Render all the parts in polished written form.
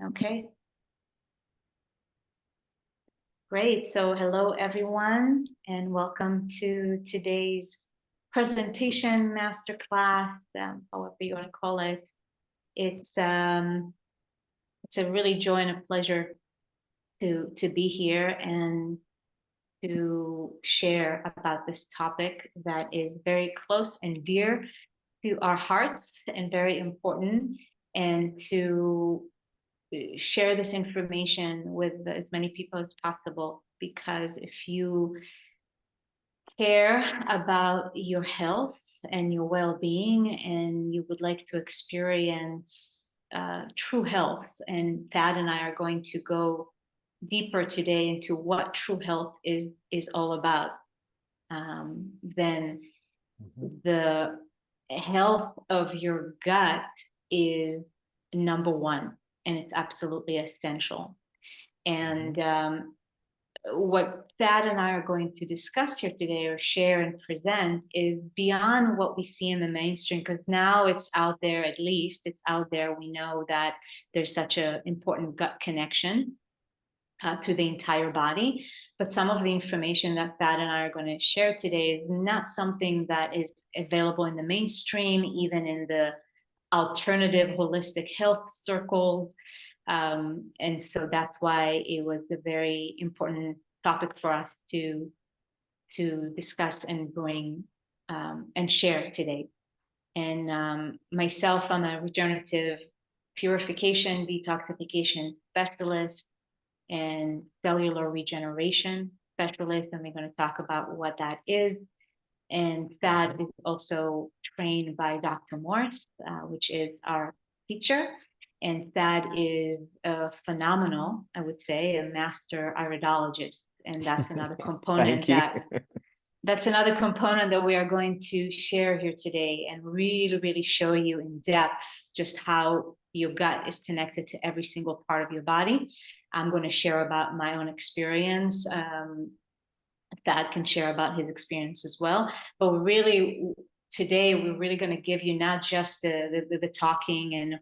Okay. Great. So hello, everyone, and welcome to today's presentation masterclass, however you want to call it. It's a really joy and a pleasure to be here and to share about this topic that is very close and dear to our hearts and very important, and to share this information with as many people as possible, because if you care about your health and your well-being and you would like to experience true health, and Thad and I are going to go deeper today into what true health is all about, then the health of your gut is number one, and it's absolutely essential. And what Thad and I are going to discuss here today, or share and present, is beyond what we see in the mainstream, because now it's out there. At least it's out there. We know that there's such an important gut connection to the entire body. But some of the information that Thad and I are going to share today is not something that is available in the mainstream, even in the alternative holistic health circles. And so that's why it was a very important topic for us to discuss and bring and share today. And myself, I'm a regenerative purification, detoxification specialist and cellular regeneration specialist, and we're going to talk about what that is. And Thad is also trained by Dr. Morse, which is our teacher. And Thad is a phenomenal, I would say, a master iridologist. And that's another component that's another component that we are going to share here today, and really show you in depth just how your gut is connected to every single part of your body. I'm going to share about my own experience. Thad can share about his experience as well. But today we're really going to give you not just the talking and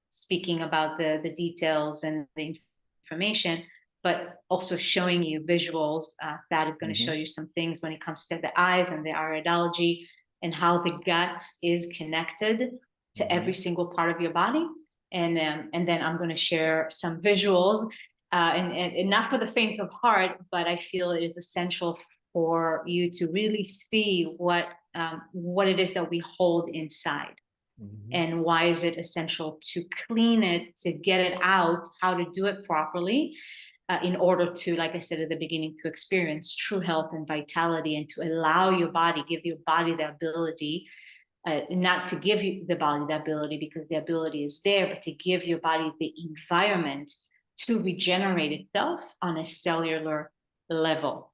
speaking about the details and the information, but also showing you visuals. Thad is going to show you some things when it comes to the eyes and the iridology, and how the gut is connected to every single part of your body. And then I'm going to share some visuals, and not for the faint of heart, but I feel it is essential for you to really see what it is that we hold inside. And why is it essential to clean it, to get it out, how to do it properly, in order to, like I said at the beginning, to experience true health and vitality, and to allow your body, give your body the ability, not to give you the body the ability because the ability is there, but to give your body the environment to regenerate itself on a cellular level.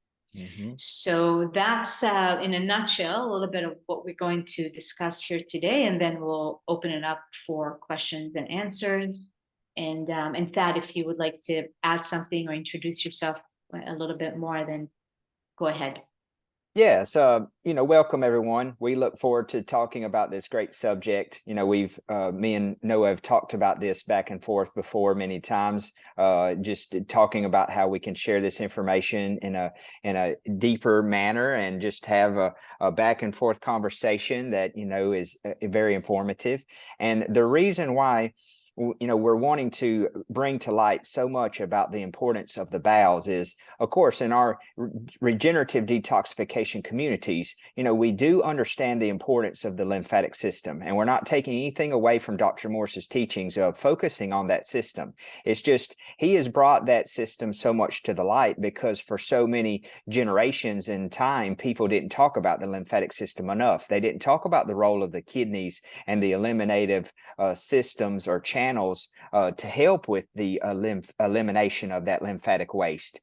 So that's, in a nutshell, a little bit of what we're going to discuss here today, and then we'll open it up for questions and answers. And Thad, if you would like to add something or introduce yourself a little bit more, then go ahead. Yes, welcome everyone. We look forward to talking about this great subject. Me and Noah have talked about this back and forth before many times, just talking about how we can share this information in a deeper manner, and just have a back and forth conversation that, is very informative. And the reason why we're wanting to bring to light so much about the importance of the bowels is, of course, in our regenerative detoxification communities, we do understand the importance of the lymphatic system, and we're not taking anything away from Dr. Morse's teachings of focusing on that system. It's just he has brought that system so much to the light, because for so many generations in time, people didn't talk about the lymphatic system enough. They didn't talk about the role of the kidneys and the eliminative systems or channels to help with the elimination of that lymphatic waste.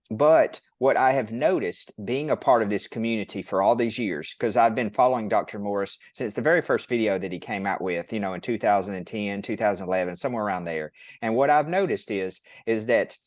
But what I have noticed, being a part of this community for all these years, because I've been following Dr. Morse since the very first video that he came out with, in 2010, 2011, somewhere around there. And what I've noticed is that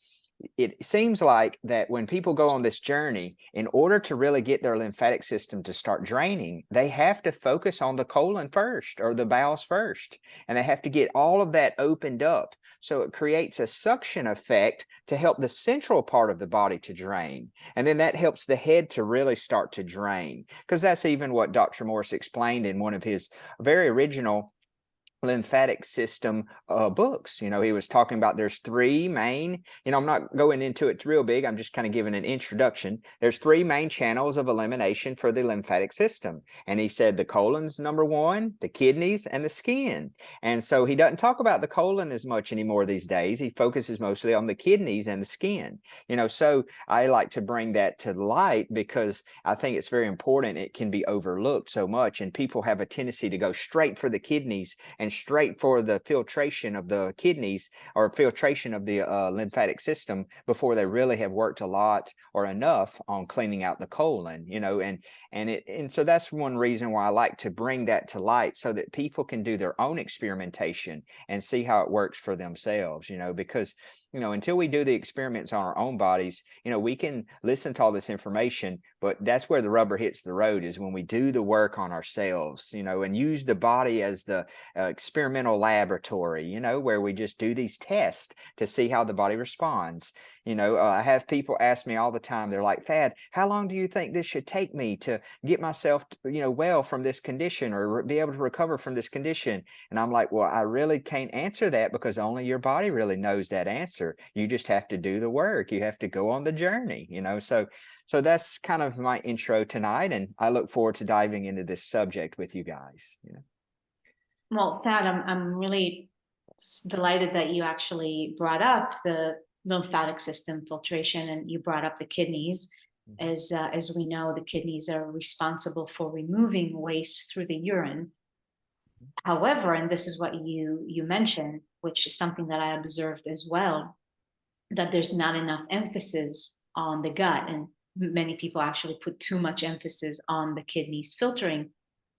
it seems like that when people go on this journey, in order to really get their lymphatic system to start draining, they have to focus on the colon first, or the bowels first, and they have to get all of that opened up. So it creates a suction effect to help the central part of the body to drain. And then that helps the head to really start to drain, because that's even what Dr. Morse explained in one of his very original lymphatic system books. You know, he was talking about there's three main, you know, I'm not going into it real big, I'm just kind of giving an introduction. There's three main channels of elimination for the lymphatic system, and he said the colon's number one, the kidneys, and the skin. And so he doesn't talk about the colon as much anymore these days. He focuses mostly on the kidneys and the skin. You know, so I like to bring that to light because I think it's very important. It can be overlooked so much, and people have a tendency to go straight for the kidneys and straight for the filtration of the kidneys, or filtration of the lymphatic system, before they really have worked a lot or enough on cleaning out the colon, you know. And so that's one reason why I like to bring that to light, so that people can do their own experimentation and see how it works for themselves, you know, because you know, until we do the experiments on our own bodies, you know, we can listen to all this information, but that's where the rubber hits the road, is when we do the work on ourselves, you know, and use the body as the experimental laboratory, you know, where we just do these tests to see how the body responds. You know, I have people ask me all the time, they're like, Thad, how long do you think this should take me to get myself, you know, well from this condition, or be able to recover from this condition? And I'm like, well, I really can't answer that, because only your body really knows that answer. You just have to do the work. You have to go on the journey, you know. So that's kind of my intro tonight, and I look forward to diving into this subject with you guys, you know. Well, Thad, I'm really delighted that you actually brought up the lymphatic system filtration, and you brought up the kidneys. As we know, the kidneys are responsible for removing waste through the urine. However, and this is what you mentioned, which is something that I observed as well, that there's not enough emphasis on the gut, and many people actually put too much emphasis on the kidneys filtering.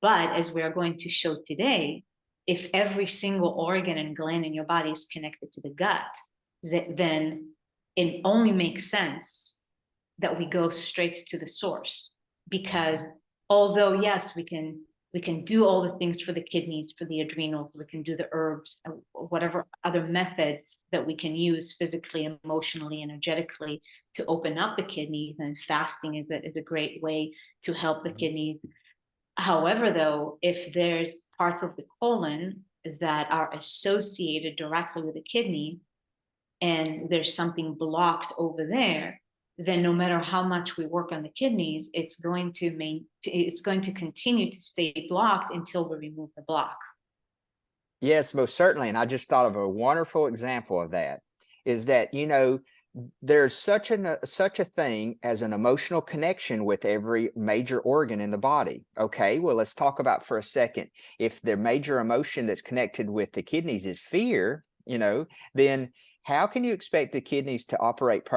But as we are going to show today, if every single organ and gland in your body is connected to the gut, then it only makes sense that we go straight to the source. Because although yes, we can do all the things for the kidneys, for the adrenals, we can do the herbs, whatever other method that we can use physically, emotionally, energetically to open up the kidneys, and fasting is a great way to help the kidneys. However, though, if there's parts of the colon that are associated directly with the kidney, and there's something blocked over there, then no matter how much we work on the kidneys, it's going to continue to stay blocked until we remove the block. Yes, most certainly. And I just thought of a wonderful example of that, is that, you know, there's such a thing as an emotional connection with every major organ in the body. Okay, well, let's talk about for a second. If the major emotion that's connected with the kidneys is fear, you know, then how can you expect the kidneys to operate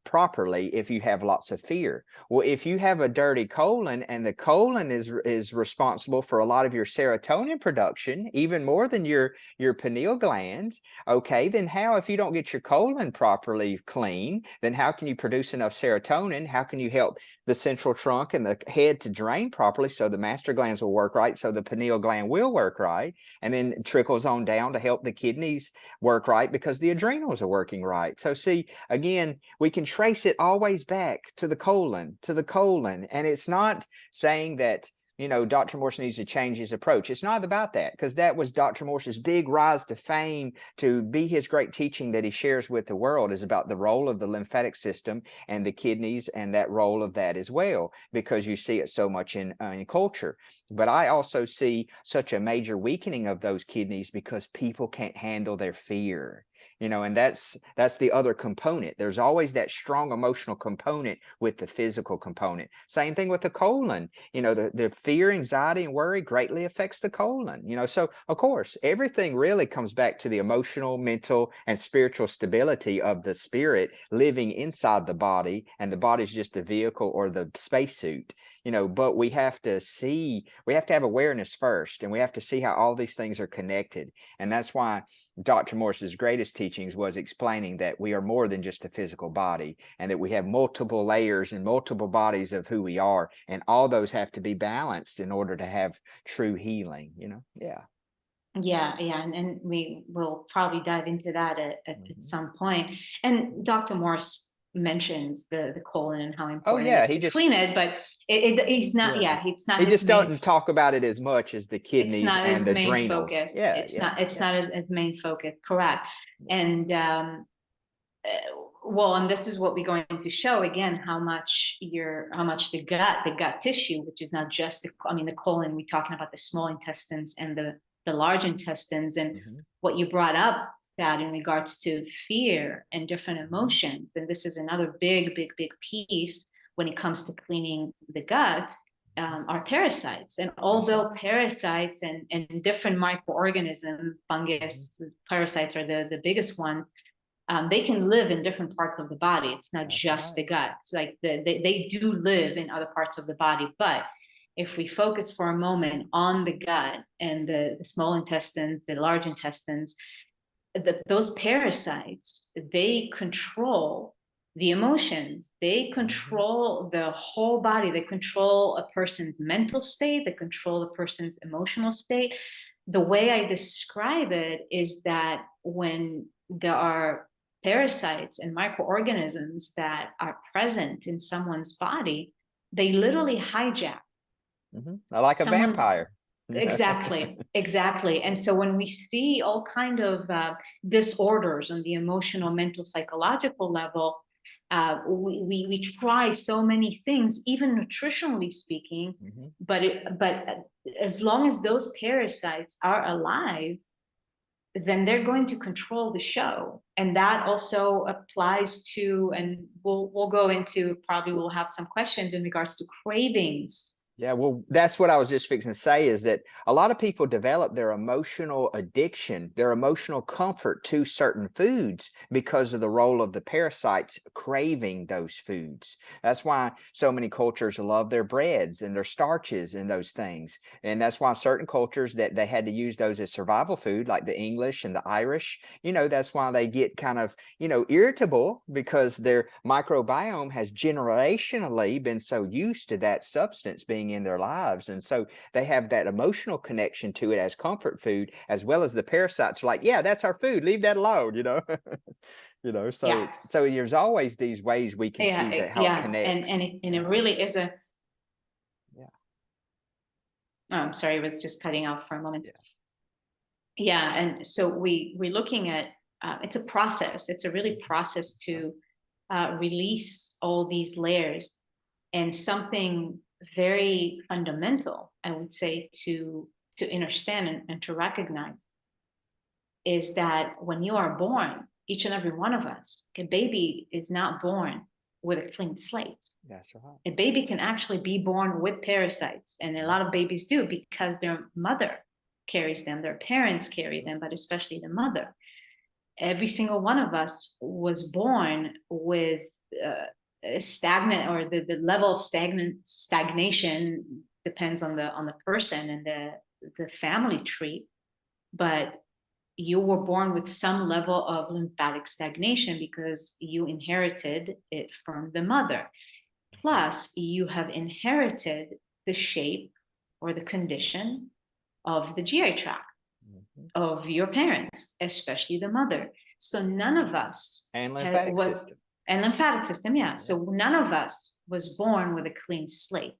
properly if you have lots of fear? Well, if you have a dirty colon, and the colon is responsible for a lot of your serotonin production, even more than your pineal gland, okay, then how, if you don't get your colon properly clean, then how can you produce enough serotonin? How can you help the central trunk and the head to drain properly, so the master glands will work right, so the pineal gland will work right, and then it trickles on down to help the kidneys work right, because the adrenals are working right. So see, again, we can trace it always back to the colon, and it's not saying that, you know, Dr. Morse needs to change his approach. It's not about that, because that was Dr. Morse's big rise to fame, to be his great teaching that he shares with the world, is about the role of the lymphatic system and the kidneys, and that role of that as well, because you see it so much in culture. But I also see such a major weakening of those kidneys because people can't handle their fear. You know, and that's the other component. There's always that strong emotional component with the physical component. Same thing with the colon. You know, the fear, anxiety, and worry greatly affects the colon. You know, so of course, everything really comes back to the emotional, mental, and spiritual stability of the spirit living inside the body, and the body's just the vehicle or the spacesuit. You know, but we have to have awareness first, and we have to see how all these things are connected. And that's why, Dr. Morse's greatest teachings was explaining that we are more than just a physical body, and that we have multiple layers and multiple bodies of who we are, and all those have to be balanced in order to have true healing, you know? Yeah. Yeah, yeah, and we will probably dive into that at Mhm. some point. And Dr. Morse mentions the colon and how Oh important it yeah, is he to just clean it, but he's not, yeah. yeah, it's not He his just main, doesn't talk about it as much as the it's kidneys not and his the main adrenals. focus. Yeah, It's yeah, not, it's yeah. not his main focus, correct. Yeah. And uh, well, and this is what we're going to show again, how much the gut tissue, which is not just the colon, we're talking about the small intestines and the large intestines, and Mhm. what you brought up, that in regards to fear and different Mhm. emotions. And this is another big, big, big piece when it comes to cleaning the gut, are parasites. And although parasites and different microorganisms, fungus, parasites are the biggest ones, they can live in different parts of the body. It's not That's just the right. gut. It's like they do live in other parts of the body. But if we focus for a moment on the gut and the small intestines, the large intestines, those parasites, they control the emotions, they control the whole body, they control a person's mental state, they control a person's emotional state. The way I describe it is that when there are parasites and microorganisms that are present in someone's body, they literally hijack Like a someone's. vampire. Exactly, exactly. And so when we see all kind of disorders on the emotional, mental, psychological level, we try so many things, even nutritionally speaking. Mhm. But as long as those parasites are alive, then they're going to control the show. And that also applies to, and we'll go into, probably we'll have some questions in regards to cravings. Yeah, well, that's what I was just fixing to say, is that a lot of people develop their emotional addiction, their emotional comfort to certain foods because of the role of the parasites craving those foods. That's why so many cultures love their breads and their starches and those things. And that's why certain cultures that they had to use those as survival food, like the English and the Irish, that's why they get kind of, irritable, because their microbiome has generationally been so used to that substance being in their lives, and so they have that emotional connection to it as comfort food, as well as the parasites are like, yeah, that's our food, leave that alone. So Yeah. there's always these ways we can see that how it Yeah, connects. and it really is a. Yeah. Oh, I'm sorry, it was just cutting off for a moment. Yeah. Yeah, and so we're looking at, it's a process. It's a really Mhm. process to release all these layers, and something very fundamental, I would say, to understand and to recognize is that when you are born, each and every one of us, a baby is not born with a clean slate. That's right. A baby can actually be born with parasites, and a lot of babies do because their mother carries them, their parents carry them, but especially the mother. Every single one of us was born with a stagnant, or the level of stagnation depends on the person and the family tree, but you were born with some level of lymphatic stagnation because you inherited it from the mother. Plus, you have inherited the shape or the condition of the GI tract Mhm. of your parents, especially the mother. So none of us And lymphatic was, system. and lymphatic system, yeah. Yeah. So none of us was born with a clean slate.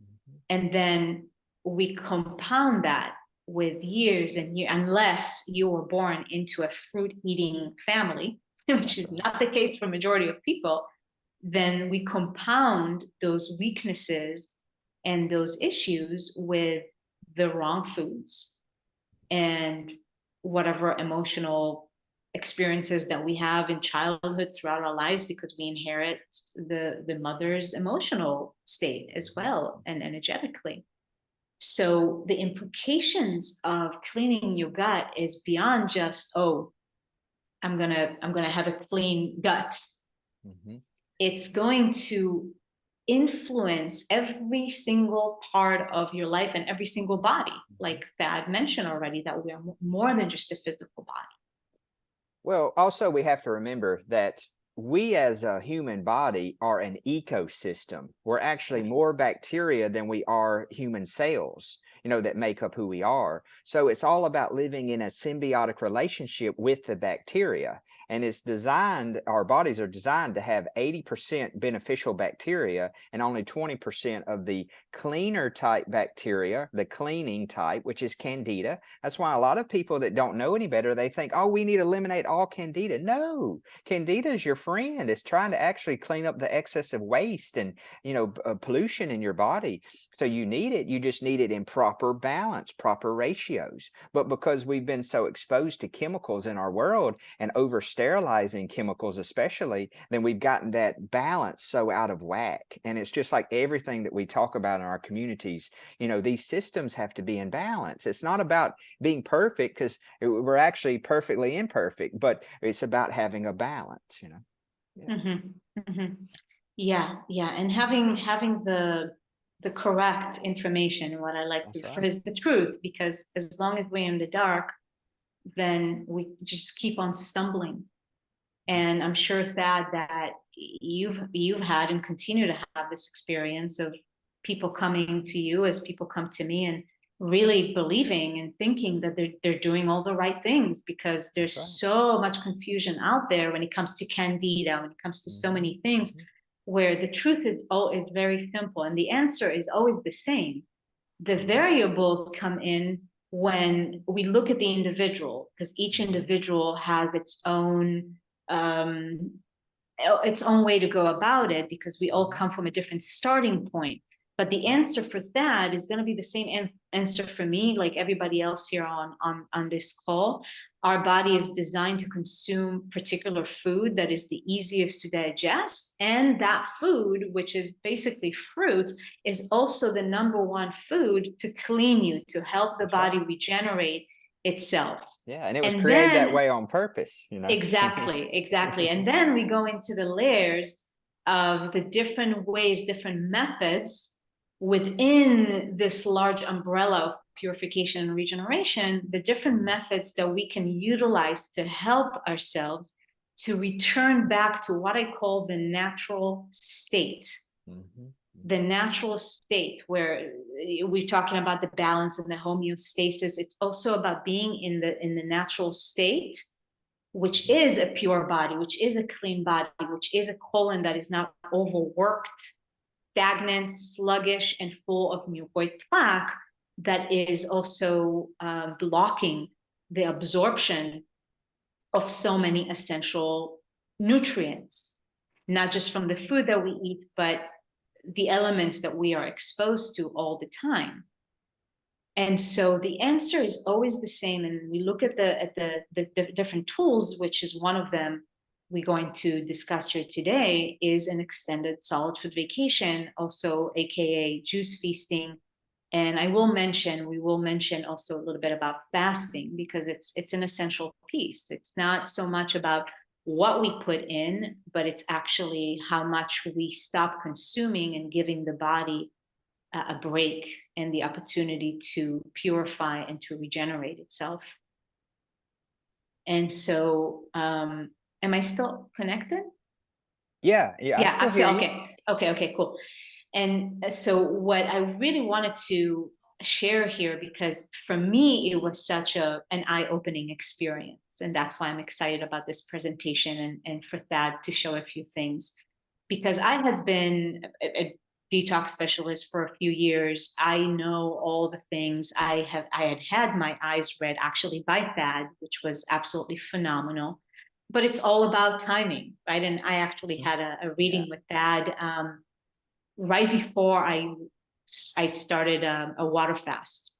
Mhm. And then we compound that with years and years, unless you were born into a fruit eating family, which is not the case for majority of people, then we compound those weaknesses and those issues with the wrong foods and whatever emotional experiences that we have in childhood throughout our lives, because we inherit the mother's emotional state as well, and energetically. So the implications of cleaning your gut is beyond just, oh, I'm gonna have a clean gut. Mhm. It's going to influence every single part of your life and every single body, like Thad mentioned already, that we are more than just a physical body. Well, also we have to remember that we as a human body are an ecosystem. We're actually more bacteria than we are human cells, that make up who we are. So it's all about living in a symbiotic relationship with the bacteria. And it's designed, our bodies are designed to have 80% beneficial bacteria and only 20% of the cleaner type bacteria, the cleaning type, which is candida. That's why a lot of people that don't know any better, they think, oh, we need to eliminate all candida. No, candida is your friend. It's trying to actually clean up the excessive waste and, pollution in your body. So you need it. You just need it in proper balance, proper ratios. But because we've been so exposed to chemicals in our world and over sterilizing chemicals, especially, then we've gotten that balance so out of whack. And it's just like everything that we talk about in our communities. These systems have to be in balance. It's not about being perfect, because we're actually perfectly imperfect, but it's about having a balance. Yeah. Yeah, yeah, and having the correct information, what I like to That's refer right. is the truth, because as long as we're in the dark, then we just keep on stumbling. And I'm sure, Thad, that you've had and continue to have this experience of people coming to you as people come to me, and really believing and thinking that they're doing all the right things, because there's That's right. so much confusion out there when it comes to candida, when it comes to so many things, where the truth is very simple, and the answer is always the same. The variables come in when we look at the individual, because each individual has um, its own way to go about it, because we all come from a different starting point. But the answer for that is going to be the same answer for me, like everybody else here on this call. Our body is designed to consume particular food that is the easiest to digest, and that food, which is basically fruit, is also the number one food to clean you, to help the That's right. body regenerate itself. Yeah, and it was And created that then way on purpose. exactly, exactly. And then we go into the layers of the different ways, different methods within this large umbrella of purification and regeneration, the different methods that we can utilize to help ourselves to return back to what I call the natural state. The natural state, where we're talking about the balance and the homeostasis. It's also about being in the natural state, which is a pure body, which is a clean body, which is a colon that is not overworked, stagnant, sluggish, and full of mucoid plaque, that is also blocking the absorption of so many essential nutrients, not just from the food that we eat, but the elements that we are exposed to all the time. And so the answer is always the same. And we look at the different tools, which is one of them we're going to discuss here today, is an extended solid food vacation, also AKA juice feasting. And we will mention also a little bit about fasting, because it's an essential piece. It's not so much about what we put in, but it's actually how much we stop consuming and giving the body a break and the opportunity to purify and to regenerate itself. And so, am I still connected? Yeah, I Yeah, still hear you. okay, cool. And so what I really wanted to share here, because for me, it was such an eye-opening experience. And that's why I'm excited about this presentation, and for Thad to show a few things. Because I had been a detox specialist for a few years. I know all the things. I had my eyes read actually by Thad, which was absolutely phenomenal. But it's all about timing, right? And I actually had a reading with Thad right before I started a water fast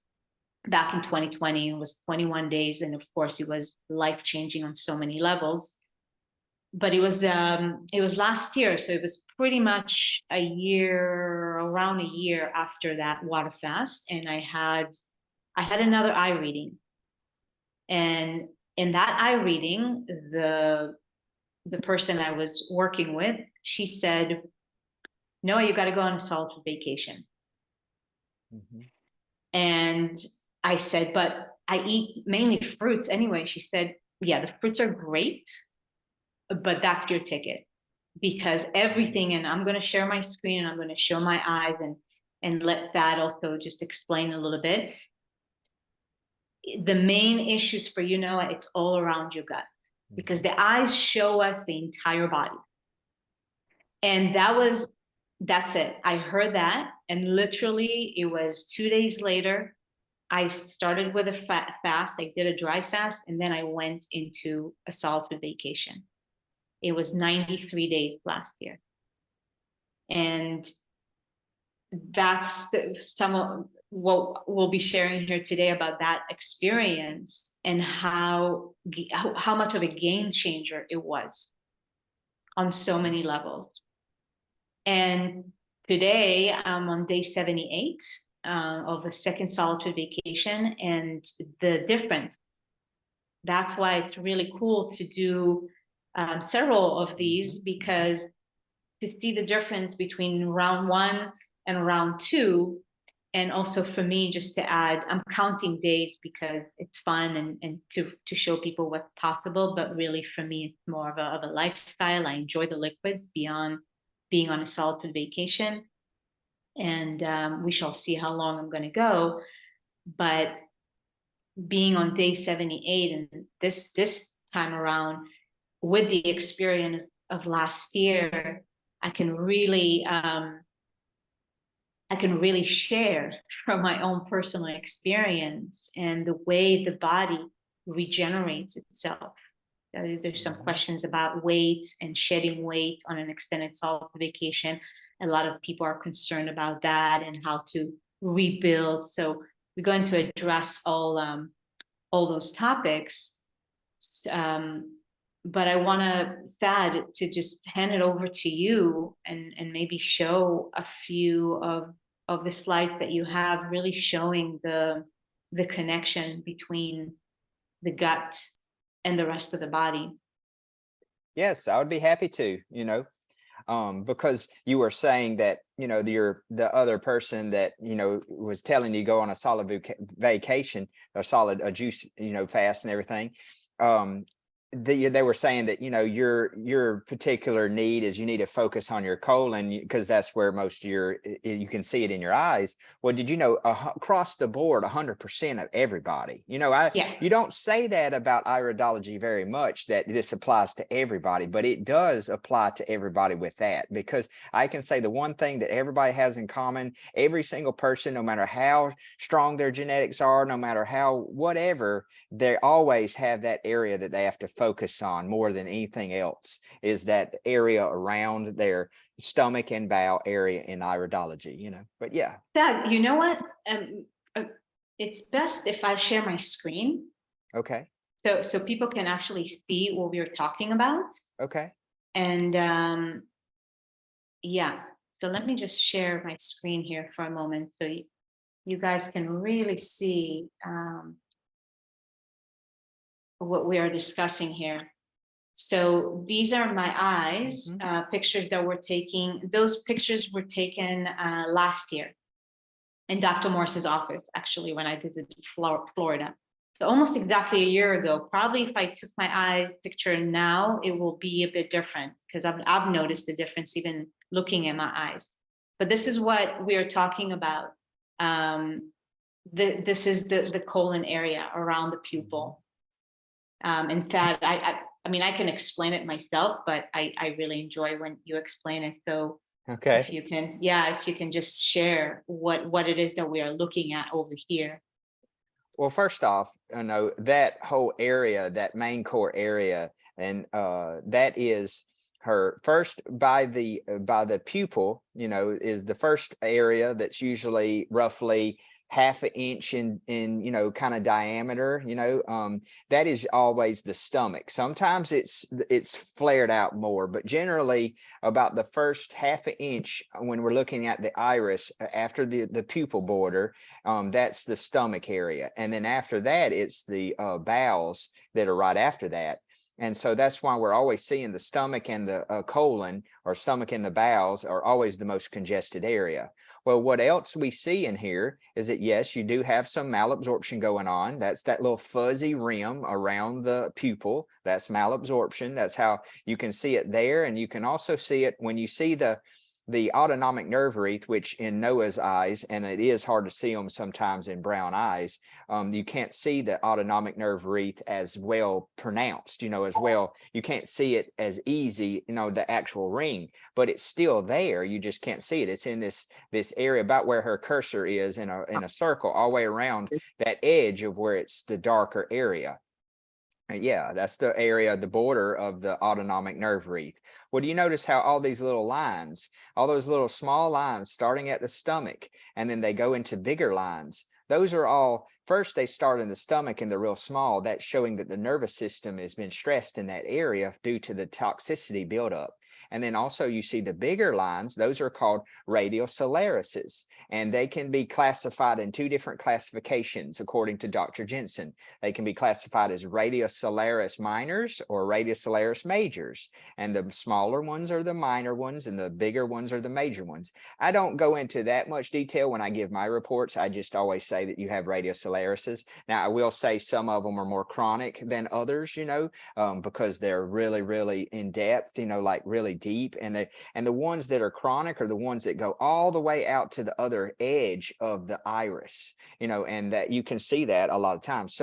back in 2020. It was 21 days, and of course, it was life changing on so many levels. But it was last year, so it was pretty much around a year after that water fast, and I had another eye reading, and in that eye reading, the person I was working with, she said, "No, you got to go on a solid vacation." And I said, "But I eat mainly fruits anyway." She said, yeah, the fruits are great, but that's your ticket, because everything, and I'm going to share my screen and I'm going to show my eyes and let Thad also just explain a little bit. The main issues for it's all around your gut, because the eyes show us the entire body. And that's it. I heard that, and literally it was 2 days later, I started with a fast. I did a dry fast, and then I went into a solid food vacation. It was 93 days last year. And that's some of what we'll be sharing here today about that experience, and how much of a game changer it was on so many levels. And today I'm on day 78 of a second solitude vacation, and the difference. That's why it's really cool to do several of these, because to see the difference between round 1 and round 2. And also for me, just to add, I'm counting days because it's fun and to show people what's possible. But really, for me, it's more of a lifestyle. I enjoy the liquids beyond being on a solitude vacation. And we shall see how long I'm going to go. But being on day 78, and this time around, with the experience of last year, I can really share from my own personal experience and the way the body regenerates itself. There's some questions about weight and shedding weight on an extended solitude vacation. A lot of people are concerned about that and how to rebuild. So we're going to address all those topics. But I want Thad, to just hand it over to you and maybe show a few of the slides that you have, really showing the connection between the gut and the rest of the body. Yes, I would be happy to, because you were saying that, the other person that, was telling you go on a solid vacation, or solid juice, fast and everything. They were saying that, your particular need is you need to focus on your colon, because that's where most of you can see it in your eyes. Well, did you know across the board, 100% of everybody, you don't say that about iridology very much, that this applies to everybody, but it does apply to everybody with that, because I can say the one thing that everybody has in common, every single person, no matter how strong their genetics are, no matter how whatever, they always have that area that they have to focus on more than anything else, is that area around their stomach and bowel area in iridology, but yeah. Dad, you know what? It's best if I share my screen. Okay. So people can actually see what we were talking about. Okay. And yeah, so let me just share my screen here for a moment, so you guys can really see what we are discussing here. So these are my eyes, pictures that we're taking. Those pictures were taken last year in Dr. Morse's office, actually, when I visited Florida. So almost exactly a year ago. Probably if I took my eye picture now, it will be a bit different, because I've noticed the difference even looking at my eyes. But this is what we are talking about. This is the colon area around the pupil. In fact, I mean, I can explain it myself, but I really enjoy when you explain it. So okay, if you can just share what it is that we are looking at over here. Well, first off, that whole area, that main core area, and that is her first by the pupil, is the first area that's usually roughly half an inch in kind of diameter. That is always the stomach. Sometimes it's flared out more, but generally about the first half an inch when we're looking at the iris after the pupil border, that's the stomach area. And then after that, it's the bowels that are right after that. And so that's why we're always seeing the stomach and the colon, or stomach and the bowels, are always the most congested area. Well, what else we see in here is that, yes, you do have some malabsorption going on. That's that little fuzzy rim around the pupil. That's malabsorption. That's how you can see it there. And you can also see it when you see the autonomic nerve wreath, which in Noah's eyes, and it is hard to see them sometimes in brown eyes, you can't see the autonomic nerve wreath as well pronounced, as well. You can't see it as easy, the actual ring, but it's still there. You just can't see it. It's in this area about where her cursor is, in a circle all the way around that edge of where it's the darker area. Yeah, that's the area, the border of the autonomic nerve wreath. Well, do you notice how all these little lines, all those little small lines starting at the stomach, and then they go into bigger lines? Those are all, first they start in the stomach and they're real small. That's showing that the nervous system has been stressed in that area due to the toxicity buildup. And then also you see the bigger lines, those are called radiosolaruses, and they can be classified in two different classifications according to Dr. Jensen. They can be classified as radiosolaris minors or radiosolaris majors, and the smaller ones are the minor ones and the bigger ones are the major ones. I don't go into that much detail when I give my reports. I just always say that you have radiosolarises. Now, I will say some of them are more chronic than others, because they're really, really in depth, like really deep, and the ones that are chronic are the ones that go all the way out to the other edge of the iris, and that you can see that a lot of times.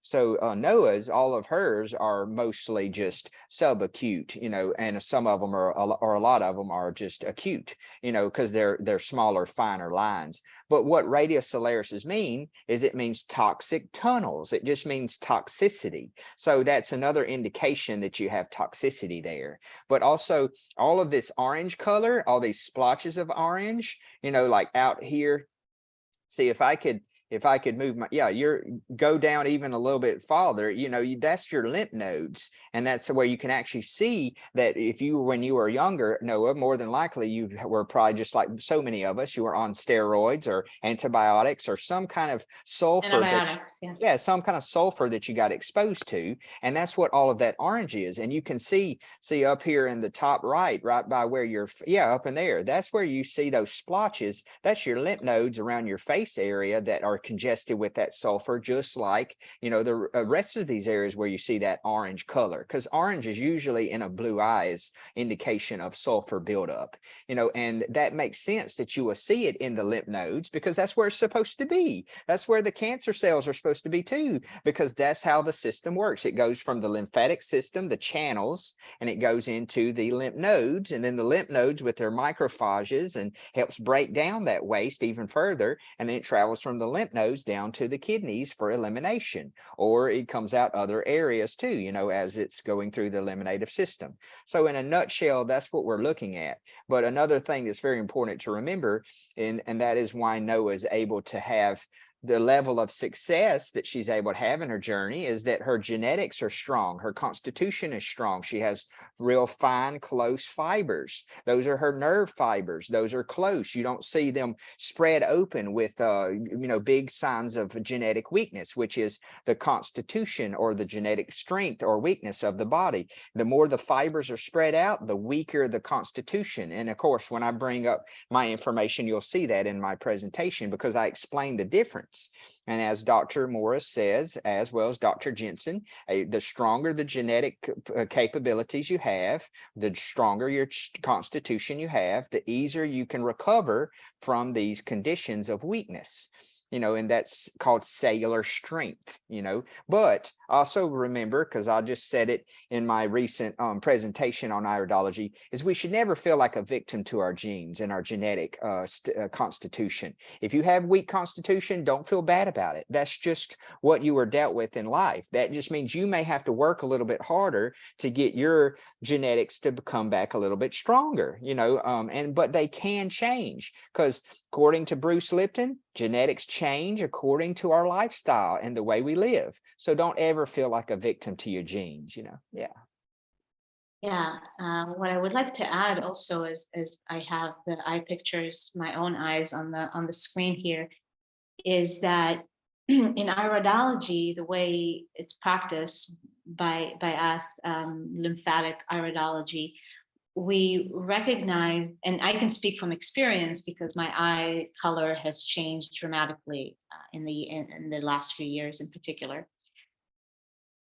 So Noah's, all of hers are mostly just subacute, and some of them are, or a lot of them are just acute, because they're smaller, finer lines. But what radiosolaris mean is it means toxic tunnels. It just means toxicity. So that's another indication that you have toxicity there. But also all of this orange color, all these splotches of orange, like out here. See, if I could move my, go down even a little bit farther, that's your lymph nodes. And that's where you can actually see that when you were younger, Noah, more than likely you were probably just like so many of us, you were on steroids or antibiotics or some kind of sulfur some kind of sulfur that you got exposed to. And that's what all of that orange is. And you can see up here in the top right by where you're, up in there, that's where you see those splotches. That's your lymph nodes around your face area that are congested with that sulfur, just like the rest of these areas where you see that orange color, because orange is usually in a blue eyes indication of sulfur buildup, and that makes sense that you will see it in the lymph nodes, because that's where it's supposed to be. That's where the cancer cells are supposed to be too, because that's how the system works. It goes from the lymphatic system, the channels, and it goes into the lymph nodes, and then the lymph nodes with their macrophages and helps break down that waste even further, and then it travels from the lymph nodes down to the kidneys for elimination, or it comes out other areas too, as it's going through the eliminative system. So in a nutshell, that's what we're looking at. But another thing that's very important to remember, and that is why Noah is able to have the level of success that she's able to have in her journey, is that her genetics are strong. Her constitution is strong. She has real fine, close fibers. Those are her nerve fibers. Those are close. You don't see them spread open with, big signs of genetic weakness, which is the constitution or the genetic strength or weakness of the body. The more the fibers are spread out, the weaker the constitution. And of course, when I bring up my information, you'll see that in my presentation, because I explain the difference. And as Dr. Morse says, as well as Dr. Jensen, the stronger the genetic capabilities you have, the stronger your constitution you have, the easier you can recover from these conditions of weakness. And that's called cellular strength, but also remember, because I just said it in my recent presentation on iridology, is we should never feel like a victim to our genes and our genetic constitution. If you have weak constitution, don't feel bad about it. That's just what you were dealt with in life. That just means you may have to work a little bit harder to get your genetics to come back a little bit stronger, but they can change, because according to Bruce Lipton, genetics change according to our lifestyle and the way we live. So don't ever feel like a victim to your genes, Yeah. Yeah. What I would like to add also is I have the eye pictures, my own eyes on the screen here, is that in iridology, the way it's practiced by us, lymphatic iridology, we recognize, and I can speak from experience because my eye color has changed dramatically in the last few years in particular.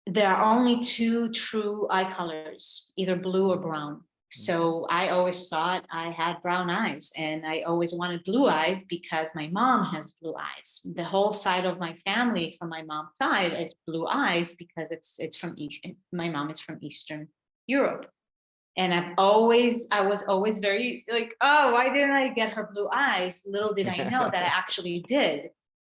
There are only two true eye colors, either blue or brown. So I always thought I had brown eyes, and I always wanted blue eyes because my mom has blue eyes. The whole side of my family from my mom's side is blue eyes because it's from East. My mom is from Eastern Europe. And I was always very like, oh, why didn't I get her blue eyes? Little did I know that I actually did.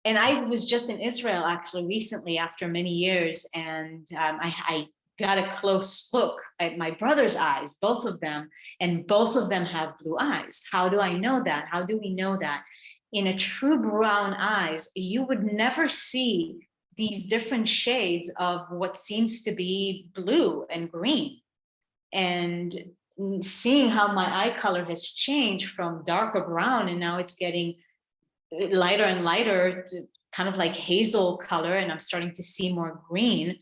And I was just in Israel actually recently after many years. And I got a close look at my brother's eyes, both of them, and both of them have blue eyes. How do I know that? How do we know that? In a true brown eyes, you would never see these different shades of what seems to be blue and green. And seeing how my eye color has changed from darker brown, and now it's getting lighter and lighter to kind of like hazel color, and I'm starting to see more green.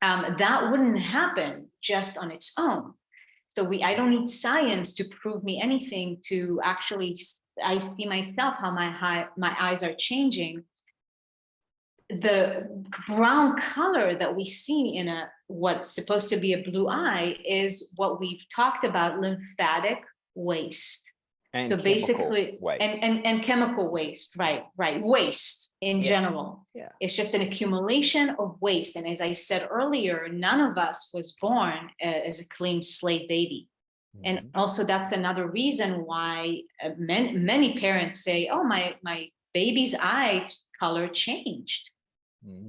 That wouldn't happen just on its own. So I don't need science to prove me anything to actually, I see myself how my eyes are changing. The brown color that we see in what's supposed to be a blue eye is what we've talked about, lymphatic waste. And So basically, waste. And chemical waste, right, waste in general. Yeah. It's just an accumulation of waste. And as I said earlier, none of us was born as a clean slate baby. And also that's another reason why many parents say, oh, my baby's eye color changed.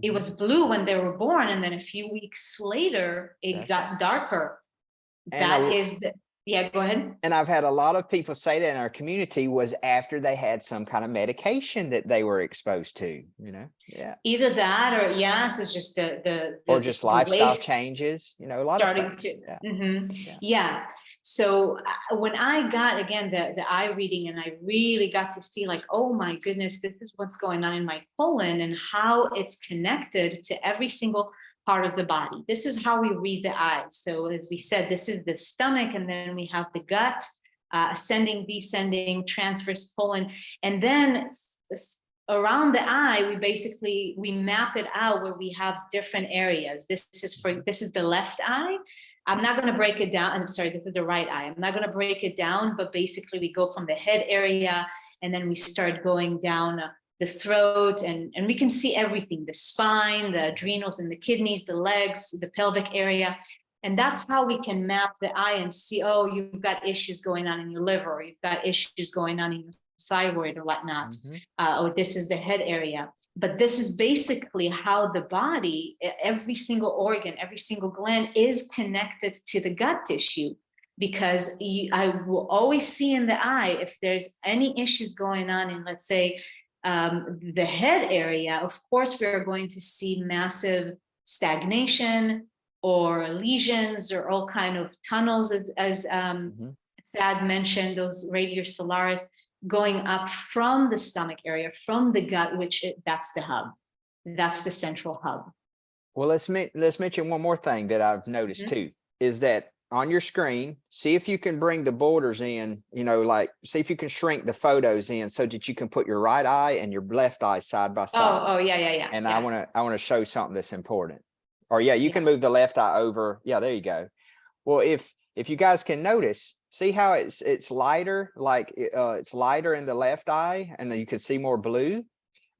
It was blue when they were born, and then a few weeks later, it got darker. Yeah, go ahead. And I've had a lot of people say that in our community was after they had some kind of medication that they were exposed to, Yeah. Either that or yes, it's just or just lifestyle changes, a lot of things. Yeah. So when I got again the eye reading, and I really got to see like, oh my goodness, this is what's going on in my colon and how it's connected to every single part of the body. This is how we read the eyes. So as we said, this is the stomach, and then we have the gut, ascending, descending, transverse colon, and then around the eye, we map it out where we have different areas. This is the left eye. I'm not going to break it down. I'm sorry, this is the right eye. I'm not going to break it down, but basically we go from the head area, and then we start going down the throat, and we can see everything, the spine, the adrenals and the kidneys, the legs, the pelvic area. And that's how we can map the eye and see, oh, you've got issues going on in your liver, or you've got issues going on in your thyroid or whatnot, or this is the head area. But this is basically how the body, every single organ, every single gland is connected to the gut tissue. Because I will always see in the eye, if there's any issues going on in, let's say, the head area, of course, we're going to see massive stagnation or lesions or all kind of tunnels, as Thad mentioned, those radius solaris going up from the stomach area, from the gut, that's the hub. That's the central hub. Well, let's mention one more thing that I've noticed too, is that on your screen, see if you can bring the borders in, see if you can shrink the photos in so that you can put your right eye and your left eye side by side. Oh, yeah. And I want to show something that's important. Or you can move the left eye over. Yeah, there you go. Well, if you guys can notice, see how it's lighter, like it's lighter in the left eye, and then you can see more blue.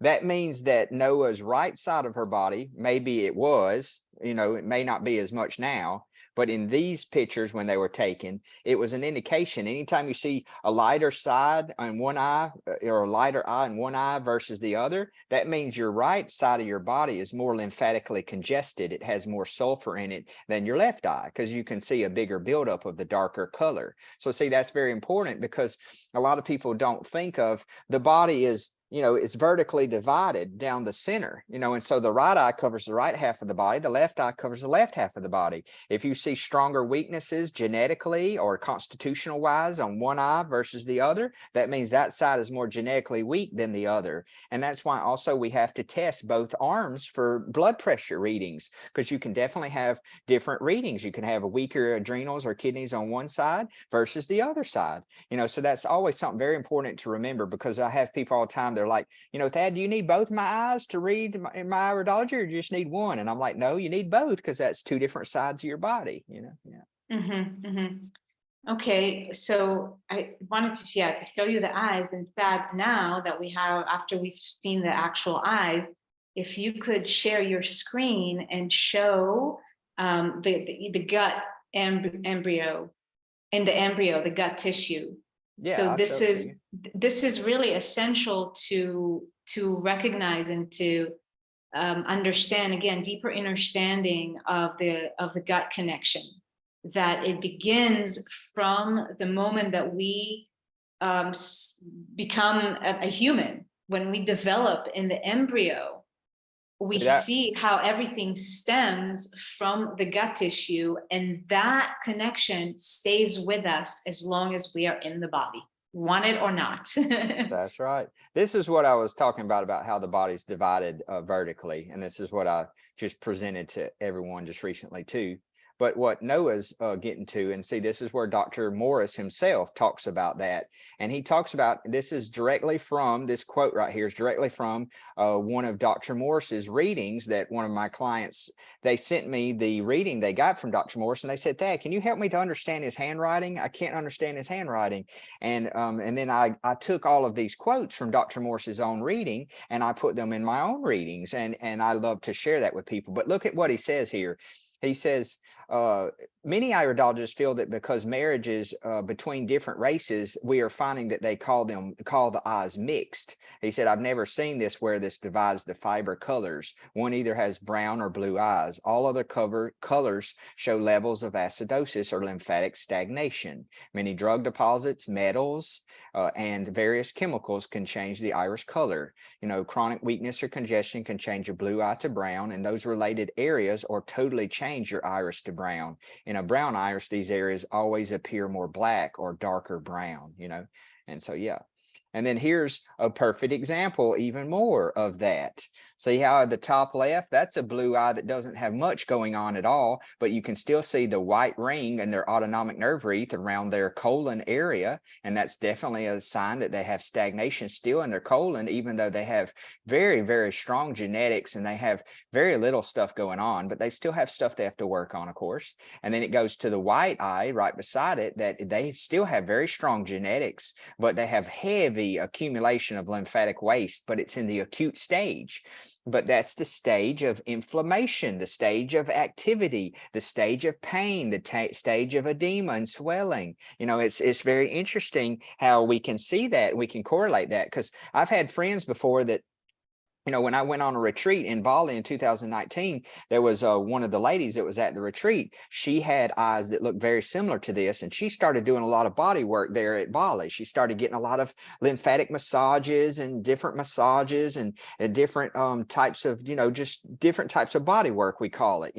That means that Noah's right side of her body, maybe it was, it may not be as much now, but in these pictures when they were taken, it was an indication. Anytime you see a lighter side on one eye or a lighter eye in one eye versus the other, that means your right side of your body is more lymphatically congested. It has more sulfur in it than your left eye, because you can see a bigger buildup of the darker color. So see, that's very important, because a lot of people don't think of the body is it's vertically divided down the center, and so the right eye covers the right half of the body, the left eye covers the left half of the body. If you see stronger weaknesses genetically or constitutional wise on one eye versus the other, that means that side is more genetically weak than the other. And that's why also we have to test both arms for blood pressure readings, because you can definitely have different readings. You can have a weaker adrenals or kidneys on one side versus the other side. So that's always something very important to remember, because I have people all the time, they're like, Thad, do you need both my eyes to read my iridology, or do you just need one? And I'm like, no, you need both, because that's two different sides of your body, Okay, so I wanted to show you the eyes. In fact, now that we have, after we've seen the actual eyes, if you could share your screen and show the gut embryo, and the embryo, the gut tissue. Yeah, So I'll show it to you. this is really essential to recognize and to understand, again, deeper understanding of the gut connection, that it begins from the moment that we become a human. When we develop in the embryo, we see how everything stems from the gut tissue, and that connection stays with us as long as we are in the body, want it or not. That's right. This is what I was talking about how the body's divided vertically. And this is what I just presented to everyone just recently too. But what Noah's getting to, and see, this is where Dr. Morse himself talks about that. And he talks about, this is directly from, this quote right here is directly from one of Dr. Morse's readings that one of my clients, they sent me the reading they got from Dr. Morse, and they said, Thad, can you help me to understand his handwriting? I can't understand his handwriting. And then I took all of these quotes from Dr. Morse's own reading, and I put them in my own readings. And I love to share that with people. But look at what he says here. He says, many iridologists feel that because marriages between different races, we are finding that they call the eyes mixed. He said, I've never seen this where this divides the fiber colors. One either has brown or blue eyes. All other colors show levels of acidosis or lymphatic stagnation. Many drug deposits, metals, and various chemicals can change the iris color. Chronic weakness or congestion can change a blue eye to brown, and those related areas or totally change your iris to brown. In a brown iris, these areas always appear more black or darker brown, and so, yeah. And then here's a perfect example, even more of that. See how at the top left, that's a blue eye that doesn't have much going on at all, but you can still see the white ring and their autonomic nerve wreath around their colon area. And that's definitely a sign that they have stagnation still in their colon, even though they have very, very strong genetics and they have very little stuff going on, but they still have stuff they have to work on, of course. And then it goes to the white eye right beside it, that they still have very strong genetics, but they have heavy accumulation of lymphatic waste, but it's in the acute stage. But that's the stage of inflammation, the stage of activity, the stage of pain, the stage of edema and swelling. It's very interesting how we can see that, we can correlate that, because I've had friends before that, when I went on a retreat in Bali in 2019, there was one of the ladies that was at the retreat. She had eyes that looked very similar to this, and she started doing a lot of body work there at Bali. She started getting a lot of lymphatic massages and different massages and different types of, just different types of body work, we call it,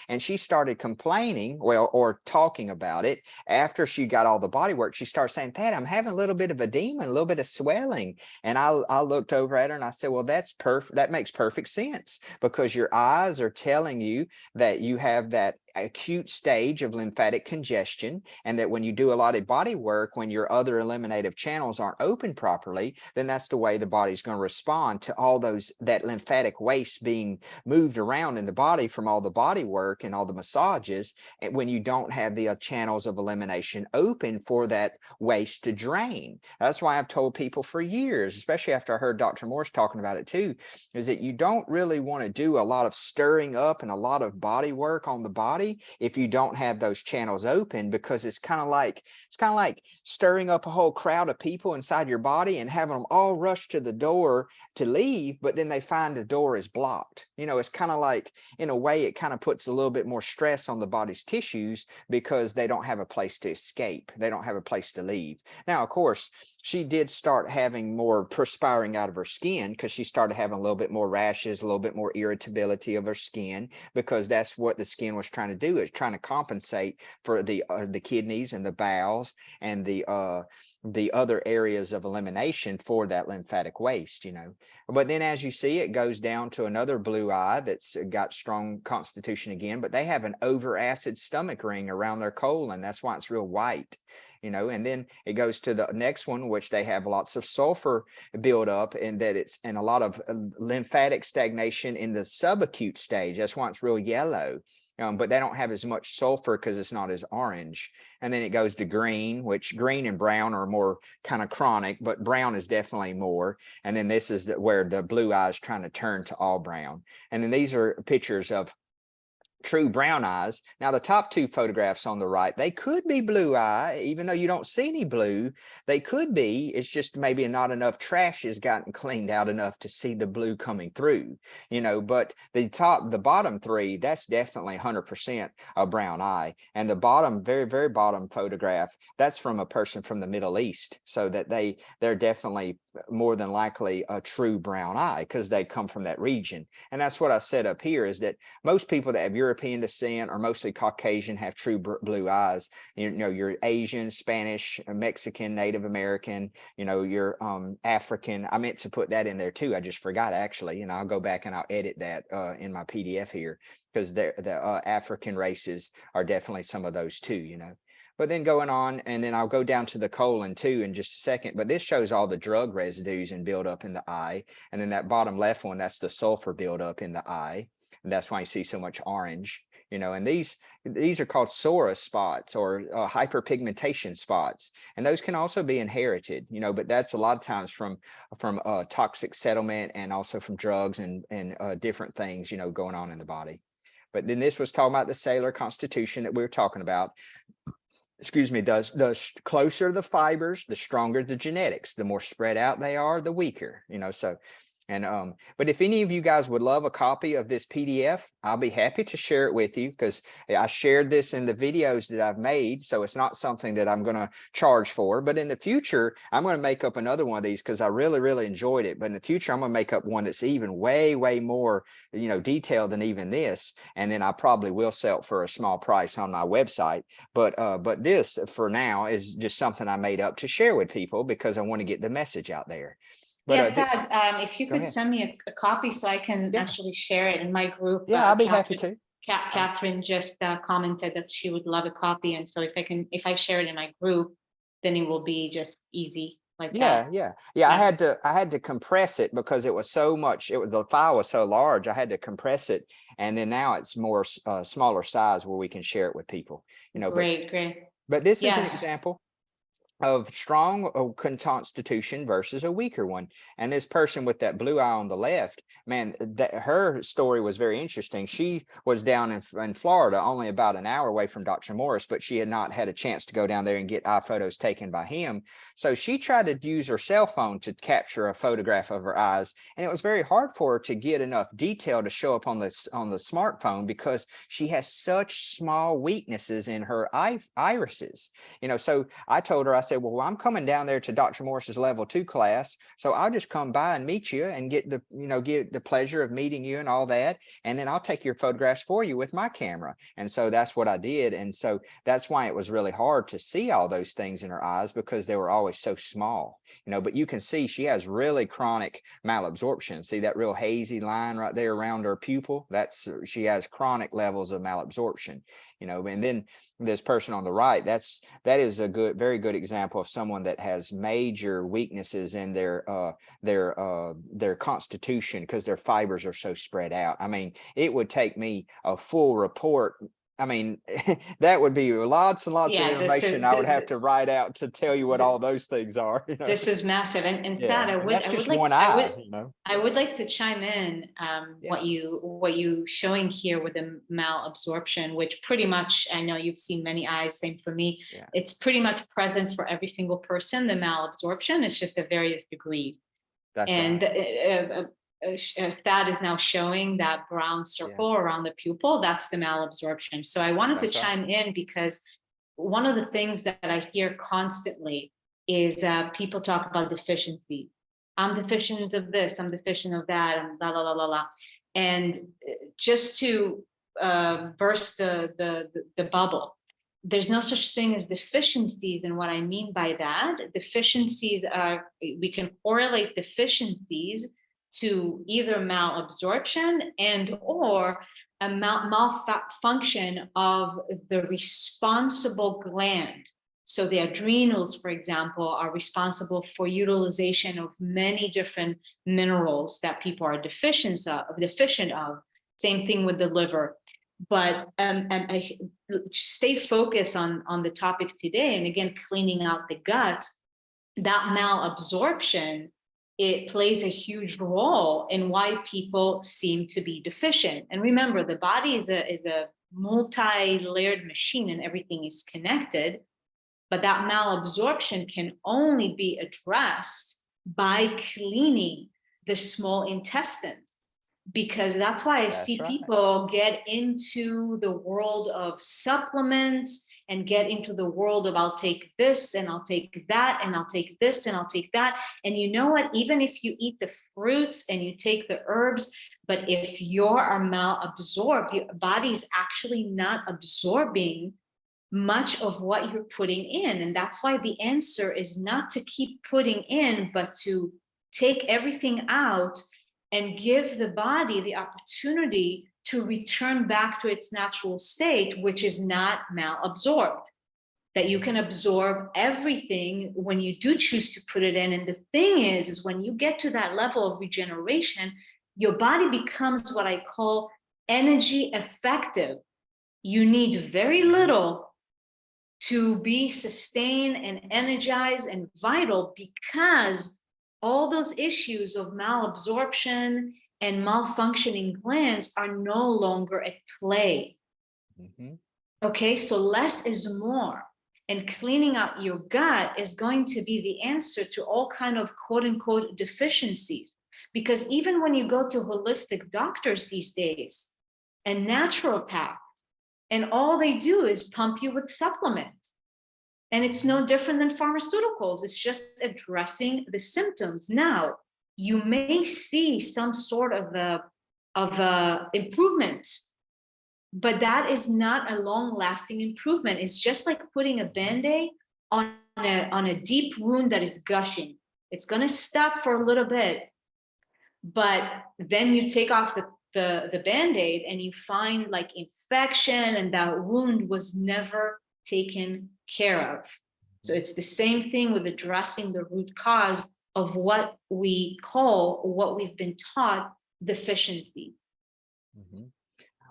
and she started complaining, or talking about it. After she got all the body work, she started saying, Thad, I'm having a little bit of edema, a little bit of swelling. And I looked over at her and I said, well, that's perfect. That makes perfect sense, because your eyes are telling you that you have that acute stage of lymphatic congestion, and that when you do a lot of body work, when your other eliminative channels aren't open properly, then that's the way the body's going to respond to all that lymphatic waste being moved around in the body from all the body work and all the massages, and when you don't have the channels of elimination open for that waste to drain. That's why I've told people for years, especially after I heard Dr. Morse talking about it too, is that you don't really want to do a lot of stirring up and a lot of body work on the body, properly if you don't have those channels open, because it's kind of like stirring up a whole crowd of people inside your body and having them all rush to the door to leave, but then they find the door is blocked. It's kind of like, in a way, it kind of puts a little bit more stress on the body's tissues because they don't have a place to escape. They don't have a place to leave. Now, of course, she did start having more perspiring out of her skin because she started having a little bit more rashes, a little bit more irritability of her skin, because that's what the skin was trying to do. It's trying to compensate for the kidneys and the bowels and the other areas of elimination for that lymphatic waste, But then, as you see, it goes down to another blue eye that's got strong constitution again, but they have an over acid stomach ring around their colon. That's why it's real white. And then it goes to the next one, which they have lots of sulfur buildup, and a lot of lymphatic stagnation in the subacute stage. That's why it's real yellow. But they don't have as much sulfur because it's not as orange. And then it goes to green, which green and brown are more kind of chronic, but brown is definitely more. And then this is where the blue eye is trying to turn to all brown. And then these are pictures of true brown eyes. Now, the top two photographs on the right, they could be blue eye, even though you don't see any blue. They could be. It's just maybe not enough trash has gotten cleaned out enough to see the blue coming through, but the bottom three, that's definitely 100% a brown eye. And the bottom, very, very bottom photograph, that's from a person from the Middle East. So that they're definitely more than likely a true brown eye because they come from that region. And that's what I said up here, is that most people that have European descent or mostly Caucasian have true blue eyes. You're Asian, Spanish, Mexican, Native American, you're African. I meant to put that in there too. I just forgot, actually, I'll go back and I'll edit that in my PDF here, because the African races are definitely some of those too, But then going on, and then I'll go down to the colon too in just a second. But this shows all the drug residues and buildup in the eye. And then that bottom left one, that's the sulfur buildup in the eye. And that's why you see so much orange, and these are called psoriasis spots, or hyperpigmentation spots. And those can also be inherited, but that's a lot of times from toxic settlement, and also from drugs and different things, going on in the body. But then this was talking about the cellular constitution that we were talking about. Excuse me, the closer the fibers, the stronger the genetics. The more spread out they are, the weaker, so. And but if any of you guys would love a copy of this PDF, I'll be happy to share it with you, because I shared this in the videos that I've made. So it's not something that I'm going to charge for. But in the future, I'm going to make up another one of these because I really, really enjoyed it. But in the future, I'm going to make up one that's even way, way more, detailed than even this. And then I probably will sell it for a small price on my website. But this, for now, is just something I made up to share with people because I want to get the message out there. But, Thad, if you go could ahead. send me a copy so I can actually share it in my group. Yeah, I'll be happy to. Catherine just commented that she would love a copy, and so if I share it in my group, then it will be just easy like that. Yeah. I had to compress it because it was so much. The file was so large. I had to compress it, and then now it's more smaller size where we can share it with people. Great. But this is an example of strong constitution versus a weaker one. And this person with that blue eye on the left, man, her story was very interesting. She was down in Florida, only about an hour away from Dr. Morse, but she had not had a chance to go down there and get eye photos taken by him. So she tried to use her cell phone to capture a photograph of her eyes. And it was very hard for her to get enough detail to show up on the smartphone because she has such small weaknesses in her irises. So I told her, I said, well, I'm coming down there to Dr. Morse's level 2 class, so I'll just come by and meet you and get the pleasure of meeting you and all that, and then I'll take your photographs for you with my camera. And so that's what I did. And so that's why it was really hard to see all those things in her eyes, because they were always so small. But you can see she has really chronic malabsorption. See that real hazy line right there around her pupil? She has chronic levels of malabsorption. And then this person on the right, that is a very good example of someone that has major weaknesses in their constitution because their fibers are so spread out. I mean, it would take me a full report I mean, that would be lots and lots of Yeah, this information is I would have to write out to tell you what the, all those things are, this is massive. And Yeah, Thad, and that's I would just like one to, eye, I would like to chime in Yeah, what you showing here with the malabsorption, which pretty much, I know you've seen many eyes, same for me. yeah, It's pretty much present for every single person, the malabsorption. It's just at various degrees. that's And right. Thad is now showing that brown Yeah, circle around the pupil. That's the malabsorption. So I wanted to that's right. chime in because one of the things that I hear constantly is that people talk about deficiency. I'm deficient of this, I'm deficient of that, and blah, blah, blah, blah, blah. And just to burst the bubble, there's no such thing as deficiencies. And what I mean by that, deficiencies are, we can correlate deficiencies to either malabsorption and or a malfunction of the responsible gland. So the adrenals, for example, are responsible for utilization of many different minerals that people are deficient of. Same thing with the liver. But and I stay focused on the topic today, and again, cleaning out the gut. That malabsorption, it plays a huge role in why people seem to be deficient. And remember, the body is a multi-layered machine, and everything is connected. But that malabsorption can only be addressed by cleaning the small intestines, because that's why I That's see right. people get into the world of supplements and get into the world of I'll take this and I'll take that and I'll take this and I'll take that. And you know what? Even if you eat the fruits and you take the herbs, but if you are malabsorbed, your body is actually not absorbing much of what you're putting in. And that's why the answer is not to keep putting in, but to take everything out and give the body the opportunity to return back to its natural state, which is not malabsorbed. That you can absorb everything when you do choose to put it in. And the thing is when you get to that level of regeneration, your body becomes what I call energy effective. You need very little to be sustained and energized and vital, because all those issues of malabsorption and malfunctioning glands are no longer at play. Mm-hmm. Okay, so less is more. And cleaning out your gut is going to be the answer to all kind of quote unquote deficiencies. Because even when you go to holistic doctors these days and naturopaths, and all they do is pump you with supplements. And it's no different than pharmaceuticals. It's just addressing the symptoms. Now, you may see some sort of a improvement, but that is not a long-lasting improvement. It's just like putting a Band-Aid on a deep wound that is gushing. It's going to stop for a little bit, but then you take off the Band-Aid and you find like infection, and that wound was never taken care of. So it's the same thing with addressing the root cause of what we call, what we've been taught, deficiency. Mm-hmm.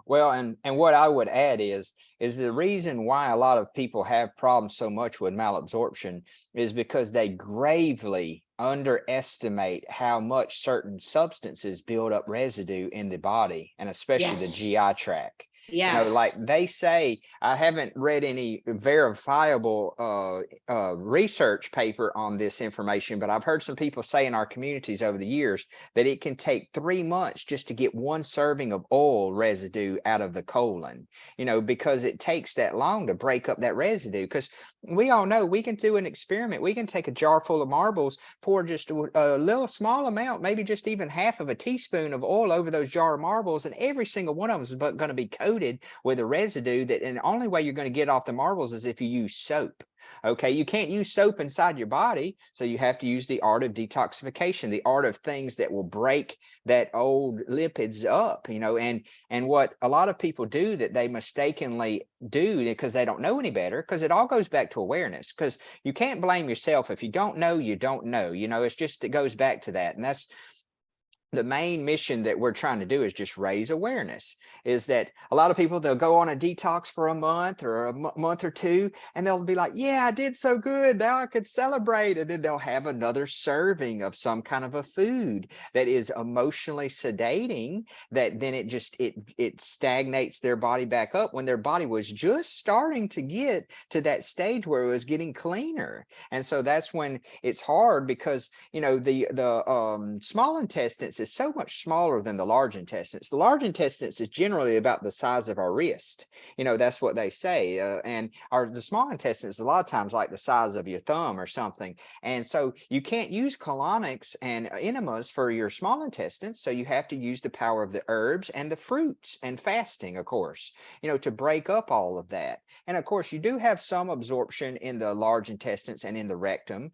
Well, and what I would add is the reason why a lot of people have problems so much with malabsorption is because they gravely underestimate how much certain substances build up residue in the body, and especially the Yes. GI tract. Like Yes. they say, I haven't read any verifiable research paper on this information, but I've heard some people say in our communities over the years that it can take 3 months just to get one serving of oil residue out of the colon, because it takes that long to break up that residue. Because we all know we can do an experiment. We can take a jar full of marbles, pour just a little small amount, maybe just even half of a teaspoon of oil over those jar of marbles, and every single one of them is going to be coated with a residue that, and the only way you're going to get off the marbles is if you use soap. Okay, you can't use soap inside your body, so you have to use the art of detoxification, the art of things that will break that old lipids up, and what a lot of people do that they mistakenly do because they don't know any better, because it all goes back to awareness, because you can't blame yourself. If you don't know, you don't know. It's just, it goes back to that. And that's the main mission that we're trying to do, is just raise awareness. is that a lot of people, they'll go on a detox for a month or a month or two, and they'll be like, yeah, I did so good, now I could celebrate. And then they'll have another serving of some kind of a food that is emotionally sedating, that then it stagnates their body back up when their body was just starting to get to that stage where it was getting cleaner. And so that's when it's hard, because the small intestines is so much smaller than the large intestines. The large intestines is generally about the size of our wrist. That's what they say. And the small intestines a lot of times like the size of your thumb or something. And so you can't use colonics and enemas for your small intestines. So you have to use the power of the herbs and the fruits and fasting, of course, to break up all of that. And of course, you do have some absorption in the large intestines and in the rectum,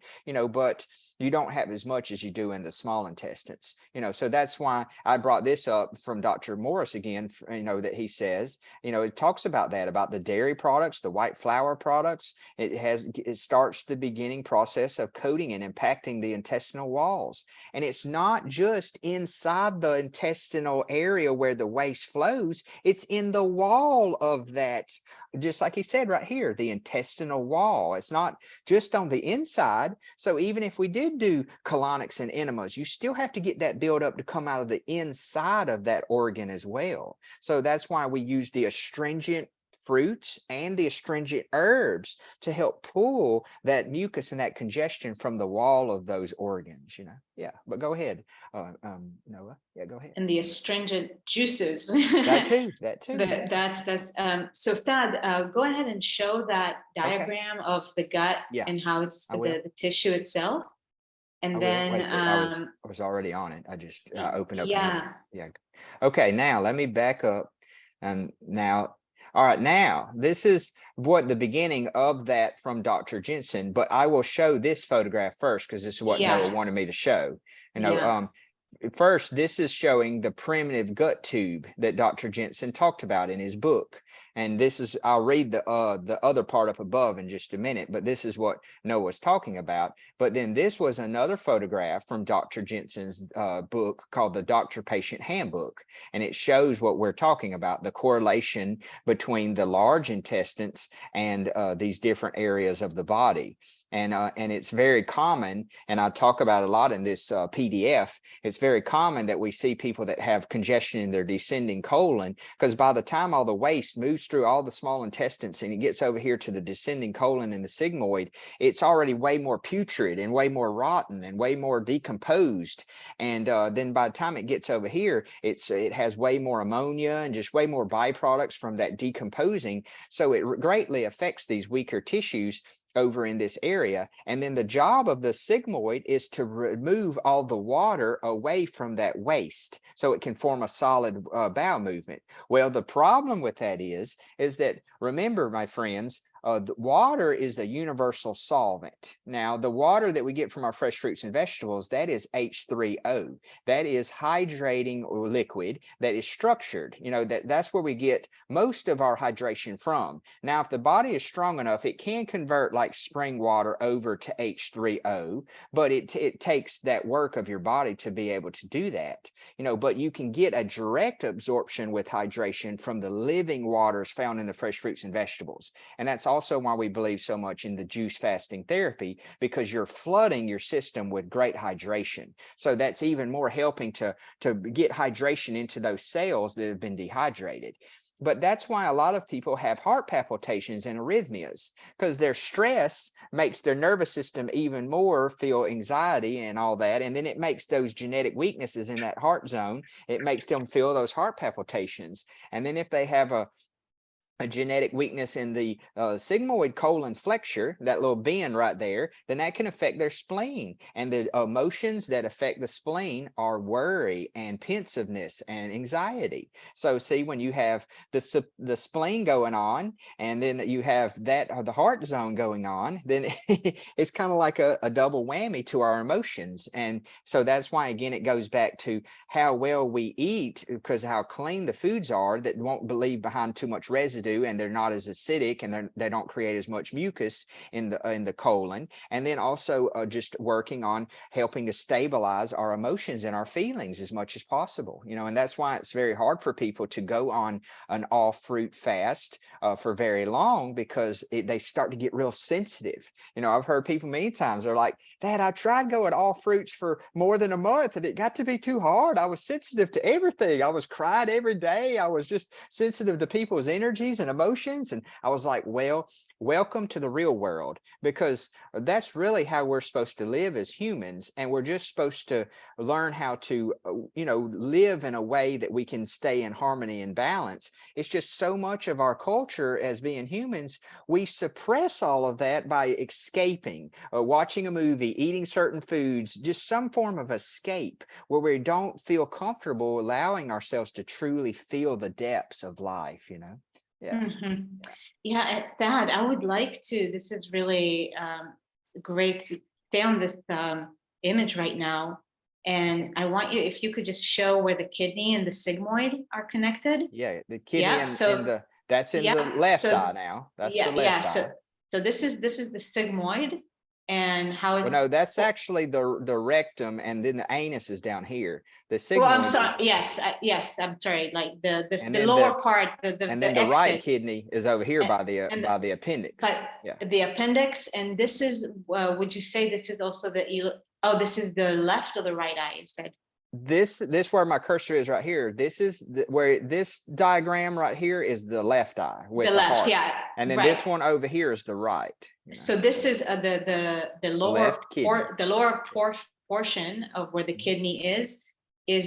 but you don't have as much as you do in the small intestines. So that's why I brought this up from Dr. Morse again, that he says, it talks about that, about the dairy products, the white flour products. It starts the beginning process of coating and impacting the intestinal walls. And it's not just inside the intestinal area where the waste flows, it's in the wall of that, just like he said right here, the intestinal wall. It's not just on the inside. So even if we did do colonics and enemas, you still have to get that buildup to come out of the inside of that organ as well. So that's why we use the astringent fruits and the astringent herbs to help pull that mucus and that congestion from the wall of those organs. Yeah, but go ahead, Noah. Yeah, go ahead. And the astringent juices. That too. That's so Thad, go ahead and show that diagram of the gut and how it's the tissue itself. And then wait, so I was already on it. I opened up. Yeah. Okay, now let me back up. And now, all right, now this is what the beginning of that from Dr. Jensen, but I will show this photograph first because this is what Noah wanted me to show. First, this is showing the primitive gut tube that Dr. Jensen talked about in his book. And this is, I'll read the other part up above in just a minute, but this is what Noah's talking about. But then this was another photograph from Dr. Jensen's book called the Doctor-Patient Handbook. And it shows what we're talking about, the correlation between the large intestines and these different areas of the body. And it's very common, and I talk about it a lot in this PDF. It's very common that we see people that have congestion in their descending colon, because by the time all the waste moves through all the small intestines and it gets over here to the descending colon and the sigmoid, it's already way more putrid and way more rotten and way more decomposed. And then by the time it gets over here, it has way more ammonia and just way more byproducts from that decomposing. So it greatly affects these weaker tissues over in this area. And then the job of the sigmoid is to remove all the water away from that waste so it can form a solid bowel movement. Well, the problem with that is that, remember, my friends, the water is the universal solvent. Now, the water that we get from our fresh fruits and vegetables, that is H3O. That is hydrating or liquid that is structured. That's where we get most of our hydration from. Now, if the body is strong enough, it can convert like spring water over to H3O, but it takes that work of your body to be able to do that. But you can get a direct absorption with hydration from the living waters found in the fresh fruits and vegetables. And that's also why we believe so much in the juice fasting therapy, because you're flooding your system with great hydration. So that's even more helping to get hydration into those cells that have been dehydrated. But that's why a lot of people have heart palpitations and arrhythmias, because their stress makes their nervous system even more feel anxiety and all that. And then it makes those genetic weaknesses in that heart zone, it makes them feel those heart palpitations. And then if they have a genetic weakness in the sigmoid colon flexure, that little bend right there, then that can affect their spleen. And the emotions that affect the spleen are worry and pensiveness and anxiety. So see, when you have the spleen going on, and then you have that the heart zone going on, then it's kind of like a double whammy to our emotions. And so that's why, again, it goes back to how well we eat, because how clean the foods are that won't leave behind too much residue do, and they're not as acidic, and they don't create as much mucus in the colon. And then also just working on helping to stabilize our emotions and our feelings as much as possible, and that's why it's very hard for people to go on an all fruit fast for very long, because they start to get real sensitive. I've heard people many times, they're like, Dad, I tried going all fruits for more than a month and it got to be too hard. I was sensitive to everything. I was crying every day. I was just sensitive to people's energies and emotions. And I was like, well, welcome to the real world, because that's really how we're supposed to live as humans. And we're just supposed to learn how to, live in a way that we can stay in harmony and balance. It's just so much of our culture as being humans, we suppress all of that by escaping, watching a movie, eating certain foods, just some form of escape where we don't feel comfortable allowing ourselves to truly feel the depths of life, Yeah. Mhm. Yeah, Thad, I would like to, this is really great to stay on this image right now. And I want you, if you could just show where the kidney and the sigmoid are connected. Yeah, the kidney Yeah, in so the that's in the yeah, left so eye now. That's the yeah, left so eye. this is the sigmoid, and how Well, it, no, that's actually the rectum, and then the anus is down here. The well, I'm sigmoid is, sorry, yes, yes, I'm sorry, like and the then lower part, the the right exit, kidney is over here and, by the appendix. but Yeah. the appendix, and this is, would you say this is also oh, this is the left or the right eye, you said? This where my cursor is right here. This is where this diagram right here is the left eye with The the left, heart. yeah, And then right. this one over here is the right. So this is the lower left kidney. the lower portion of where the kidney is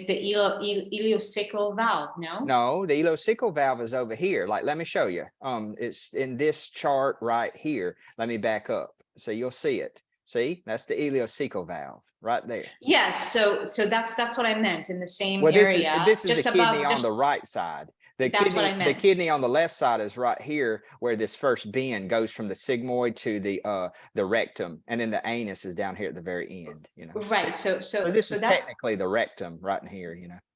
the ileocecal valve, no? No, the ileocecal valve is over here. Like, let me show you. It's in this chart right here. Let me back up so you'll see it. See, that's the ileocecal valve right there. Yes, so that's what I meant, in the same Well, area, this is just the kidney above, on the just, right side. that's what I The meant. kidney on the left side is right here, where this first bend goes from the sigmoid to the rectum, and then the anus is down here at the very end. Right, So this is that's technically the rectum right in here.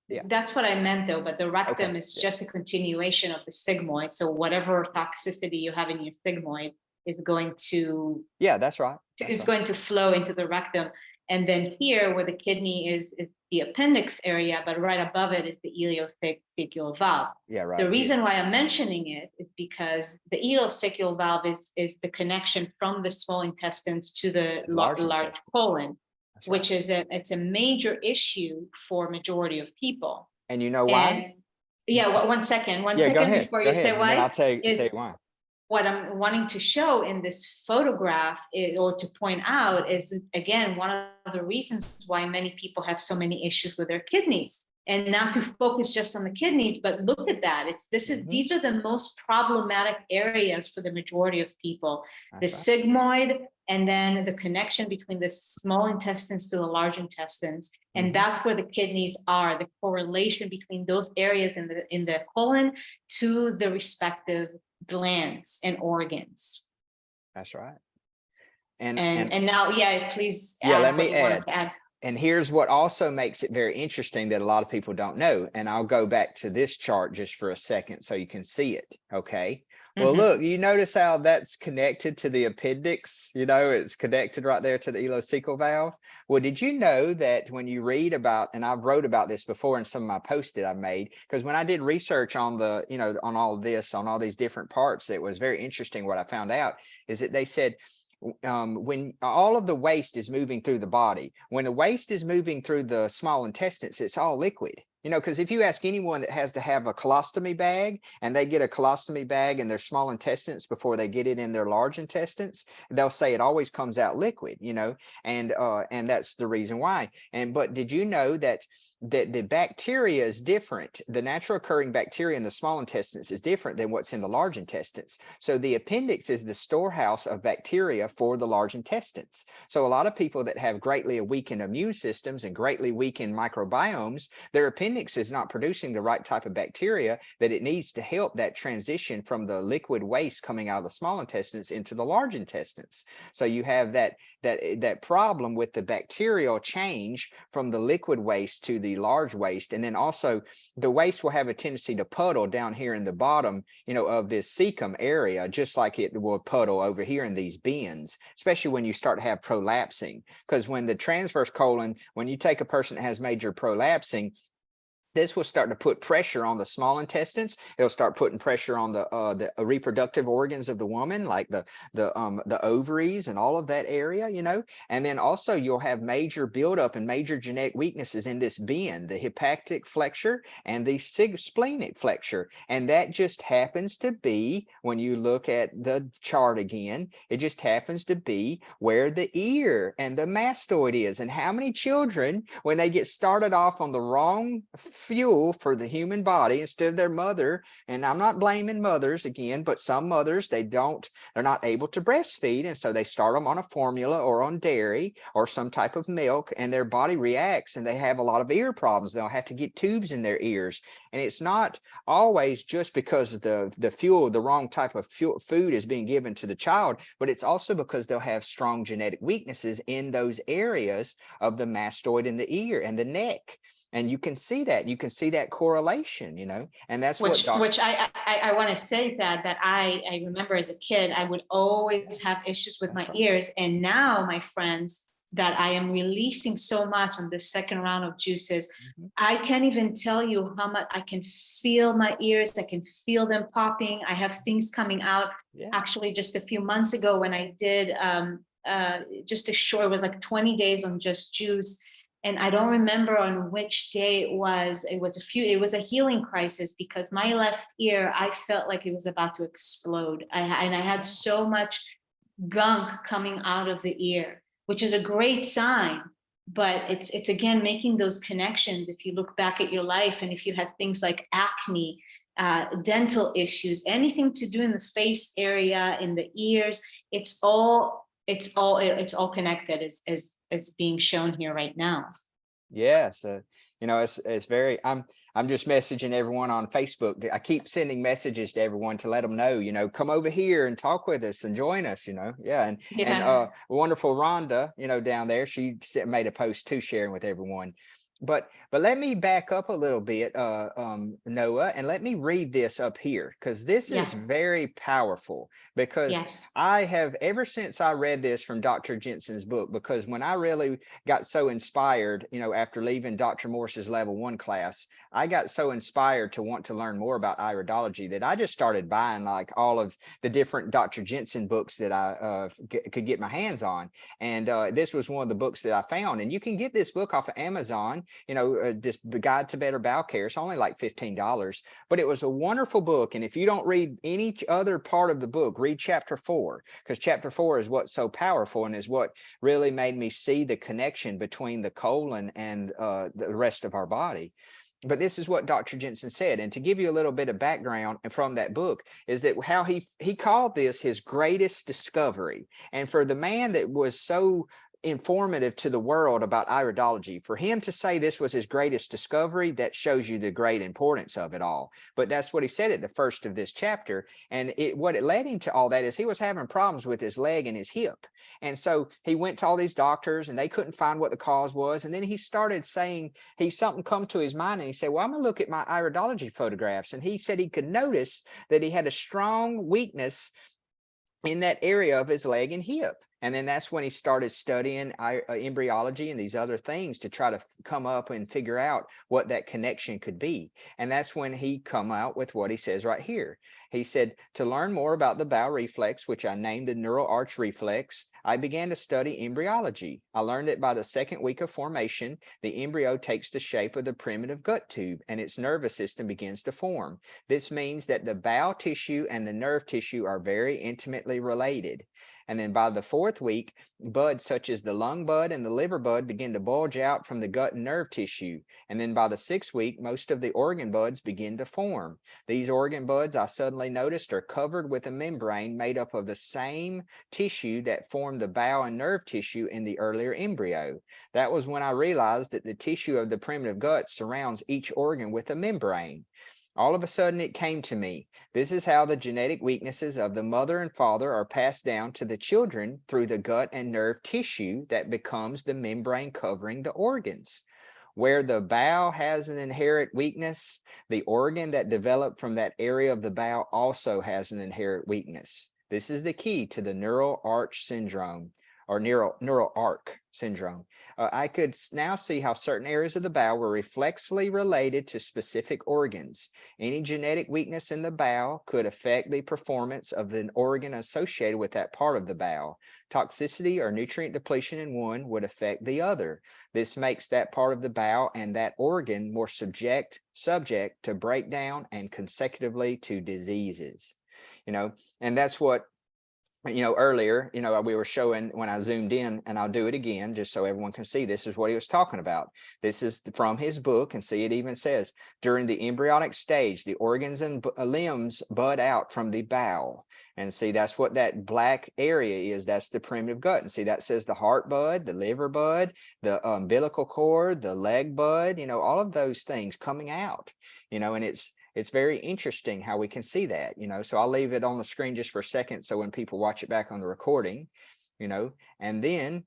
Yeah. that's what I meant though, but the rectum Okay. is Yeah. just a continuation of the sigmoid. So whatever toxicity you have in your sigmoid is going to, Yeah, that's right. it's going to flow into the rectum. And then here where the kidney is the appendix area, but right above it is the ileocecal valve. Yeah, right. The reason why I'm mentioning it is because the ileocecal valve is the connection from the small intestines to the large colon, which is it's a major issue for majority of people. And you know why? And yeah, one second Go ahead. before Go you say ahead, and why, then I'll tell you is why. what I'm wanting to show in this photograph or to point out is, again, one of the reasons why many people have so many issues with their kidneys. And not to focus just on the kidneys, but look at that. These are the most problematic areas for the majority of people. That's the sigmoid, and then the connection between the small intestines to the large intestines. And that's where the kidneys are, the correlation between those areas in the colon to the respective glands and organs. That's right. And now, yeah, please add let me what you wanted to add. And here's what also makes it very interesting that a lot of people don't know. And I'll go back to this chart just for a second so you can see it. Okay. Well, look, you notice how that's connected to the appendix? It's connected right there to the ileocecal valve. Well, did you know that when you read about, and I've wrote about this before in some of my posts that I made, because when I did research on on all of this, on all these different parts, it was very interesting. What I found out is that they said, when all of the waste is moving through the body, when the waste is moving through the small intestines, it's all liquid. Because if you ask anyone that has to have a colostomy bag and they get a colostomy bag in their small intestines before they get it in their large intestines, they'll say it always comes out liquid, and that's the reason why. But did you know that the bacteria is different? The natural occurring bacteria in the small intestines is different than what's in the large intestines. So the appendix is the storehouse of bacteria for the large intestines. So a lot of people that have greatly weakened immune systems and greatly weakened microbiomes, their appendix is not producing the right type of bacteria that it needs to help that transition from the liquid waste coming out of the small intestines into the large intestines. So you have that problem with the bacterial change from the liquid waste to the the large waist. And then also the waist will have a tendency to puddle down here in the bottom, of this cecum area, just like it will puddle over here in these bends, especially when you start to have prolapsing. Because when the transverse colon, when you take a person that has major prolapsing, this will start to put pressure on the small intestines. It'll start putting pressure on the reproductive organs of the woman, like the ovaries and all of that area, And then also you'll have major buildup and major genetic weaknesses in this bend, the hepatic flexure and the splenic flexure. And that just happens to be, when you look at the chart again, it just happens to be where the ear and the mastoid is. And how many children, when they get started off on the wrong fuel for the human body instead of their mother, and I'm not blaming mothers again, but some mothers, they're not able to breastfeed, and so they start them on a formula or on dairy or some type of milk, and their body reacts and they have a lot of ear problems. They'll have to get tubes in their ears, and it's not always just because the wrong type of food is being given to the child, but it's also because they'll have strong genetic weaknesses in those areas of the mastoid in the ear and the neck. And you can see that correlation, and that's which I want to say that I remember as a kid, I would always have issues with my ears. And now, my friends, that I am releasing so much on this second round of juices, I can't even tell you how much I can feel my ears. I can feel them popping. I have things coming out. Actually, just a few months ago when I did it was like 20 days on just juice. And I don't remember on which day it was. It was a healing crisis, because my left ear, I felt like it was about to explode. I had so much gunk coming out of the ear, which is a great sign. But it's again making those connections. If you look back at your life, and if you had things like acne, dental issues, anything to do in the face area, in the ears, it's all connected, as being shown here right now. Yes. It's very, I'm just messaging everyone on Facebook. I keep sending messages to everyone to let them know, come over here and talk with us and join us, And wonderful Rhonda, down there, she made a post too, sharing with everyone. But let me back up a little bit, Noah, and let me read this up here, because this is very powerful. Because I have, ever since I read this from Dr. Jensen's book, because when I really got so inspired, after leaving Dr. Morse's level 1 class, I got so inspired to want to learn more about iridology that I just started buying like all of the different Dr. Jensen books that I could get my hands on. And this was one of the books that I found. And you can get this book off of Amazon. This Guide to Better Bowel Care. It's only like $15, but it was a wonderful book. And if you don't read any other part of the book, read chapter 4, because chapter 4 is what's so powerful and is what really made me see the connection between the colon and the rest of our body. But this is what Dr. Jensen said. And to give you a little bit of background from that book, is that how he called this his greatest discovery. And for the man that was so informative to the world about iridology, for him to say this was his greatest discovery, that shows you the great importance of it all. But that's what he said at the first of this chapter. And what it led him to all that is he was having problems with his leg and his hip. And so he went to all these doctors and they couldn't find what the cause was. And then he started saying, something come to his mind, and he said, well, I'm gonna look at my iridology photographs. And he said he could notice that he had a strong weakness in that area of his leg and hip. And then that's when he started studying embryology and these other things to try to come up and figure out what that connection could be. And that's when he come out with what he says right here. He said, to learn more about the bowel reflex, which I named the neural arch reflex, I began to study embryology. I learned that by the second week of formation, the embryo takes the shape of the primitive gut tube and its nervous system begins to form. This means that the bowel tissue and the nerve tissue are very intimately related. And then by the 4th week, buds such as the lung bud and the liver bud begin to bulge out from the gut and nerve tissue. And then by the 6th week, most of the organ buds begin to form. These organ buds, I suddenly noticed, are covered with a membrane made up of the same tissue that formed the bowel and nerve tissue in the earlier embryo. That was when I realized that the tissue of the primitive gut surrounds each organ with a membrane. All of a sudden it came to me. This is how the genetic weaknesses of the mother and father are passed down to the children through the gut and nerve tissue that becomes the membrane covering the organs. where the bowel has an inherent weakness, the organ that developed from that area of the bowel also has an inherent weakness. This is the key to the neural arch syndrome, or neural arc syndrome. I could now see how certain areas of the bowel were reflexly related to specific organs. Any genetic weakness in the bowel could affect the performance of an organ associated with that part of the bowel. Toxicity or nutrient depletion in one would affect the other. This makes that part of the bowel and that organ more subject to breakdown and consecutively to diseases. And that's what, earlier, we were showing when I zoomed in, and I'll do it again just so everyone can see. This is what he was talking about. This is from his book, and see, it even says, during the embryonic stage, the organs and limbs bud out from the bowel. And see, that's what that black area is. That's the primitive gut. And see, that says the heart bud, the liver bud, the umbilical cord, the leg bud, all of those things coming out, and it's very interesting how we can see that, so I'll leave it on the screen just for a second. So when people watch it back on the recording, and then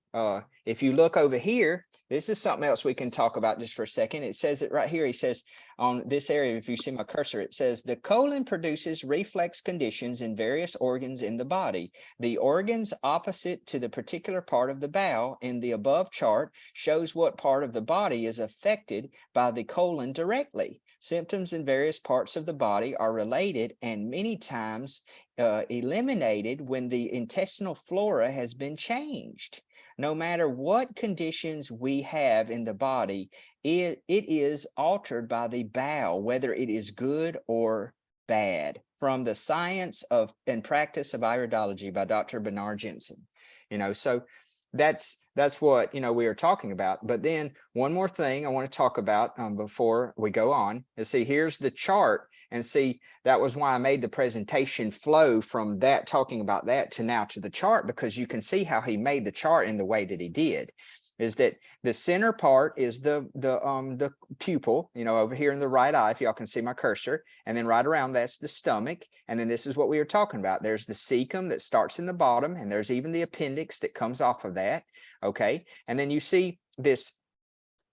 if you look over here, this is something else we can talk about just for a second. It says it right here. He says on this area, if you see my cursor, it says the colon produces reflex conditions in various organs in the body. The organs opposite to the particular part of the bowel in the above chart shows what part of the body is affected by the colon directly. Symptoms in various parts of the body are related and many times eliminated when the intestinal flora has been changed. No matter what conditions we have in the body, it is altered by the bowel, whether it is good or bad. From the Science of and Practice of Iridology by Dr. Bernard Jensen. So that's what we are talking about. But then one more thing I want to talk about before we go on is, see, here's the chart, and see, that was why I made the presentation flow from that, talking about that, to now to the chart, because you can see how he made the chart in the way that he did. Is that the center part is the pupil, over here in the right eye, if y'all can see my cursor, and then right around that's the stomach, and then this is what we were talking about. There's the cecum that starts in the bottom, and there's even the appendix that comes off of that. Okay, and then you see this,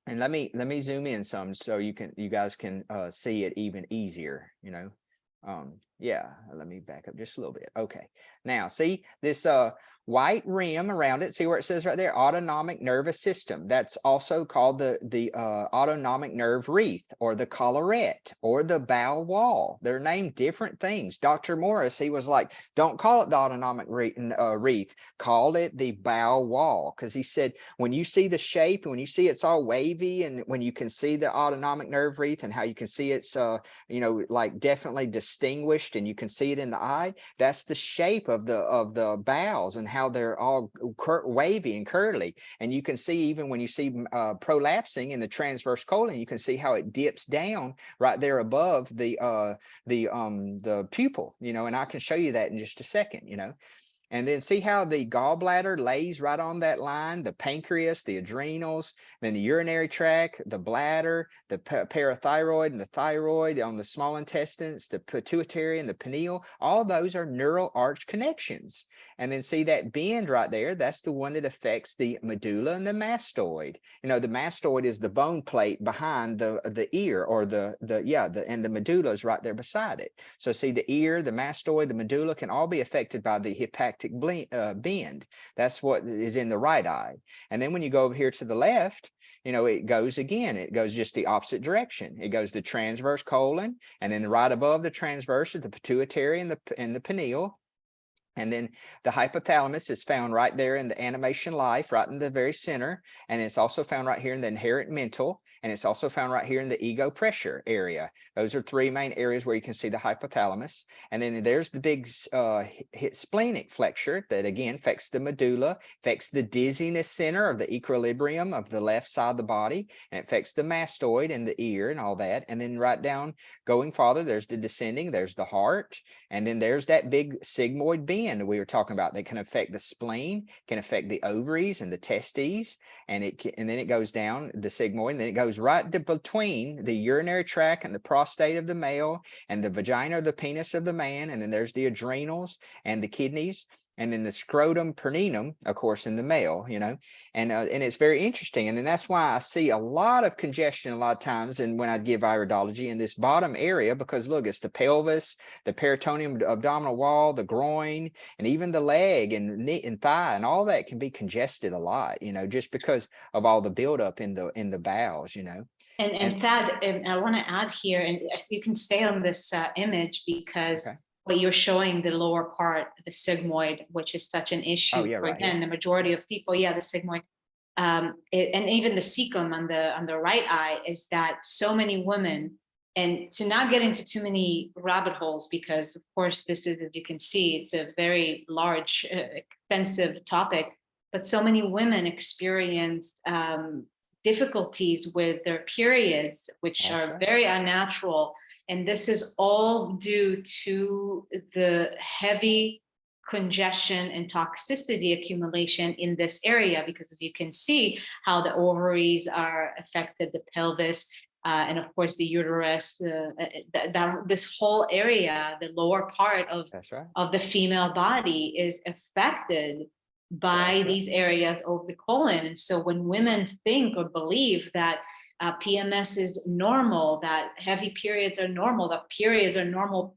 and let me zoom in some so you guys can see it even easier. Yeah, let me back up just a little bit. Okay, now see this white rim around it. See where it says right there, autonomic nervous system. That's also called the autonomic nerve wreath, or the collarette, or the bowel wall. They're named different things. Dr. Morse, he was like, don't call it the autonomic wreath, call it the bowel wall, because he said when you see the shape, and when you see it's all wavy, and when you can see the autonomic nerve wreath and how you can see it's like definitely distinguished, and you can see it in the eye, that's the shape of the bowels and how they're all wavy and curly. And you can see, even when you see prolapsing in the transverse colon, you can see how it dips down right there above the pupil, and I can show you that in just a second. And then see how the gallbladder lays right on that line, the pancreas, the adrenals, then the urinary tract, the bladder, the parathyroid and the thyroid on the small intestines, the pituitary and the pineal. All those are neural arch connections. And then see that bend right there, that's the one that affects the medulla and the mastoid. The mastoid is the bone plate behind the ear, or and the medulla is right there beside it. So see, the ear, the mastoid, the medulla can all be affected by the hepatic bend. That's what is in the right eye. And then when you go over here to the left, it goes again. It goes just the opposite direction. It goes the transverse colon, and then right above the transverse is the pituitary and the pineal. And then the hypothalamus is found right there in the animation life, right in the very center. And it's also found right here in the inherent mental. And it's also found right here in the ego pressure area. Those are three main areas where you can see the hypothalamus. And then there's the big splenic flexure that again affects the medulla, affects the dizziness center of the equilibrium of the left side of the body, and it affects the mastoid and the ear and all that. And then right down, going farther, there's the descending, there's the heart, and then there's that big sigmoid bend we were talking about that can affect the spleen, can affect the ovaries and the testes, and then it goes down the sigmoid, and then it goes right between the urinary tract and the prostate of the male, and the vagina or the penis of the man, and then there's the adrenals and the kidneys. and then the scrotum perineum, of course, in the male, and it's very interesting. And then that's why I see a lot of congestion a lot of times. And when I give iridology in this bottom area, because look, it's the pelvis, the peritoneum, abdominal wall, the groin, and even the leg and knee and thigh, and all that can be congested a lot, just because of all the buildup in the bowels, And And Thad, and I want to add here, and you can stay on this image okay. because what you're showing, the lower part, the sigmoid, which is such an Oh issue yeah, for, right here. again, the majority of people. Yeah, the sigmoid, and even the cecum on the right eye, is that so many women, and to not get into too many rabbit holes, because of course this is, as you can see, it's a very large, extensive topic, but so many women experience difficulties with their periods, which That's are right. very unnatural. And this is all due to the heavy congestion and toxicity accumulation in this area, because as you can see how the ovaries are affected, the pelvis, and of course the uterus, this whole area, the lower part That's right. of the female body is affected by That's right. these areas of the colon. And so when women think or believe that PMS is normal, that heavy periods are normal, that periods are normal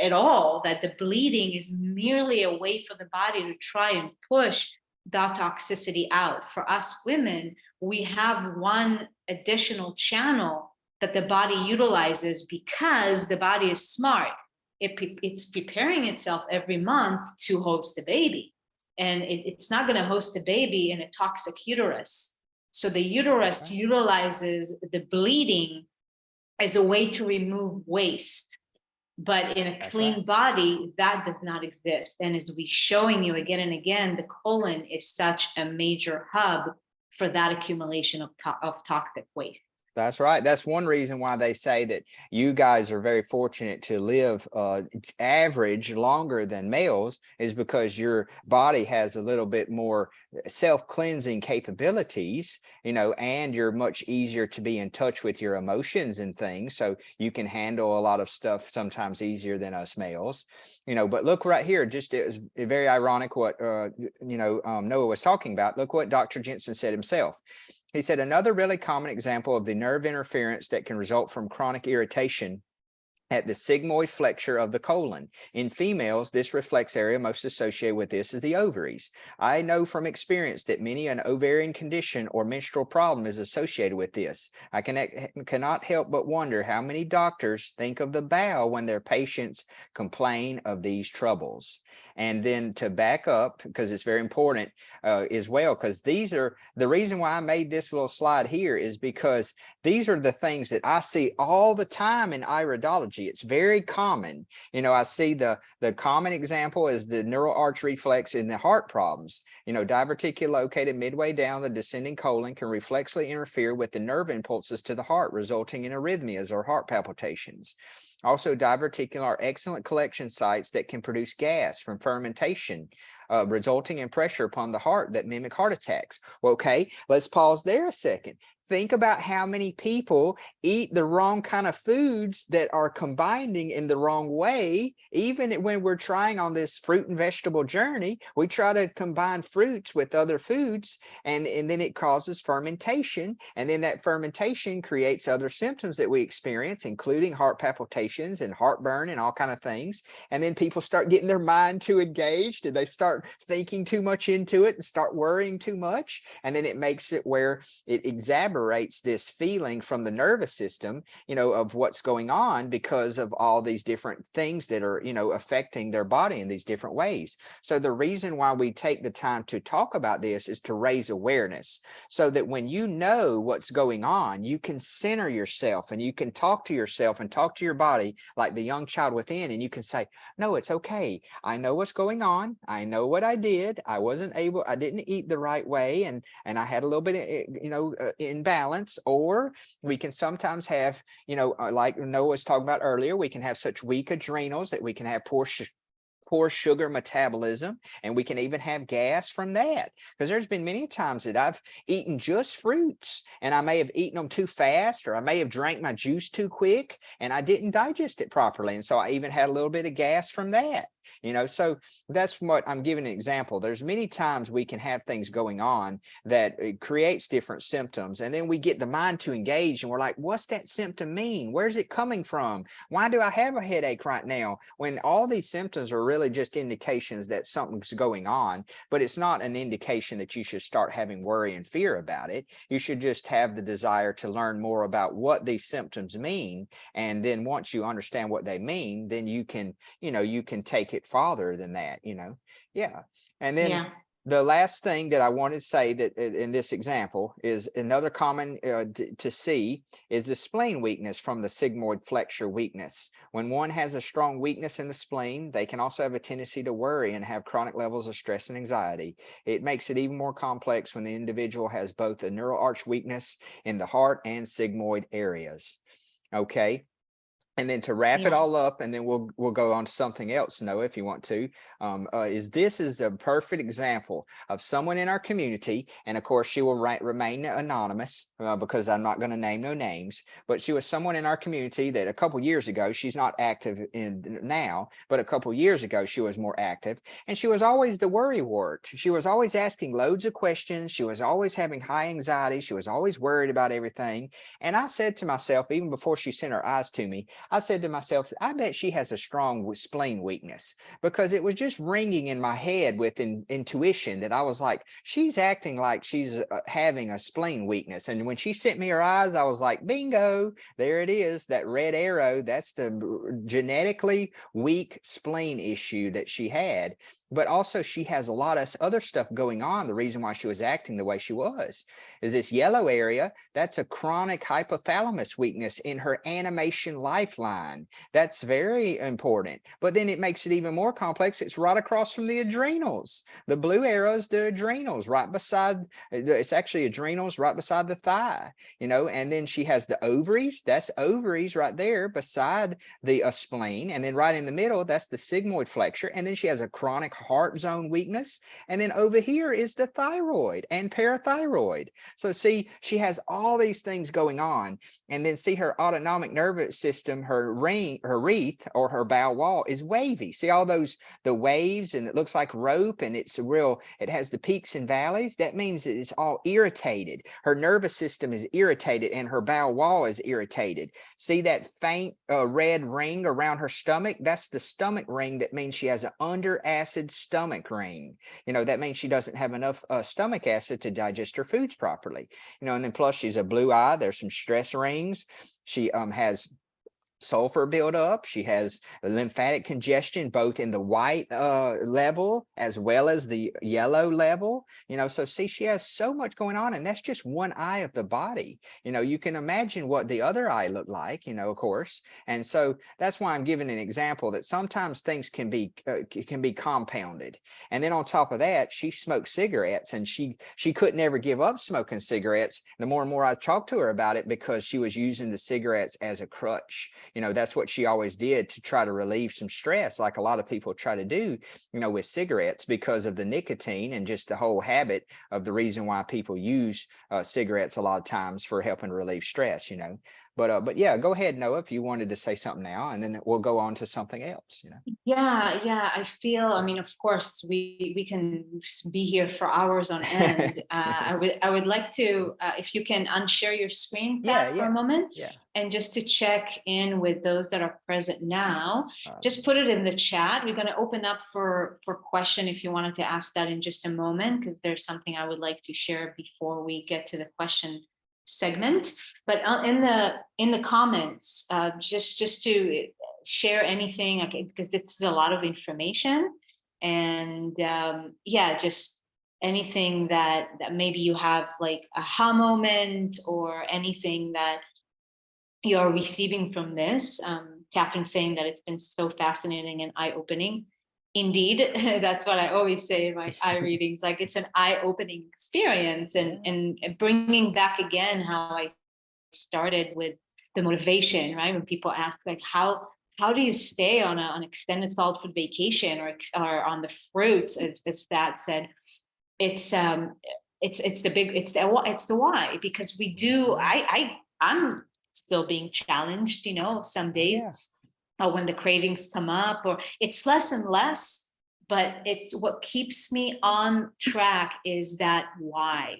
at all, that the bleeding is merely a way for the body to try and push that toxicity out. For us women, we have one additional channel that the body utilizes because the body is smart. It's preparing itself every month to host a baby, and it's not going to host a baby in a toxic uterus. So the That's uterus right. utilizes the bleeding as a way to remove waste. But in a That's right. clean body, that does not exist. And as we showing you again and again, the colon is such a major hub for that accumulation of toxic waste. That's right. That's one reason why they say that you guys are very fortunate to live average longer than males, is because your body has a little bit more self-cleansing capabilities, and you're much easier to be in touch with your emotions and things. So you can handle a lot of stuff sometimes easier than us males, but look right here, just it was very ironic what Noah was talking about. Look what Dr. Jensen said himself. He said, another really common example of the nerve interference that can result from chronic irritation at the sigmoid flexure of the colon. In females, this reflex area most associated with this is the ovaries. I know from experience that many an ovarian condition or menstrual problem is associated with this. I cannot help but wonder how many doctors think of the bowel when their patients complain of these troubles. And then to back up, because it's very important as well, because these are the reason why I made this little slide here, is because these are the things that I see all the time in iridology. It's very common. I see the common example is the neural arch reflex in the heart problems. Diverticula located midway down the descending colon can reflexly interfere with the nerve impulses to the heart, resulting in arrhythmias or heart palpitations. Also, diverticula are excellent collection sites that can produce gas from fermentation, resulting in pressure upon the heart that mimic heart attacks. Well, okay, let's pause there a second. Think about how many people eat the wrong kind of foods that are combining in the wrong way. Even when we're trying on this fruit and vegetable journey, we try to combine fruits with other foods, and then it causes fermentation. And then that fermentation creates other symptoms that we experience, including heart palpitations and heartburn and all kind of things. And then people start getting their mind too engaged, and they start thinking too much into it and start worrying too much. And then it makes it where it exacerbates this feeling from the nervous system, of what's going on because of all these different things that are, affecting their body in these different ways. So the reason why we take the time to talk about this is to raise awareness, so that when you know what's going on, you can center yourself and you can talk to yourself and talk to your body like the young child within, and you can say, no, it's okay. I know what's going on. I know what I did. I didn't eat the right way, and I had a little bit of, imbalance. Or we can sometimes have, like Noah was talking about earlier, we can have such weak adrenals that we can have poor sugar metabolism, and we can even have gas from that. Because there's been many times that I've eaten just fruits, and I may have eaten them too fast, or I may have drank my juice too quick, and I didn't digest it properly, and so I even had a little bit of gas from that. So that's what I'm giving an example. There's many times we can have things going on that it creates different symptoms, and then we get the mind to engage and we're like, what's that symptom mean? Where's it coming from? Why do I have a headache right now? When all these symptoms are really just indications that something's going on, but it's not an indication that you should start having worry and fear about it. You should just have the desire to learn more about what these symptoms mean. And then once you understand what they mean, then you can take it farther than that. Yeah. And then Yeah. the last thing that I wanted to say that in this example is another common to see is the spleen weakness from the sigmoid flexure weakness. When one has a strong weakness in the spleen, they can also have a tendency to worry and have chronic levels of stress and anxiety. It makes it even more complex when the individual has both a neural arch weakness in the heart and sigmoid areas. Okay. And then to wrap it Yeah. all up, and then we'll go on to something else, Noah, if you want to, this is a perfect example of someone in our community, and of course she will remain anonymous because I'm not going to name no names, but she was someone in our community that a couple years ago, she's not active in now, but a couple years ago she was more active, and she was always the worry wart. She was always asking loads of questions. She was always having high anxiety. She was always worried about everything. And I said to myself, even before she sent her eyes to me, I said to myself, I bet she has a strong spleen weakness, because it was just ringing in my head with intuition that I was like, she's acting like she's having a spleen weakness. And when she sent me her eyes, I was like, bingo, there it is, that red arrow. That's the genetically weak spleen issue that she had. But also she has a lot of other stuff going on. The reason why she was acting the way she was is this yellow area. That's a chronic hypothalamus weakness in her animation lifeline. That's very important. But then it makes it even more complex. It's right across from the adrenals. The blue arrows, the adrenals, right beside, it's actually adrenals right beside the thigh, and then she has the ovaries. That's ovaries right there beside the spleen. And then right in the middle, that's the sigmoid flexure. And then she has a chronic heart zone weakness. And then over here is the thyroid and parathyroid. So see, she has all these things going on. And then see, her autonomic nervous system, her wreath or her bow wall is wavy. See all those, the waves, and it looks like rope, and it has the peaks and valleys. That means that it's all irritated. Her nervous system is irritated and her bow wall is irritated. See that faint red ring around her stomach? That's the stomach ring. That means she has an under acid stomach ring. That means she doesn't have enough stomach acid to digest her foods properly. And then plus she's a blue eye. There's some stress rings. She has sulfur buildup. She has lymphatic congestion, both in the white level as well as the yellow level. So see, she has so much going on, and that's just one eye of the body. You can imagine what the other eye looked like, of course. And so that's why I'm giving an example that sometimes things can be compounded. And then on top of that, she smoked cigarettes, and she couldn't ever give up smoking cigarettes. The more and more I talked to her about it, because she was using the cigarettes as a crutch. That's what she always did to try to relieve some stress, like a lot of people try to do, with cigarettes, because of the nicotine and just the whole habit of the reason why people use cigarettes a lot of times for helping relieve stress, But yeah, go ahead, Noah, if you wanted to say something now, and then we'll go on to something else, Yeah. I feel, I mean, of course, we can be here for hours on end. I would like to, if you can unshare your screen, Thad, for a moment, yeah. and just to check in with those that are present now. Uh, Just put it in the chat. We're going to open up for question if you wanted to ask that in just a moment, because there's something I would like to share before we get to the question segment. But in the comments, just to share anything, okay, because this is a lot of information, and yeah, just anything that maybe you have, like a aha moment or anything that you're receiving from this. Catherine saying that it's been so fascinating and eye-opening. Indeed, that's what I always say in my eye readings. Like, it's an eye-opening experience, and bringing back again how I started with the motivation, right? When people ask, like, how do you stay on an extended solid food vacation, or on the fruits, as Thad said, it's the why, because we do, I'm still being challenged, some days, yeah. when the cravings come up, or it's less and less, but it's what keeps me on track is that why.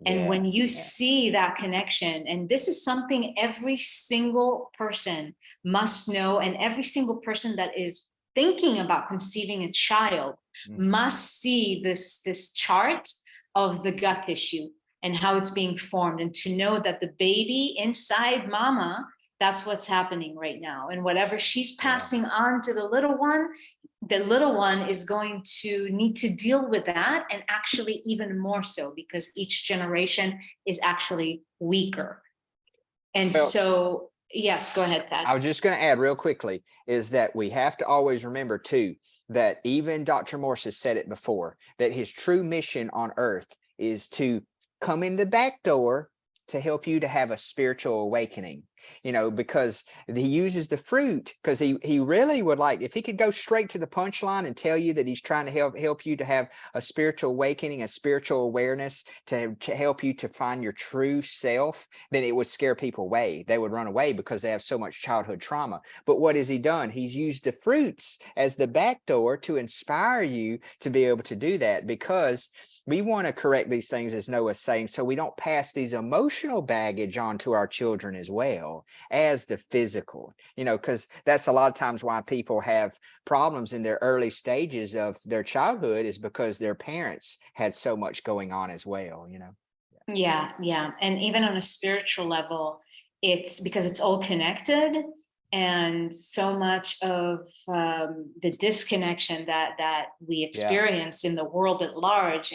And when you see that connection, and this is something every single person must know, and every single person that is thinking about conceiving a child must see this chart of the gut tissue and how it's being formed, and to know that the baby inside mama, that's what's happening right now. And whatever she's passing on to the little one is going to need to deal with that, and actually even more so, because each generation is actually weaker. And so, yes, go ahead, Thad. I was just going to add real quickly is that we have to always remember too, that even Dr. Morse has said it before, that his true mission on earth is to come in the back door to help you to have a spiritual awakening, because he uses the fruit, because he really would like, if he could go straight to the punchline and tell you that he's trying to help you to have a spiritual awakening, a spiritual awareness, to help you to find your true self, then it would scare people away. They would run away because they have so much childhood trauma. But what has he done? He's used the fruits as the back door to inspire you to be able to do that, because we want to correct these things, as Noah's saying, so we don't pass these emotional baggage on to our children as well as the physical, because that's a lot of times why people have problems in their early stages of their childhood, is because their parents had so much going on as well, Yeah. And even on a spiritual level, it's because it's all connected. And so much of the disconnection that we experience in the world at large,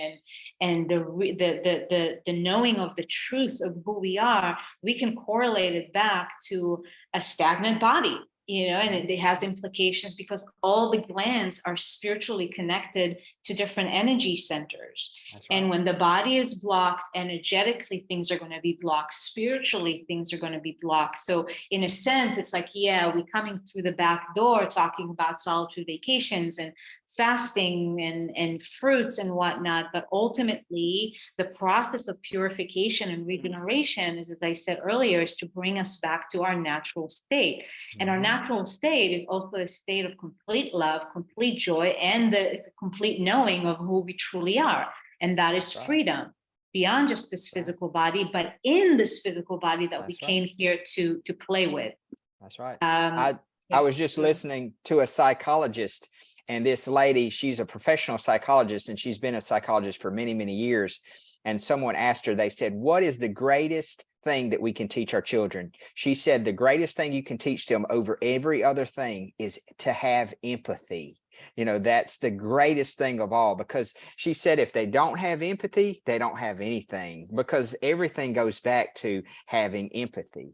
and the knowing of the truth of who we are, we can correlate it back to a stagnant body, and it has implications because all the glands are spiritually connected to different energy centers. Right. And when the body is blocked, energetically, things are going to be blocked. Spiritually, things are going to be blocked. So in a sense, it's like, we're coming through the back door talking about solid food vacations and fasting and fruits and whatnot. But ultimately, the process of purification and regeneration is, as I said earlier, is to bring us back to our natural state. And our natural state is also a state of complete love, complete joy, and the complete knowing of who we truly are. And that is freedom beyond just this physical body, but in this physical body that we came here to play with. That's right. I was just listening to a psychologist, and this lady, she's a professional psychologist, and she's been a psychologist for many, many years. And someone asked her, they said, what is the greatest thing that we can teach our children? She said, the greatest thing you can teach them over every other thing is to have empathy. That's the greatest thing of all, because she said, if they don't have empathy, they don't have anything, because everything goes back to having empathy,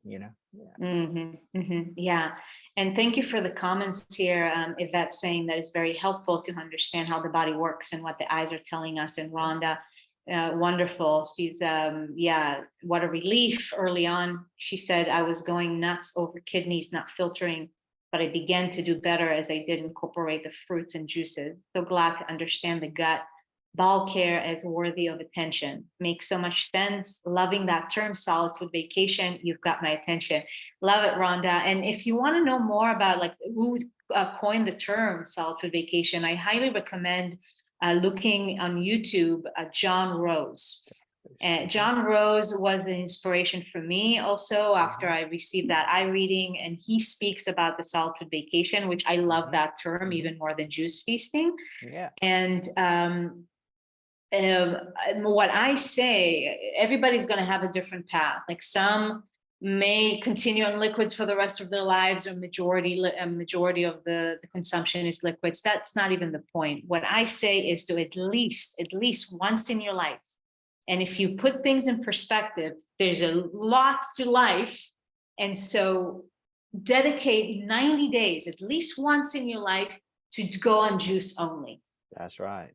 Yeah. And thank you for the comments here. Yvette saying that it's very helpful to understand how the body works and what the eyes are telling us. And Rhonda, wonderful. She's, what a relief. Early on, she said, I was going nuts over kidneys, not filtering, but I began to do better as I did incorporate the fruits and juices. So glad to understand the gut bowel care as worthy of attention. Makes so much sense. Loving that term, solid food vacation. You've got my attention. Love it, Rhonda. And if you want to know more about like who coined the term solid food vacation, I highly recommend looking on YouTube at John Rose. And John Rose was an inspiration for me also after I received that eye reading, and he speaks about the solid food vacation, which I love that term even more than juice feasting. Yeah. And what I say, everybody's going to have a different path. Like some may continue on liquids for the rest of their lives, or majority of the consumption is liquids. That's not even the point. What I say is to at least once in your life. And if you put things in perspective, there's a lot to life. And so dedicate 90 days, at least once in your life, to go on juice only. That's right.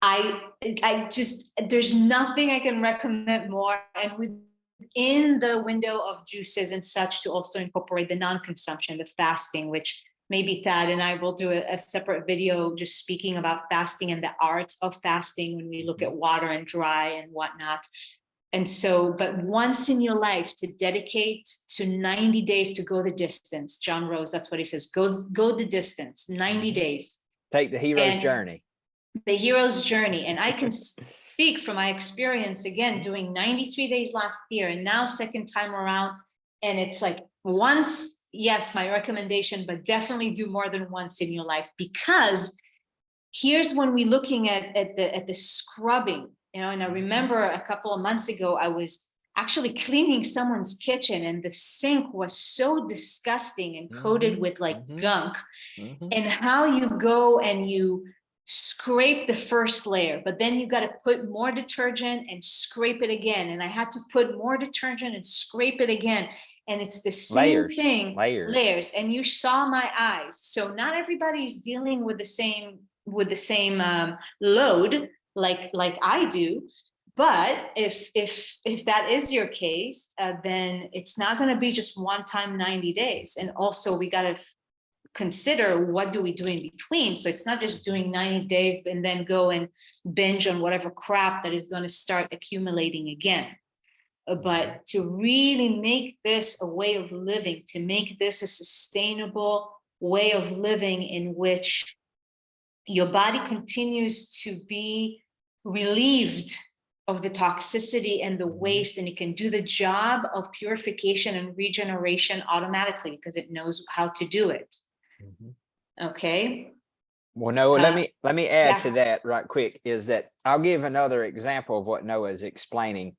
I just, there's nothing I can recommend more. And within the window of juices and such, to also incorporate the non-consumption, the fasting, which maybe Thad and I will do a separate video just speaking about fasting and the art of fasting when we look at water and dry and whatnot. And so, but once in your life to dedicate to 90 days to go the distance, John Rose, that's what he says, go the distance, 90 days. Take the hero's journey. The hero's journey. And I can speak from my experience, again, doing 93 days last year and now second time around. And it's like once, yes, my recommendation, but definitely do more than once in your life, because here's when we're looking at the scrubbing, you know. And I remember a couple of months ago, I was actually cleaning someone's kitchen and the sink was so disgusting and coated with like gunk. And how you go and you scrape the first layer, but then you got to put more detergent and scrape it again. And I had to put more detergent and scrape it again. And it's the same thing, layers. And you saw my eyes. So not everybody's dealing with the same load like I do. But if that is your case, then it's not going to be just one time 90 days. And also we got to consider what do we do in between. So it's not just doing 90 days and then go and binge on whatever crap that is going to start accumulating again. But to really make this a way of living, to make this a sustainable way of living in which your body continues to be relieved of the toxicity and the waste, and it can do the job of purification and regeneration automatically because it knows how to do it. Okay. Well, Noah, let me add to that right quick, is that I'll give another example of what Noah is explaining.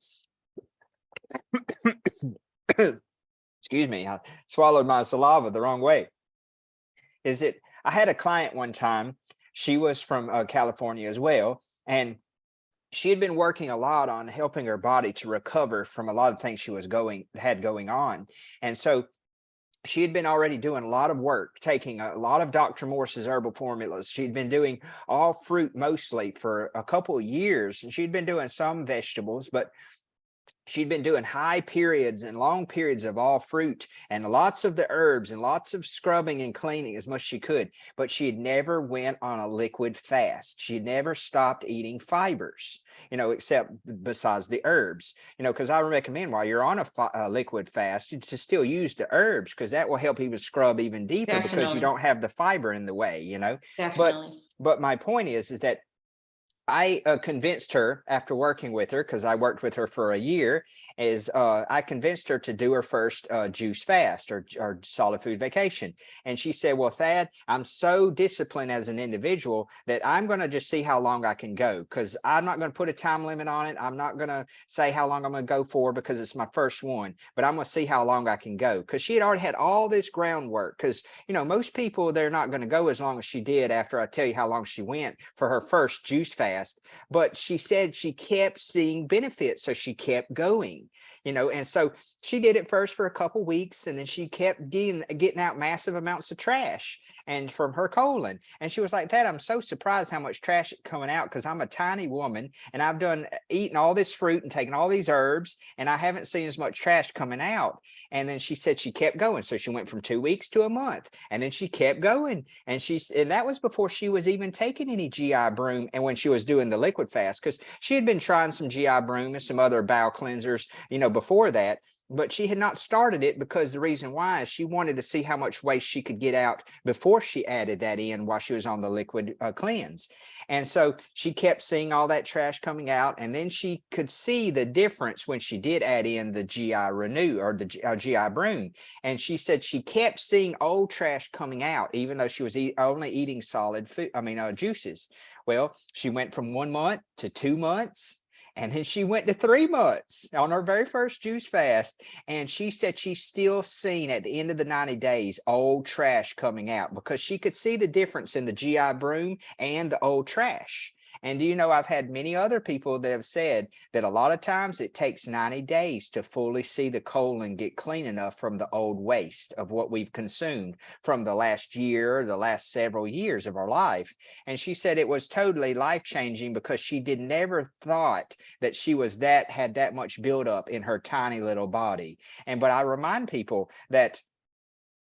Excuse me, I swallowed my saliva the wrong way. Is that I had a client one time, she was from California as well, and she had been working a lot on helping her body to recover from a lot of things she was had going on. And so she had been already doing a lot of work, taking a lot of Dr. Morse's herbal formulas. She'd been doing all fruit mostly for a couple of years, and she'd been doing some vegetables, but she'd been doing high periods and long periods of all fruit and lots of the herbs and lots of scrubbing and cleaning as much as she could. But she had never went on a liquid fast. She had never stopped eating fibers, you know, except besides the herbs, you know, because I recommend while you're on a liquid fast to still use the herbs, because that will help even scrub even deeper because you don't have the fiber in the way, you know. But my point is that I convinced her, after working with her, because I worked with her for a year, I convinced her to do her first juice fast or solid food vacation. And she said, well, Thad, I'm so disciplined as an individual that I'm going to just see how long I can go, because I'm not going to put a time limit on it. I'm not going to say how long I'm going to go for because it's my first one, but I'm going to see how long I can go. Because she had already had all this groundwork, because, you know, most people, they're not going to go as long as she did after I tell you how long she went for her first juice fast. But she said she kept seeing benefits, so she kept going, you know. And so she did it first for a couple weeks, and then she kept getting out massive amounts of trash and from her colon. And she was like, Dad, I'm so surprised how much trash is coming out, because I'm a tiny woman and I've eaten all this fruit and taken all these herbs, and I haven't seen as much trash coming out. And then she said she kept going. So she went from 2 weeks to a month, and then she kept going. And that was before she was even taking any GI Broom. And when she was doing the liquid fast, because she had been trying some GI Broom and some other bowel cleansers, you know, before that. But she had not started it because the reason why is she wanted to see how much waste she could get out before she added that in while she was on the liquid cleanse. And so she kept seeing all that trash coming out, and then she could see the difference when she did add in the GI Renew or the GI Broom. And she said she kept seeing old trash coming out, even though she was only eating solid food, juices. Well, she went from 1 month to 2 months. And then she went to 3 months on her very first juice fast. And she said she's still seen at the end of the 90 days, old trash coming out, because she could see the difference in the GI Broom and the old trash. And do you know, I've had many other people that have said that a lot of times it takes 90 days to fully see the colon get clean enough from the old waste of what we've consumed from the last year, the last several years of our life. And she said it was totally life-changing because she never thought that she had that much buildup in her tiny little body. But I remind people that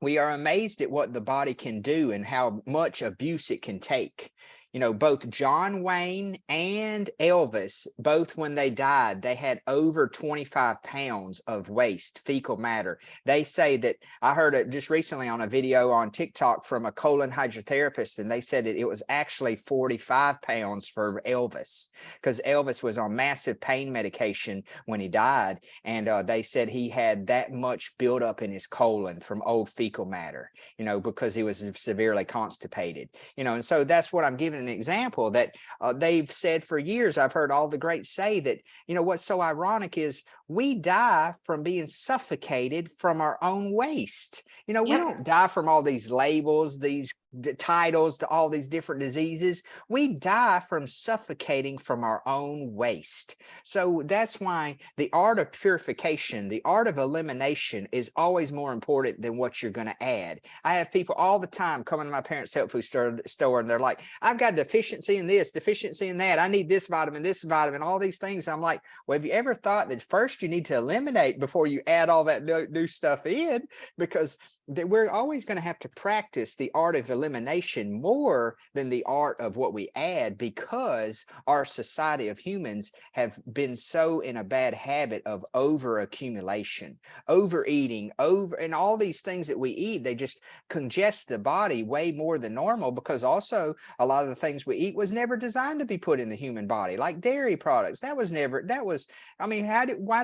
we are amazed at what the body can do and how much abuse it can take. both John Wayne and Elvis, both when they died, they had over 25 pounds of waste, fecal matter. They say that, I heard it just recently on a video on TikTok from a colon hydrotherapist, and they said that it was actually 45 pounds for Elvis, because Elvis was on massive pain medication when he died. And they said he had that much buildup in his colon from old fecal matter, because he was severely constipated, and so that's what I'm giving an example that they've said for years. I've heard all the greats say that, what's so ironic is we die from being suffocated from our own waste. We don't die from all these labels, these titles to all these different diseases. We die from suffocating from our own waste. So that's why the art of purification, the art of elimination is always more important than what you're going to add. I have people all the time coming to my parents' health food store, and they're like, I've got a deficiency in this, deficiency in that. I need this vitamin, all these things. I'm like, well, have you ever thought that first you need to eliminate before you add all that new stuff in? Because we're always going to have to practice the art of elimination more than the art of what we add, because our society of humans have been so in a bad habit of over accumulation, overeating, and all these things that we eat, they just congest the body way more than normal, because also a lot of the things we eat was never designed to be put in the human body, like dairy products. Why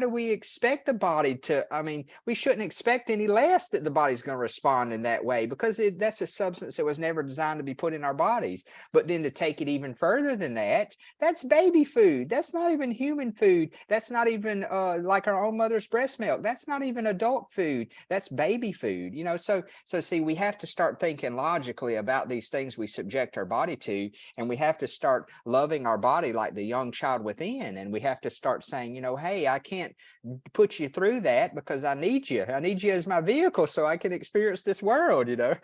do we expect the body to, we shouldn't expect any less that the body's going to respond in that way, because that's a substance that was never designed to be put in our bodies. But then to take it even further than that, that's baby food. That's not even human food. That's not even like our own mother's breast milk. That's not even adult food. That's baby food. So see, we have to start thinking logically about these things we subject our body to, and we have to start loving our body like the young child within. And we have to start saying, hey, I can't put you through that because I need you. I need you as my vehicle so I can experience this world, yeah.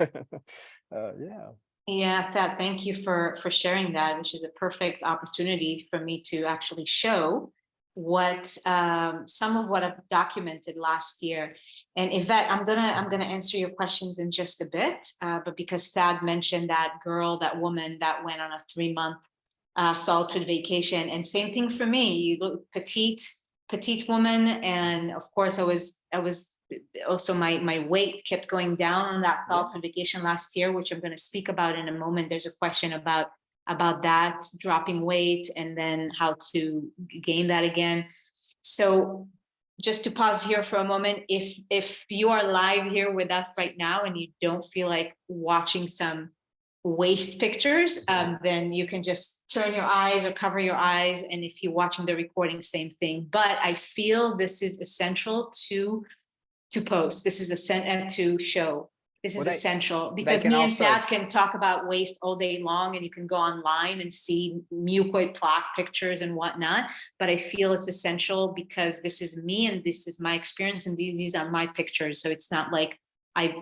Yeah, Thad, thank you for sharing that, which is a perfect opportunity for me to actually show what some of what I've documented last year. And Yvette, I'm gonna answer your questions in just a bit, but because Thad mentioned that woman that went on a 3-month solitude vacation, and same thing for me. You look petite woman, and of course I was also my weight kept going down on that solitude vacation last year, which I'm going to speak about in a moment. There's a question about that, dropping weight and then how to gain that again. So just to pause here for a moment, if you are live here with us right now and you don't feel like watching some waste pictures, then you can just turn your eyes or cover your eyes. And if you're watching the recording, same thing. But I feel this is essential to post. This is to show. This is essential, because me and Thad can talk about waste all day long, and you can go online and see mucoid plaque pictures and whatnot. But I feel it's essential because this is me and this is my experience, and these are my pictures. So it's not like I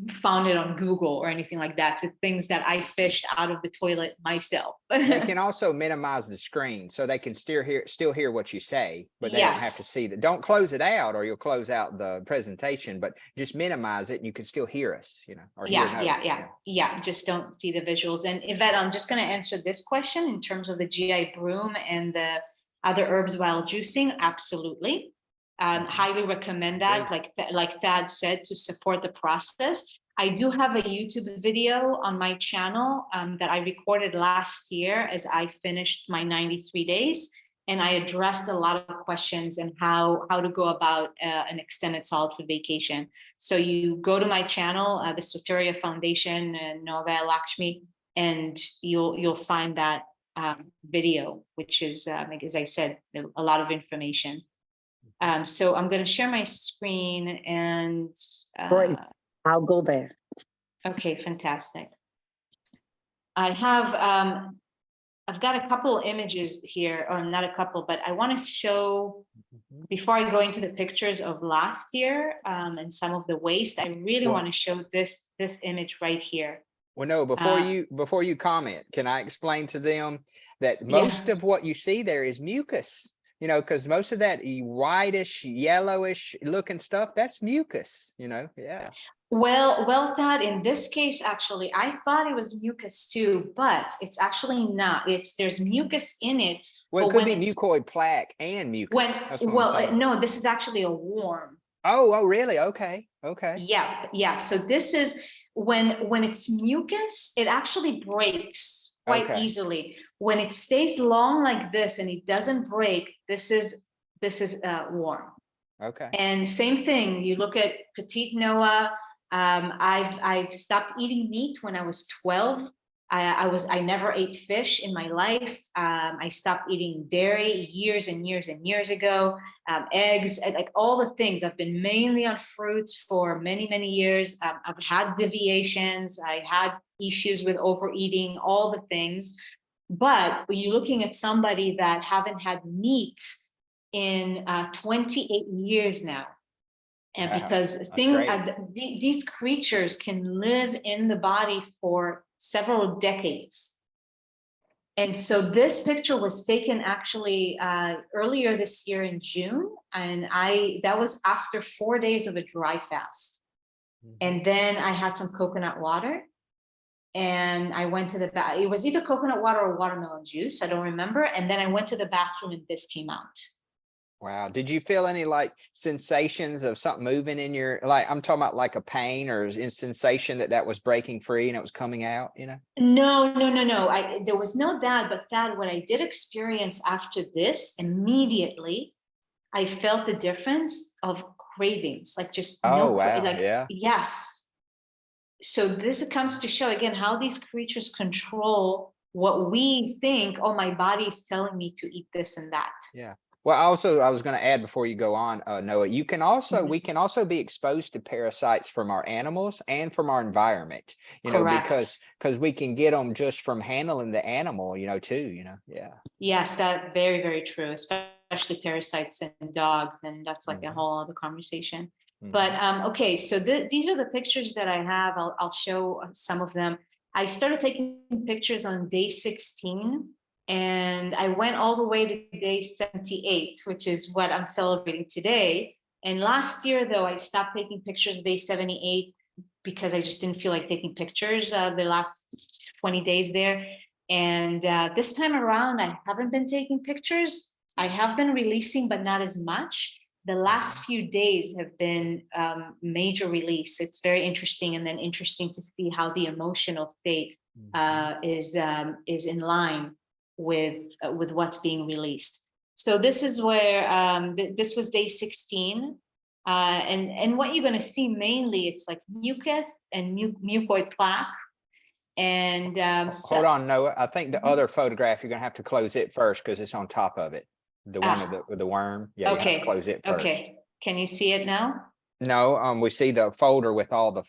found it on Google or anything like that. The things that I fished out of the toilet myself. They can also minimize the screen so they can still hear what you say, but they don't have to see that. Don't close it out or you'll close out the presentation, but just minimize it and you can still hear us, or yeah. Just don't see the visuals. And Yvette, I'm just going to answer this question in terms of the GI broom and the other herbs while juicing. Absolutely. Highly recommend that, like Thad said, to support the process. I do have a YouTube video on my channel that I recorded last year as I finished my 93 days, and I addressed a lot of questions and how to go about an extended solitude vacation. So you go to my channel, the Soteria Foundation and Noga Lakshmi, and you'll find that video, which is, as I said, a lot of information. So I'm going to share my screen and great. I'll go there. Okay, fantastic. I have I've got a couple images here, or not a couple, but I want to show, before I go into the pictures of last year and some of the waste, I really want to show this image right here. Well, no, before you comment, can I explain to them that most of what you see there is mucus? Because most of that whitish, yellowish looking stuff, that's mucus, yeah. Well, Thad, in this case, actually, I thought it was mucus too, but it's actually not. There's mucus in it, Well, it but could when be it's mucoid plaque and when mucus. That's what I'm saying. no, this is actually a worm. Oh, really? Okay. Okay. Yeah. So this is when it's mucus, it actually breaks quite Okay. easily. When it stays long like this and it doesn't break, this is warm. Okay. And same thing, you look at petite Noah. I've stopped eating meat when I was 12. I never ate fish in my life. I stopped eating dairy years and years and years ago. Eggs, like all the things. I've been mainly on fruits for many, many years. I've had deviations. I had issues with overeating, all the things. But when you're looking at somebody that haven't had meat in 28 years now, and Wow, because that's great. these creatures can live in the body for several decades. And so this picture was taken actually earlier this year in June, and that was after 4 days of a dry fast. And then I had some coconut water, and I went to the bath. It was either coconut water or watermelon juice, I don't remember. And then I went to the bathroom and this came out. Wow. Did you feel any like sensations of something moving in your, like, I'm talking about like a pain or in sensation that was breaking free and it was coming out, you know? No. There was no that, but that what I did experience after this, immediately, I felt the difference of cravings, like just Oh, no, wow. like, Yeah. yes. So this comes to show again how these creatures control what we think, oh, my body is telling me to eat this and that. Yeah. Well, also, I was going to add before you go on, Noah, you can also, Mhm. we can also be exposed to parasites from our animals and from our environment, you know, Correct. because we can get them just from handling the animal, you know, too, you know. Yeah. Yes, that very, very true, especially parasites in dogs, and that's like a Mhm. whole other conversation. But Mhm. okay, so these are the pictures that I have. I'll show some of them. I started taking pictures on day 16, and I went all the way to day 78, which is what I'm celebrating today. And last year, though, I stopped taking pictures day 78 because I just didn't feel like taking pictures the last 20 days there. And this time around, I haven't been taking pictures. I have been releasing, but not as much. The last few days have been major release. It's very interesting, and then interesting to see how the emotional state is in line with what's being released. So this is where this was day 16. And what you're going to see mainly, it's like mucus and mucoid plaque. And Hold on, Noah. I think the Mhm. other photograph, you're going to have to close it first because it's on top of it. The one with the worm. Yeah, you have to close it first. Okay. Can you see it now? No, we see the folder with all the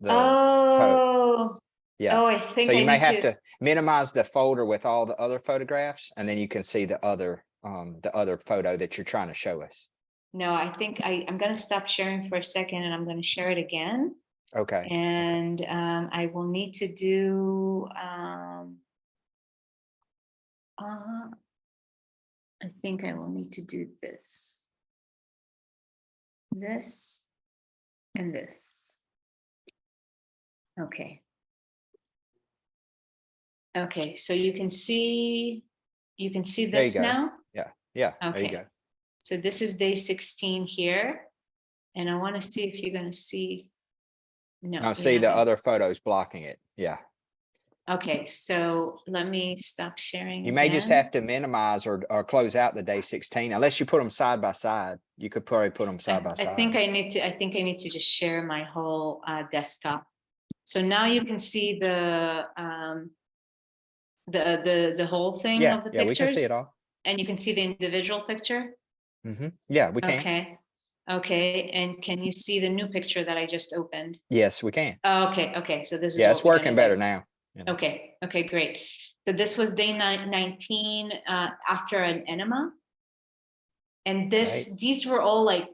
Oh, yeah. I So think you I may need have to. to minimize the folder with all the other photographs, and then you can see the other photo that you're trying to show us. No, I think I'm going to stop sharing for a second, and I'm going to share it again. Okay. And I will need to do. I think I will need to do this, and this. Okay. Okay, so you can see There you this go. now. Yeah. Yeah. There you Okay. go. So this is day 16 here. And I want to see if you're going to see. No, Now you're see not the gonna. other photos blocking it. Yeah. Okay, so let me stop sharing You may just again. have to minimize or close out the day 16, unless you put them side by side. You could probably put them side by I side. think I need to just share my whole desktop. So now you can see the whole thing Yeah. of the Yeah. We can see pictures, it all. and you can see the individual picture. Yeah, we can. Okay, and can you see the new picture that I just opened? Yes, we can. Okay, so this is Yeah, what it's we're working gonna better do. now. You know. Okay, great. So this was day 19 after an enema. And these were all like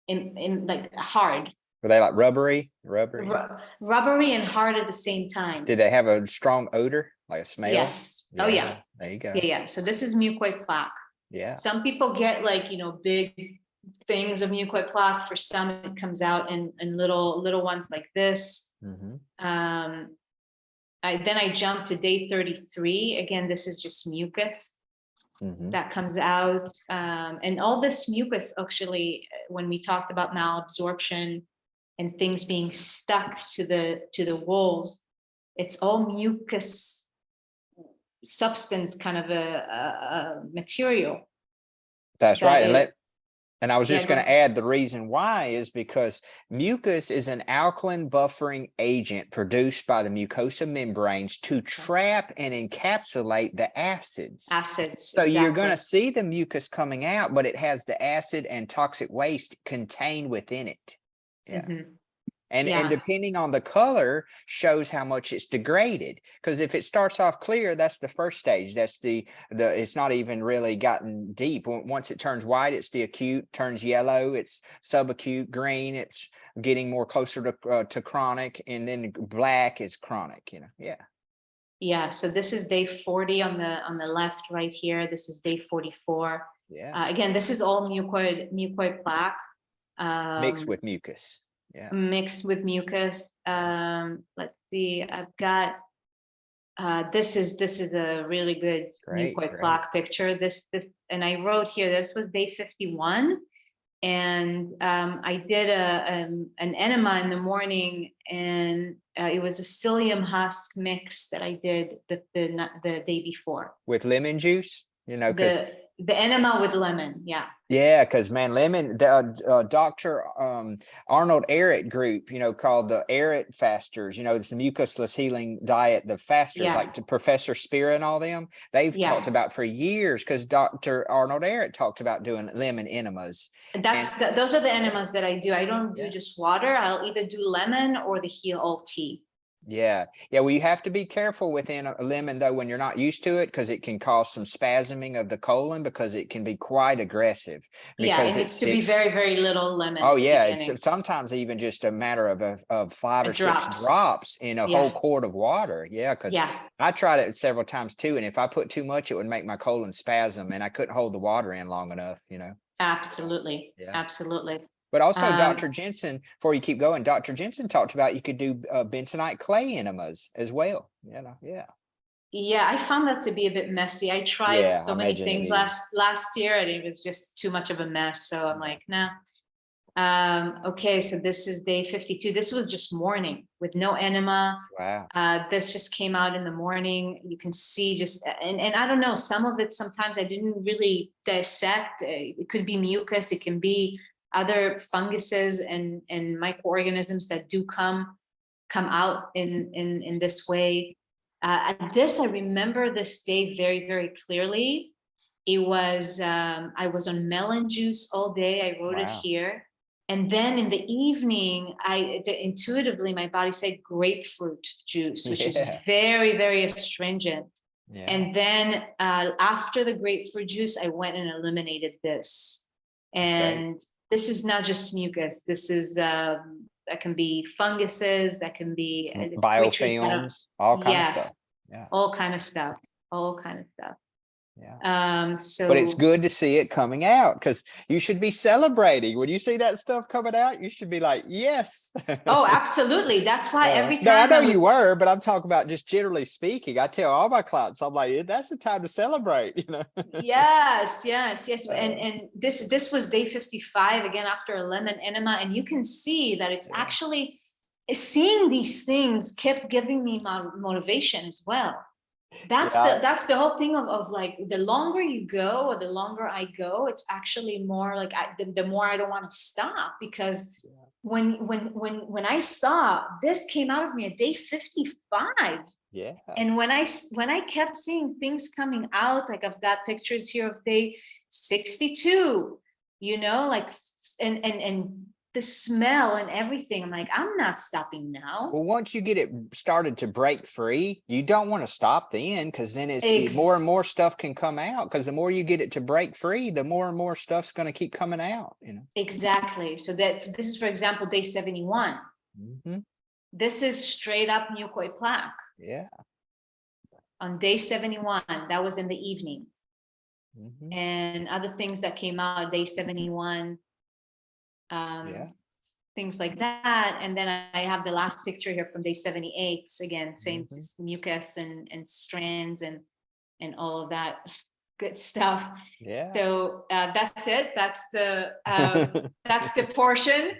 in like hard. Were they like rubbery? Rubbery and hard at the same time. Did they have a strong odor, like a smell? Yes. Oh yeah. There you go. Yeah. So this is mucoid plaque. Yeah. Some people get like, big things of mucoid plaque. For some, it comes out in little ones like this. Then I jumped to day 33. Again, this is just mucus that comes out. And all this mucus, actually, when we talked about malabsorption and things being stuck to the walls, it's all mucus substance, kind of a material. That's right. And I was Yeah, just going to add, the reason why is because mucus is an alkaline buffering agent produced by the mucosa membranes to trap and encapsulate the acids. So you're going to see the mucus coming out, but it has the acid and toxic waste contained within it. Yeah. And depending on the color shows how much it's degraded. Because if it starts off clear, that's the first stage. That's the it's not even really gotten deep. Once it turns white, it's the acute. Turns yellow, it's subacute. Green, it's getting more closer to chronic, and then black is chronic. Yeah. So this is day 40 on the left, right here. This is day 44. Yeah. Again, this is all mucoid plaque mixed with mucus. Yeah. Mixed with mucus. Let's see, I've got this is a really good mucoid plaque picture. This and I wrote here, this was day 51, and I did an enema in the morning, and it was a psyllium husk mix that I did the day before with lemon juice. The enema with lemon. Yeah, because man, lemon, Dr. Arnold Ehret group, called the Ehret fasters, it's the mucusless healing diet, the fasters, like to Professor Spira and all them, they've talked about for years, because Dr. Arnold Ehret talked about doing lemon enemas. Those are the enemas that I do. I don't do just water. I'll either do lemon or the heal all tea. Yeah. Well, you have to be careful within a lemon, though, when you're not used to it, because it can cause some spasming of the colon, because it can be quite aggressive. It needs to be very, very little lemon. Oh, yeah. It's sometimes even just a matter of 5 or 6 drops in a whole quart of water. Yeah, because I tried it several times too, and if I put too much, it would make my colon spasm, and I couldn't hold the water in long enough. Absolutely. Absolutely. But also, Dr. Jensen, before you keep going, Dr. Jensen talked about you could do bentonite clay enemas as well. Yeah, I found that to be a bit messy. I tried so many things last year, and it was just too much of a mess. So I'm like, nah. Okay, so this is day 52. This was just morning with no enema. Wow. This just came out in the morning. You can see and I don't know, some of it sometimes I didn't really dissect. It could be mucus, it can be other funguses and microorganisms that do come out in this way. I remember this day very, very clearly. It was I was on melon juice all day. I wrote it here. And then in the evening, intuitively, my body said grapefruit juice, which is very, very astringent. And then after the grapefruit juice, I went and eliminated this. And this is not just mucus. This is that can be funguses, that can be biofilms, all kind of stuff. All kind of stuff. But it's good to see it coming out, because you should be celebrating when you see that stuff coming out. You should be like, yes. Oh, absolutely. That's why every time I know you were, but I'm talking about just generally speaking. I tell all my clients, I'm like, that's the time to celebrate. Yes. And this was day 55 again after a lemon enema, and you can see that it's actually seeing these things kept giving me motivation as well. That's the whole thing of like, the longer you go, or the longer I go, it's actually more like the more I don't want to stop, because when I saw this came out of me at day 55, and when I kept seeing things coming out, like I've got pictures here of day 62, like and the smell and everything, I'm like, I'm not stopping now. Well, once you get it started to break free, you don't want to stop then, because then it's more and more stuff can come out, because the more you get it to break free, the more and more stuff's going to keep coming out. Exactly. So this is, for example, day 71. This is straight up mucoid plaque. On day 71, that was in the evening. And other things that came out day 71. Yeah. Things like that. And then I have the last picture here from day 78. Again, same Mhm. just mucus and strands and all of that good stuff. Yeah. So that's it. That's the portion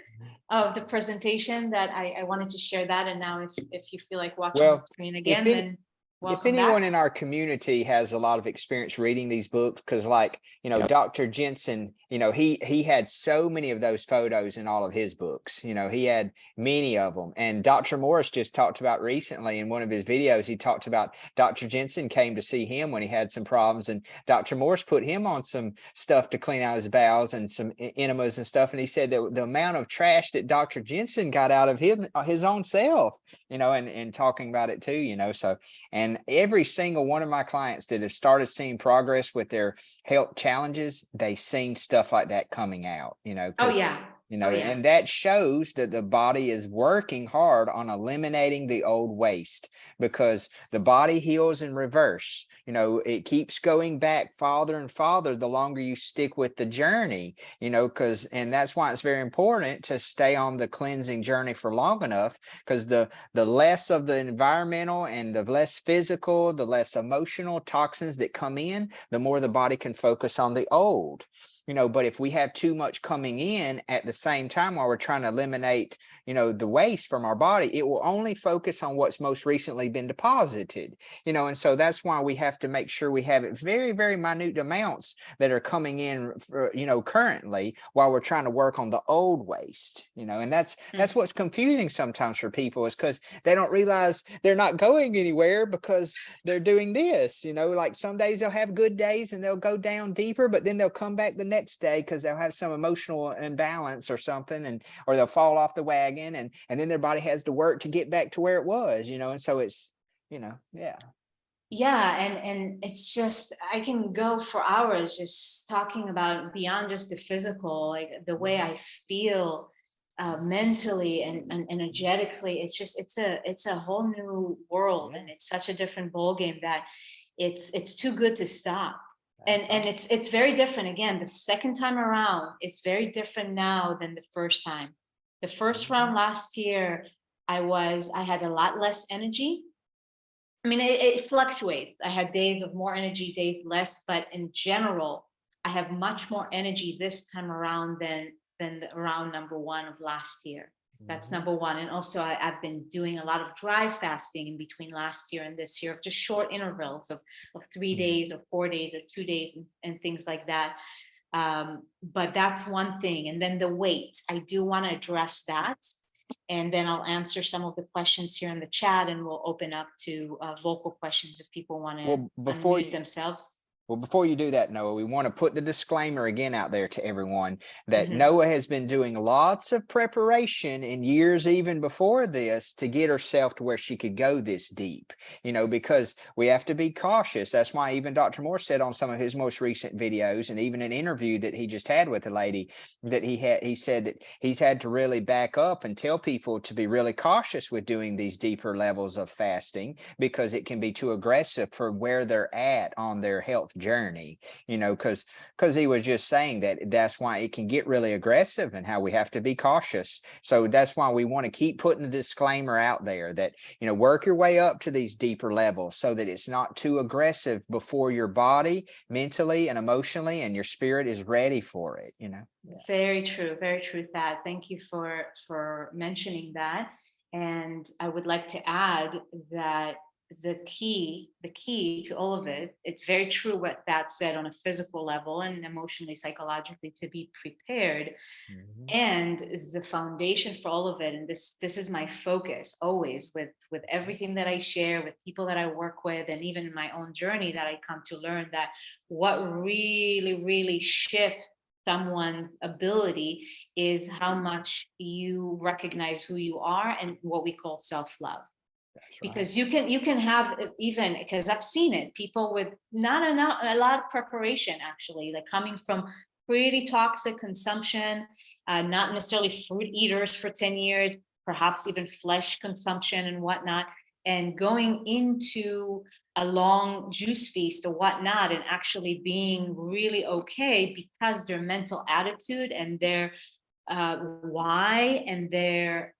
of the presentation that I wanted to share that. And now if you feel like watching the Well, screen if again, any, then if welcome anyone back. in our community has a lot of experience reading these books, because like, Dr. Jensen, he had so many of those photos in all of his books. He had many of them. And Dr. Morse just talked about recently in one of his videos, he talked about Dr. Jensen came to see him when he had some problems, and Dr. Morse put him on some stuff to clean out his bowels and some enemas and stuff. And he said that the amount of trash that Dr. Jensen got out of his own self, and talking about it too, so. And every single one of my clients that have started seeing progress with their health challenges, they seen stuff like that coming out, Oh because yeah. Oh yeah. and that shows that the body is working hard on eliminating the old waste, because the body heals in reverse. It keeps going back farther and farther the longer you stick with the journey, and that's why it's very important to stay on the cleansing journey for long enough, because the less of the environmental and the less physical, the less emotional toxins that come in, the more the body can focus on the old. But if we have too much coming in at the same time while we're trying to eliminate, the waste from our body, it will only focus on what's most recently been deposited, and so that's why we have to make sure we have it very, very minute amounts that are coming in, for, currently, while we're trying to work on the old waste, and that's what's confusing sometimes for people, is because they don't realize they're not going anywhere because they're doing this, like some days they'll have good days and they'll go down deeper, but then they'll come back the next day because they'll have some emotional imbalance or something, or they'll fall off the wagon, and then their body has to work to get back to where it was, and so it's, yeah. Yeah, and it's just, I can go for hours just talking about beyond just the physical, like the way I feel mentally and energetically. It's just it's a whole new world, and it's such a different ball game that it's too good to stop. And it's very different. Again, the second time around, it's very different now than the first time. The first round last year, I had a lot less energy. I mean, it fluctuates. I had days of more energy, days less, but in general, I have much more energy this time around than the round number one of last year. That's number one. And also, I've been doing a lot of dry fasting in between last year and this year, of just short intervals of 3 days or 4 days or 2 days and things like that. But that's one thing. And then the weight, I do want to address that. And then I'll answer some of the questions here in the chat, and we'll open up to vocal questions if people want to Well, before unmute themselves. Well, before you do that, Noah, we want to put the disclaimer again out there to everyone that Mhm. Noah has been doing lots of preparation in years even before this to get herself to where she could go this deep, because we have to be cautious. That's why even Dr. Moore said on some of his most recent videos, and even an interview that he just had with a lady, that he said that he's had to really back up and tell people to be really cautious with doing these deeper levels of fasting, because it can be too aggressive for where they're at on their health journey, because he was just saying that's why it can get really aggressive and how we have to be cautious. So that's why we want to keep putting the disclaimer out there that, work your way up to these deeper levels so that it's not too aggressive before your body mentally and emotionally and your spirit is ready for it. Yeah. Very true, Thad. Thank you for mentioning that. And I would like to add that the key to all of it, it's very true what Thad said on a physical level and emotionally, psychologically, to be prepared. And the foundation for all of it, and this is my focus always with everything that I share with people that I work with, and even in my own journey, that I come to learn that what really shifts someone's ability is how much you recognize who you are and what we call self-love. Because you can have, even because I've seen it, people with not enough, a lot of preparation, actually, like coming from pretty toxic consumption, not necessarily fruit eaters for 10 years, perhaps even flesh consumption and whatnot, and going into a long juice feast or whatnot, and actually being really okay because their mental attitude and their why and the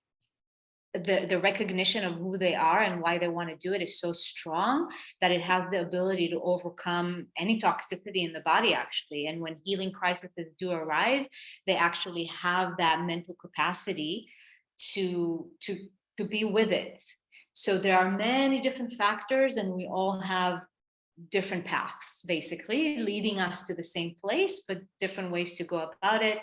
recognition of who they are and why they want to do it is so strong that it has the ability to overcome any toxicity in the body, actually. And when healing crises do arrive, they actually have that mental capacity to be with it. So there are many different factors, and we all have different paths basically leading us to the same place, but different ways to go about it.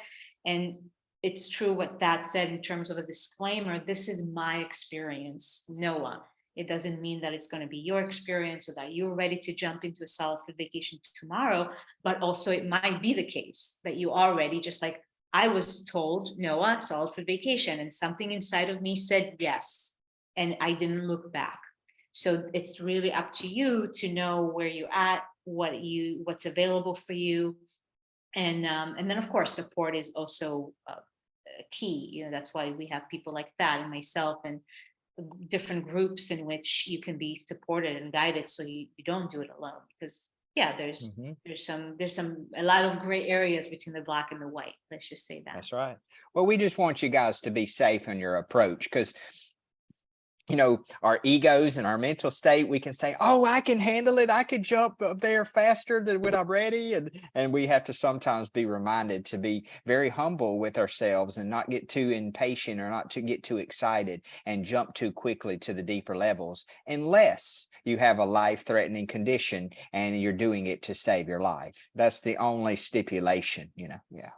And it's true what Thad said in terms of a disclaimer. This is my experience, Noah. It doesn't mean that it's going to be your experience or that you're ready to jump into a solid food vacation tomorrow, but also it might be the case that you are ready, just like I was told, Noah, solid food vacation, and something inside of me said yes, and I didn't look back. So it's really up to you to know where you're at, what's available for you. And then of course support is also key. You know, that's why we have people like that and myself and different groups in which you can be supported and guided, so you don't do it alone. Because yeah, there's a lot of gray areas between the black and the white. Let's just say that. That's right. Well, we just want you guys to be safe in your approach, because you know, our egos and our mental state, we can say, oh, I can handle it. I could jump up there faster than when I'm ready. And we have to sometimes be reminded to be very humble with ourselves and not get too impatient or not to get too excited and jump too quickly to the deeper levels, unless you have a life-threatening condition and you're doing it to save your life. That's the only stipulation, you know. Yeah.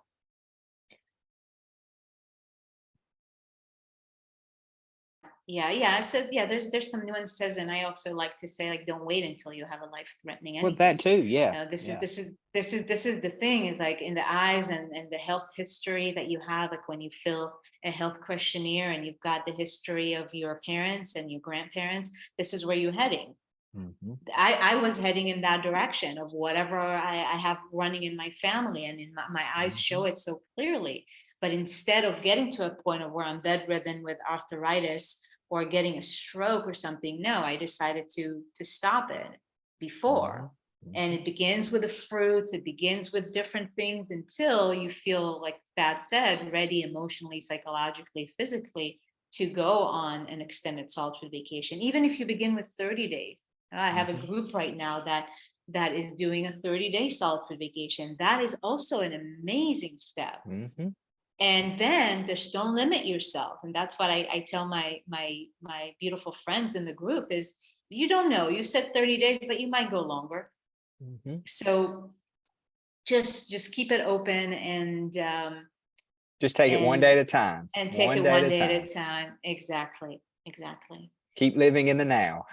Yeah. So yeah, there's some nuances, and I also like to say, like, don't wait until you have a life-threatening anything. Well, that too, yeah. This is the thing, is like in the eyes and the health history that you have, like when you fill a health questionnaire and you've got the history of your parents and your grandparents, this is where you're heading. I was heading in that direction of whatever I have running in my family, and in my eyes show it so clearly. But instead of getting to a point of where I'm bedridden with arthritis or getting a stroke or something, no, I decided to stop it before. And it begins with the fruits, it begins with different things until you feel, like Thad said, ready emotionally, psychologically, physically to go on an extended solitude vacation. Even if you begin with 30 days. I have a group right now that is doing a 30-day solitude vacation. That is also an amazing step. And then just don't limit yourself. And that's what I tell my beautiful friends in the group is, you don't know, you said 30 days, but you might go longer. So just keep it open and just take it one day at a time. And take it one day at a time. Exactly. Keep living in the now.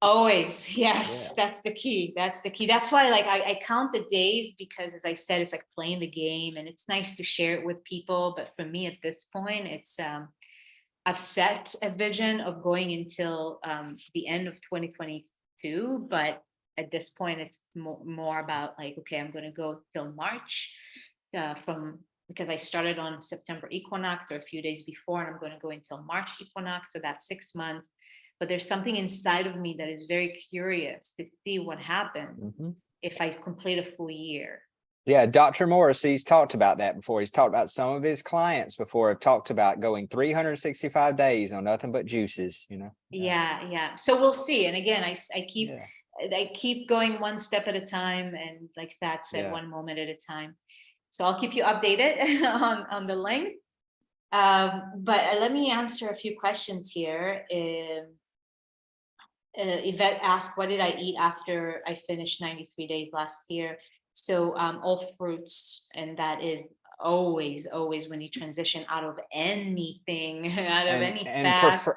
Always. Yes. Yeah. That's the key. That's why, like, I count the days, because as I said, it's like playing the game, and it's nice to share it with people. But for me at this point, it's, I've set a vision of going until the end of 2022. But at this point, it's more about like, okay, I'm going to go till March because I started on September equinox or a few days before, and I'm going to go until March equinox, so that's 6 months. But there's something inside of me that is very curious to see what happens if I complete a full year. Yeah, Dr. Morse, he's talked about that before. He's talked about some of his clients before have talked about going 365 days on nothing but juices, you know? Yeah. So we'll see. And again, I keep going one step at a time, and like that said, one moment at a time. So I'll keep you updated on the length. But let me answer a few questions here. Yvette asked, what did I eat after I finished 93 days last year? So all fruits, and that is always when you transition out of anything, any fast.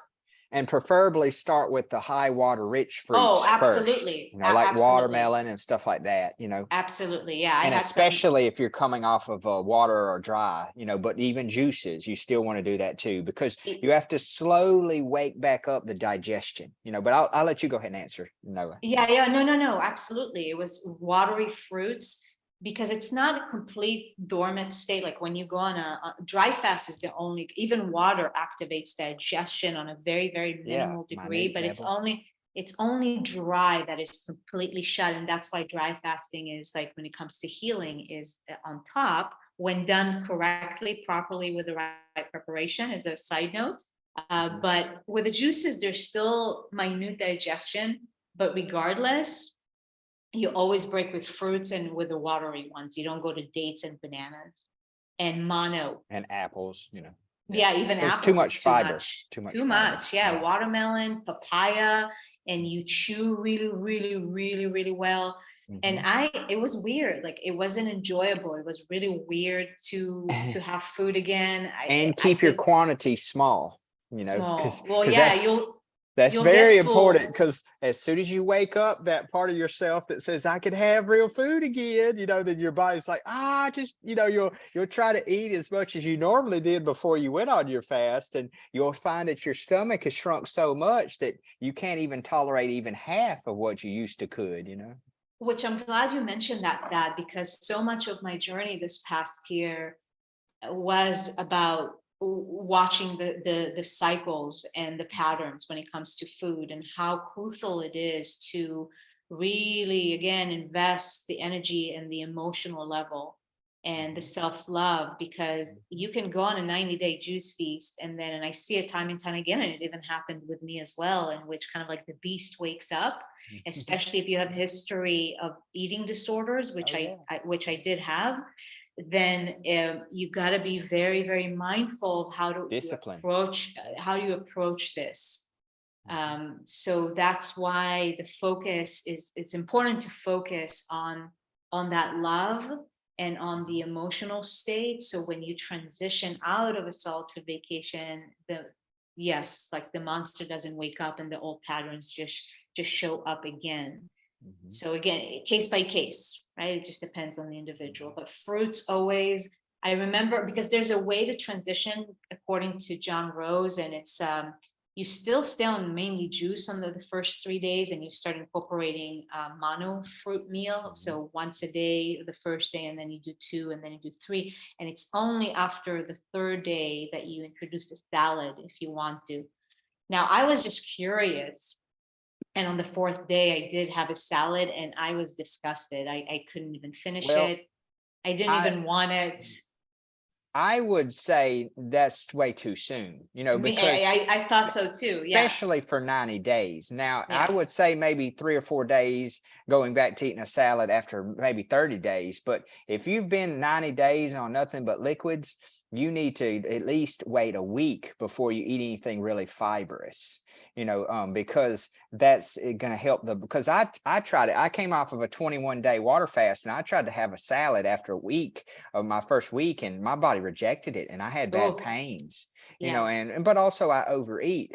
And preferably start with the high water rich fruits. Oh, absolutely. First, you know, like watermelon and stuff like that, you know. Absolutely. Yeah. And especially if you're coming off of water or dry, you know, but even juices, you still want to do that too, because you have to slowly wake back up the digestion, you know. But I'll let you go ahead and answer, Noah. Yeah. No. Absolutely. It was watery fruits, because it's not a complete dormant state. Like when you go on a dry fast, is the only, even water activates digestion on a very, very minimal degree, but it's only dry that is completely shut. And that's why dry fasting is, like, when it comes to healing, is on top, when done correctly, properly with the right preparation, as a side note. But with the juices, there's still minute digestion, but regardless, you always break with fruits and with the watery ones. You don't go to dates and bananas and mono. And apples, you know. Yeah, even There's apples too is much too fiber. much. Too much Too fiber. much. Yeah. Watermelon, papaya, and you chew really, really, really, really well. And it was weird. Like, it wasn't enjoyable. It was really weird to have food again. And keep your quantity small, you know, small. Well, yeah, that's you'll very get important, full. because as soon as you wake up, that part of yourself that says I could have real food again, you know, then your body's like, just, you know, you'll try to eat as much as you normally did before you went on your fast, and you'll find that your stomach has shrunk so much that you can't even tolerate even half of what you used to could, you know. Which I'm glad you mentioned that, because so much of my journey this past year was about watching the cycles and the patterns when it comes to food, and how crucial it is to really, again, invest the energy and the emotional level and the self-love, because you can go on a 90-day juice feast, and I see it time and time again, and it even happened with me as well, in which kind of like the beast wakes up, especially if you have history of eating disorders, which which I did have. Then you got to be very, very mindful of how to approach this. So that's why the focus is, it's important to focus on that love and on the emotional state. So when you transition out of a solitude vacation, like the monster doesn't wake up and the old patterns just show up again. So again, case by case, right? It just depends on the individual, but fruits always, I remember, because there's a way to transition according to John Rose, and it's, you still stay on mainly juice on the first 3 days, and you start incorporating mono fruit meal. So once a day, the first day, and then you do 2, and then you do 3. And it's only after the 3rd day that you introduce the salad, if you want to. Now, I was just curious. And on the 4th day, I did have a salad, and I was disgusted. I couldn't even finish it. I didn't even want it. I would say that's way too soon, you know, because I thought so too. Yeah. Especially for 90 days. Now, I would say maybe 3 or 4 days going back to eating a salad after maybe 30 days. But if you've been 90 days on nothing but liquids, you need to at least wait a week before you eat anything really fibrous, you know, because that's going to help because I tried it. I came off of a 21-day water fast, and I tried to have a salad after a week of my first week, and my body rejected it, and I had bad pains, you know, but also I overate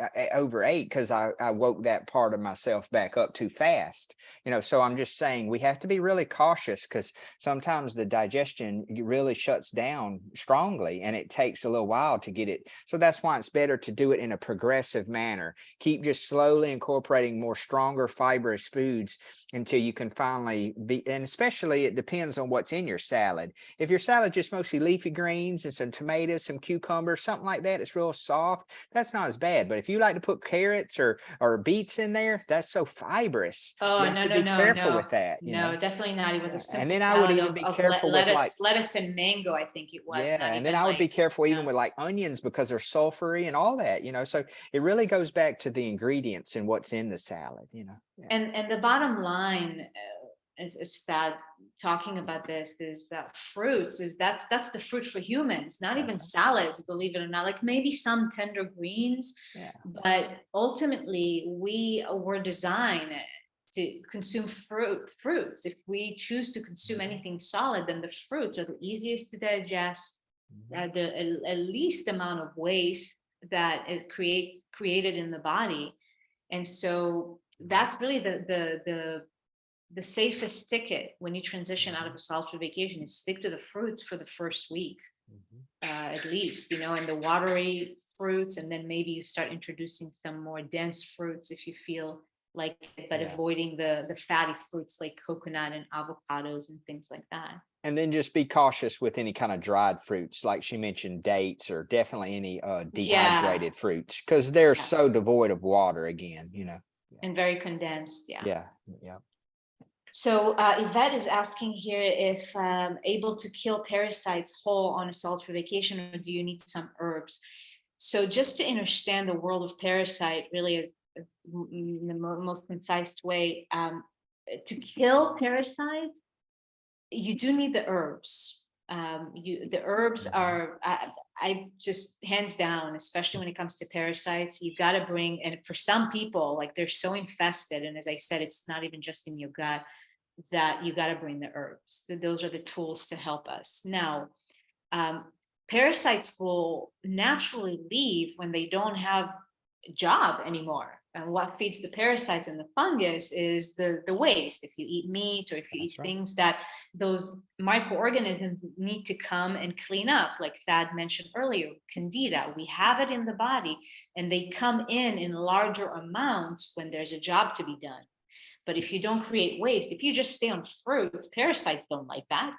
because I woke that part of myself back up too fast, you know. So I'm just saying we have to be really cautious, because sometimes the digestion really shuts down strongly, and it takes a little while to get it. So that's why it's better to do it in a progressive manner. Keep just slowly incorporating more stronger fibrous foods until you can finally be, and especially it depends on what's in your salad. If your salad just mostly leafy greens and some tomatoes, some cucumbers, something like that, it's real soft, that's not as bad. But if you like to put carrots or beets in there, that's so fibrous. Oh, you have to be careful with that. You know? Definitely not. It was a simple and then I would even be careful with lettuce and mango, I think it was. And then I would be careful even with like onions, because they're sulfury and all that, you know. So it really goes back to the ingredients and what's in the salad, you know. And the bottom line is that talking about this is that fruits is that's the fruit for humans, not even salads, believe it or not. Like maybe some tender greens, but ultimately we were designed to consume fruits. If we choose to consume anything solid, then the fruits are the easiest to digest, the least amount of waste that is created in the body. And so that's really the safest ticket when you transition out of a solitude vacation, is stick to the fruits for the first week, at least, you know, and the watery fruits, and then maybe you start introducing some more dense fruits if you feel like it, but avoiding the fatty fruits like coconut and avocados and things like that. And then just be cautious with any kind of dried fruits, like she mentioned, dates, or definitely any dehydrated fruits, because they're so devoid of water again, you know. And very condensed. Yeah. So Yvette is asking here if able to kill parasites whole on a solitary vacation, or do you need some herbs? So just to understand the world of parasite really is in the most concise way, to kill parasites, you do need the herbs. The herbs are, I just hands down, especially when it comes to parasites, you've got to bring, and for some people, like they're so infested, and as I said, it's not even just in your gut, that you got to bring the herbs. Those are the tools to help us. Now, parasites will naturally leave when they don't have a job anymore. And what feeds the parasites and the fungus is the waste. If you eat meat, or if you eat things that those microorganisms need to come and clean up, like Thad mentioned earlier, candida, we have it in the body, and they come in larger amounts when there's a job to be done. But if you don't create waste, if you just stay on fruits, parasites don't like that.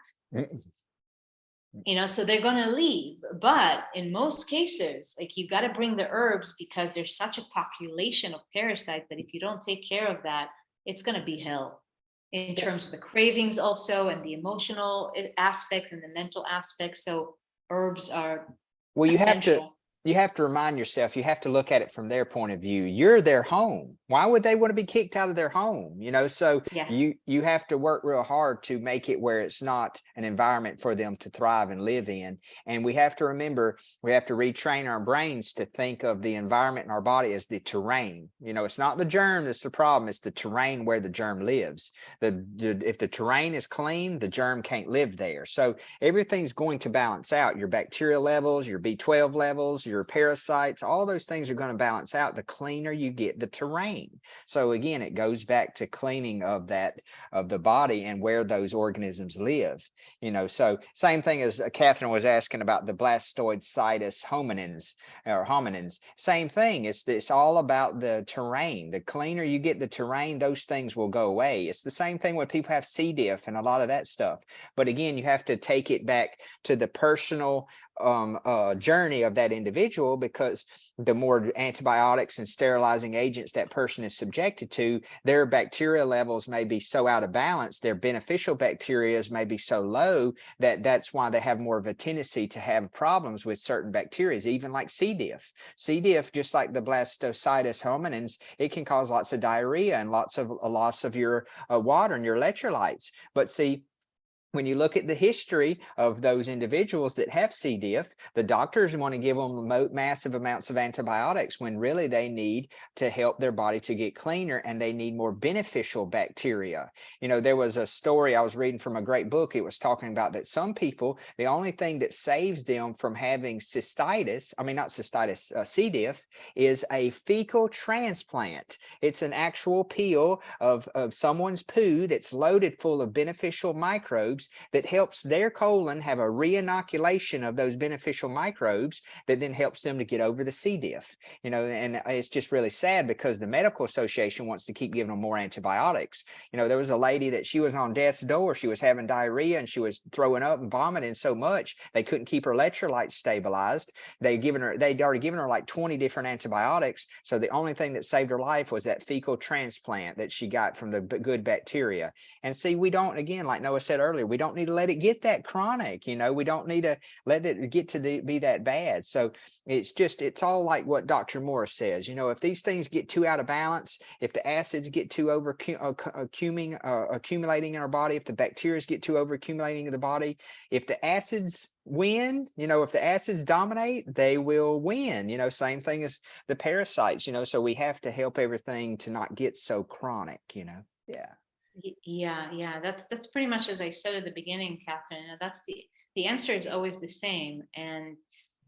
So they're going to leave. But in most cases, like, you got to bring the herbs, because there's such a population of parasites that if you don't take care of that, it's going to be hell in terms of the cravings also, and the emotional aspects and the mental aspects. So herbs are Well, essential. you have to remind yourself, you have to look at it from their point of view. You're their home. Why would they want to be kicked out of their home? So Yeah. you have to work real hard to make it where it's not an environment for them to thrive and live in. And we have to remember, we have to retrain our brains to think of the environment in our body as the terrain. It's not the germ that's the problem, it's the terrain where the germ lives. If the terrain is clean, the germ can't live there. So everything's going to balance out. Your bacterial levels, your B12 levels, your parasites, all those things are going to balance out the cleaner you get the terrain. So again, it goes back to cleaning of the body and where those organisms live. So same thing as Catherine was asking about the blastocyst hominins. Same thing. It's all about the terrain. The cleaner you get the terrain, those things will go away. It's the same thing when people have C. diff and a lot of that stuff. But again, you have to take it back to the personal journey of that individual, because the more antibiotics and sterilizing agents that person is subjected to, their bacteria levels may be so out of balance, their beneficial bacteria may be so low that's why they have more of a tendency to have problems with certain bacteria, even like C. diff. C. diff, just like the blastocyst hominins, it can cause lots of diarrhea and lots of a loss of your water and your electrolytes. But see, when you look at the history of those individuals that have C. diff, the doctors want to give them massive amounts of antibiotics when really they need to help their body to get cleaner, and they need more beneficial bacteria. There was a story I was reading from a great book. It was talking about that some people, the only thing that saves them from having C. diff, is a fecal transplant. It's an actual peel of someone's poo that's loaded full of beneficial microbes that helps their colon have a re-inoculation of those beneficial microbes that then helps them to get over the C. diff. And it's just really sad, because the medical association wants to keep giving them more antibiotics. There was a lady that she was on death's door. She was having diarrhea and she was throwing up and vomiting so much they couldn't keep her electrolytes stabilized. They'd already given her like 20 different antibiotics. So the only thing that saved her life was that fecal transplant that she got from the good bacteria. And see, we don't, again, like Noah said earlier, we don't need to let it get that chronic. We don't need to let it get to be that bad. So it's all like what Dr. Morse says. If these things get too out of balance, if the acids get too accumulating in our body, if the bacteria get too over accumulating in the body, if the acids win, if the acids dominate, they will win. Same thing as the parasites. So we have to help everything to not get so chronic. Yeah, that's pretty much as I said at the beginning, Catherine. That's the answer is always the same. And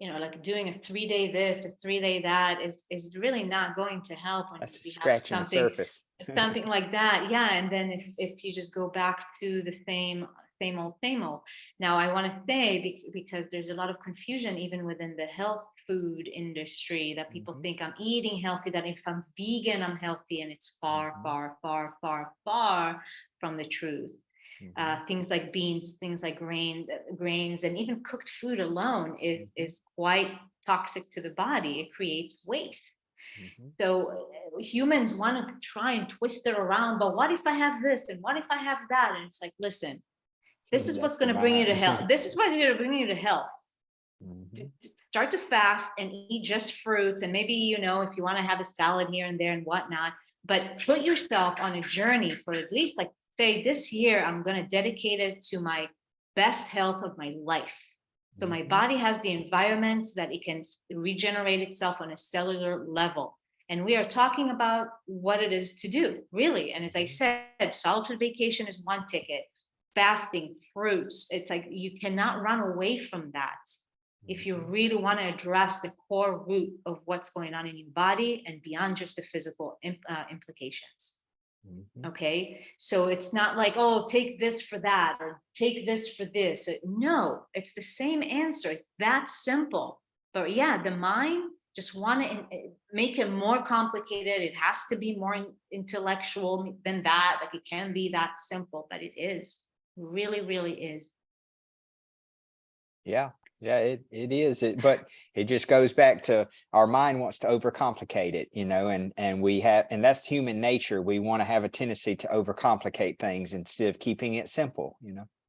like doing a 3-day this, a 3-day that is really not going to help when That's we have scratching the surface. something like that. Yeah. And then if you just go back to the same old. Now I want to say, because there's a lot of confusion even within the health food industry, that people think I'm eating healthy, that if I'm vegan, I'm healthy, and it's far from the truth. Things like beans, things like grains, and even cooked food alone is quite toxic to the body. It creates waste. Mhm. So humans want to try and twist it around, but what if I have this and what if I have that? And it's like, listen, this is what's That's the going to bring you to mind. health. This is what's going to bring you to health. Mhm. Start to fast and eat just fruits, and maybe, you know, if you want to have a salad here and there and whatnot, but put yourself on a journey for at least, like, say this year I'm going to dedicate it to my best health of my life, so my Mhm. body has the environment that it can regenerate itself on a cellular level. And we are talking about what it is to do, really. And as I said, solitude vacation is one ticket. Fasting, fruits, it's like you cannot run away from that if you really want to address the core root of what's going on in your body and beyond just the physical implications. Mhm. Okay, so it's not like, oh, take this for that or take this for this. No, it's the same answer. It's that simple. But yeah, the mind just want to make it more complicated. It has to be more intellectual than that. Like, it can be that simple, but it is. It really, really is. Yeah, yeah, it is. But it just goes back to our mind wants to overcomplicate it, and we have, and that's human nature. We want to have a tendency to overcomplicate things instead of keeping it simple.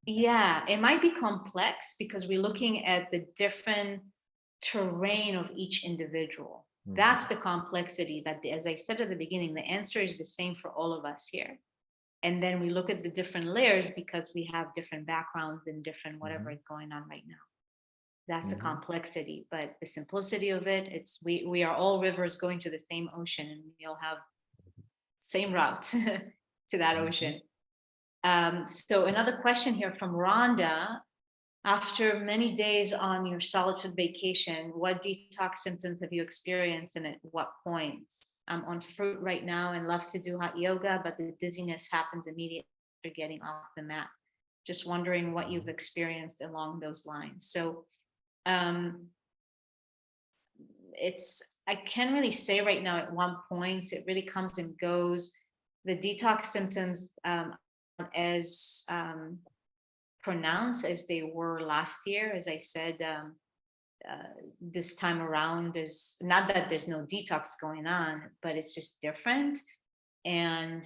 Yeah, it might be complex because we're looking at the different terrain of each individual. Mhm. That's the complexity that, as I said at the beginning, the answer is the same for all of us here. And then we look at the different layers because we have different backgrounds and different whatever Mhm. is going on right now. That's the Mhm. complexity, but the simplicity of it, it's we are all rivers going to the same ocean, and we all have same route to that Mhm. ocean. So another question here from Rhonda. After many days on your solitude vacation, what detox symptoms have you experienced and at what points? I'm on fruit right now and love to do hot yoga, but the dizziness happens immediately after getting off the mat. Just wondering what you've experienced along those lines. So um, I can't really say right now at one point. It really comes and goes. The detox symptoms as pronounced as they were last year. As I said, this time around, there's not that there's no detox going on, but it's just different. And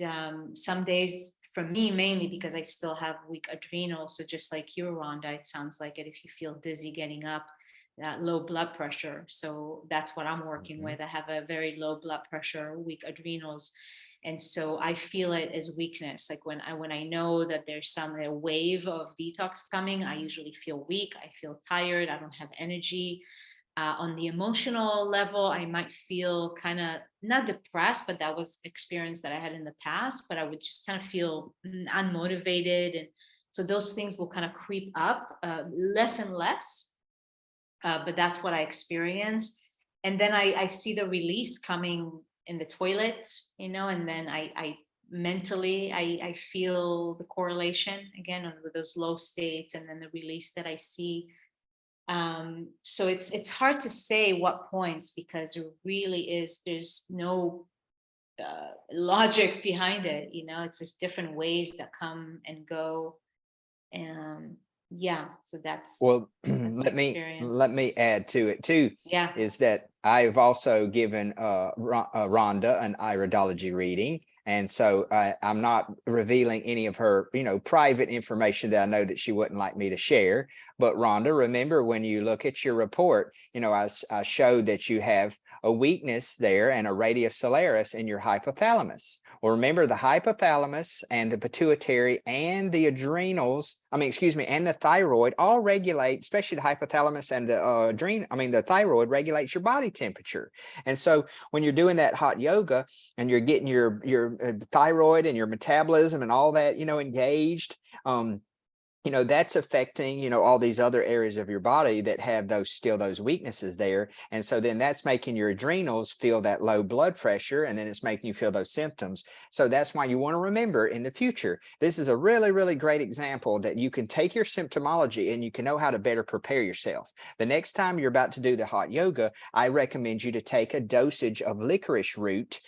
some days, for me, mainly because I still have weak adrenals. So just like you, Rhonda, it sounds like it. If you feel dizzy getting up, that low blood pressure. So that's what I'm working Mhm. with. I have a very low blood pressure, weak adrenals, and so I feel it as weakness. Like when I know that there's a wave of detox coming, I usually feel weak. I feel tired. I don't have energy. On the emotional level, I might feel kind of not depressed, but that was experience that I had in the past. But I would just kind of feel unmotivated, and so those things will kind of creep up less and less. But that's what I experience. And then I see the release coming in the toilet, and then I mentally I feel the correlation again with those low states and then the release that I see. So it's hard to say what points because it really is, there's no logic behind it. It's just different ways that come and go. And yeah, so Well, that's my let me experience. let me add to it too, Yeah. is that I've also given Rhonda an iridology reading. And so I'm not revealing any of her, private information that I know that she wouldn't like me to share. But Rhonda, remember when you look at your report, I showed that you have a weakness there and a radius solaris in your hypothalamus. Well, remember the hypothalamus and the pituitary and the adrenals, and the thyroid all regulate, especially the hypothalamus and the thyroid regulates your body temperature. And so when you're doing that hot yoga and you're getting your thyroid and your metabolism and all that, engaged, that's affecting, all these other areas of your body that have those weaknesses there. And so then that's making your adrenals feel that low blood pressure, and then it's making you feel those symptoms. So that's why you want to remember in the future, this is a really, really great example that you can take your symptomology and you can know how to better prepare yourself. The next time you're about to do the hot yoga, I recommend you to take a dosage of licorice root,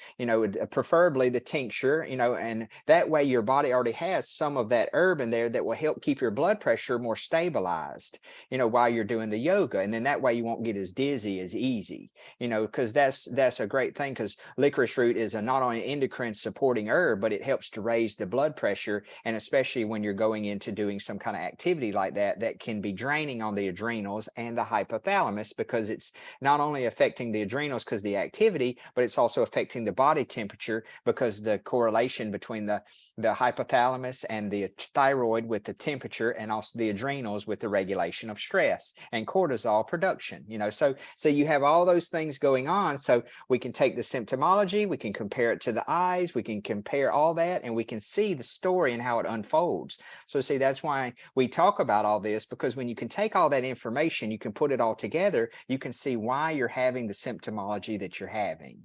preferably the tincture, and that way your body already has some of that herb in there that will help keep keep your blood pressure more stabilized, while you're doing the yoga. And then that way you won't get as dizzy as easy, because that's a great thing, because licorice root is a not only endocrine supporting herb, but it helps to raise the blood pressure. And especially when you're going into doing some kind of activity like that can be draining on the adrenals and the hypothalamus, because it's not only affecting the adrenals because the activity, but it's also affecting the body temperature, because the correlation between the hypothalamus and the thyroid with the temperature, and also the adrenals with the regulation of stress and cortisol production. So you have all those things going on. So we can take the symptomology, we can compare it to the eyes, we can compare all that, and we can see the story and how it unfolds. So see, that's why we talk about all this, because when you can take all that information, you can put it all together, you can see why you're having the symptomology that you're having.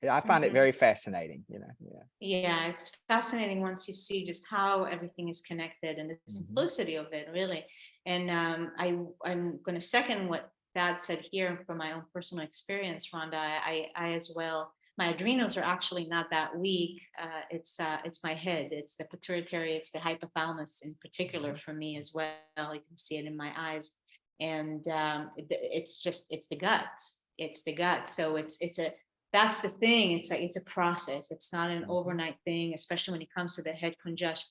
I find it very fascinating. Yeah, it's fascinating once you see just how everything is connected and the simplicity of it, really. And I'm going to second what Thad said here from my own personal experience, Rhonda. I as well, my adrenals are actually not that weak. It's my head, it's the pituitary, it's the hypothalamus in particular for me as well. You can see it in my eyes. And it's the gut. It's the gut. So that's the thing. It's a process. It's not an overnight thing, especially when it comes to the head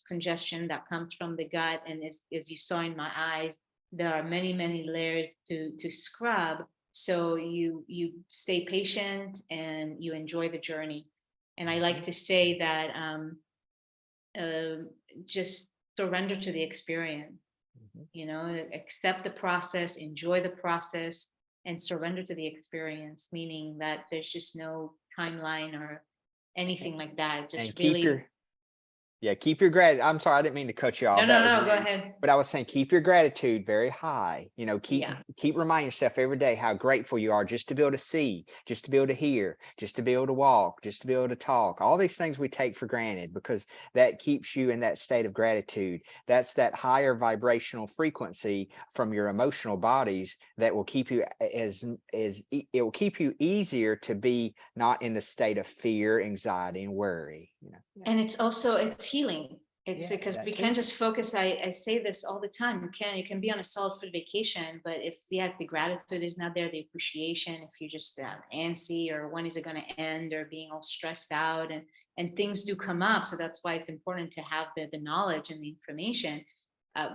congestion that comes from the gut. And as you saw in my eye, there are many, many layers to scrub. So you stay patient and you enjoy the journey. And I like to say that just surrender to the experience. Accept the process, enjoy the process, and surrender to the experience, meaning that there's just no timeline or anything like that. Just and keep your gratitude. I'm sorry, I didn't mean to cut you off. No, go ahead. But I was saying, keep your gratitude very high. Keep reminding yourself every day how grateful you are just to be able to see, just to be able to hear, just to be able to walk, just to be able to talk. All these things we take for granted, because that keeps you in that state of gratitude. That's that higher vibrational frequency from your emotional bodies that will keep you it will keep you easier to be not in the state of fear, anxiety, and worry. And it's healing. It's because we can't just focus. I say this all the time. You can be on a solid food vacation, but if the gratitude is not there, the appreciation, if you're just antsy, or when is it going to end, or being all stressed out, and things do come up. So that's why it's important to have the knowledge and the information,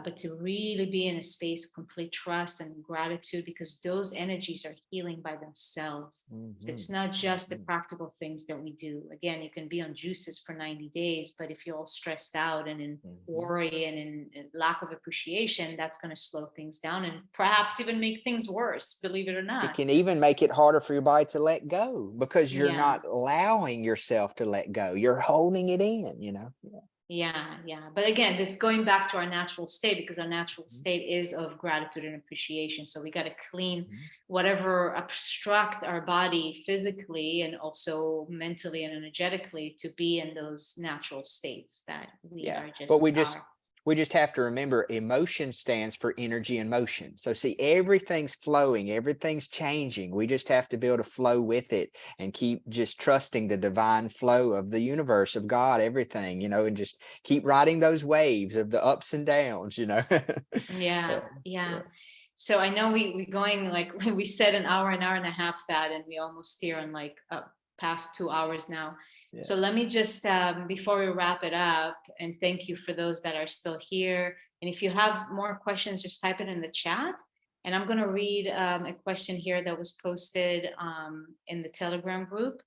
but to really be in a space of complete trust and gratitude, because those energies are healing by themselves. So it's not just the practical things that we do. Again, you can be on juices for 90 days, but if you're all stressed out and in worry and in lack of appreciation, that's going to slow things down and perhaps even make things worse, believe it or not. It can even make it harder for your body to let go, because you're not allowing yourself to let go. You're holding it in, Yeah. But again, it's going back to our natural state, because our natural state is of gratitude and appreciation. So we got to clean whatever obstruct our body physically and also mentally and energetically to be in those natural states that we are just. But we just have to remember, emotion stands for energy and motion. So see, everything's flowing, everything's changing. We just have to be able to flow with it and keep just trusting the divine flow of the universe, of God, everything, and just keep riding those waves of the ups and downs, Yeah. So I know we going, like we said, an hour and a half, that, and we almost here on like past 2 hours now. So let me just, before we wrap it up, and thank you for those that are still here. And if you have more questions, just type it in the chat. And I'm going to read a question here that was posted in the Telegram group,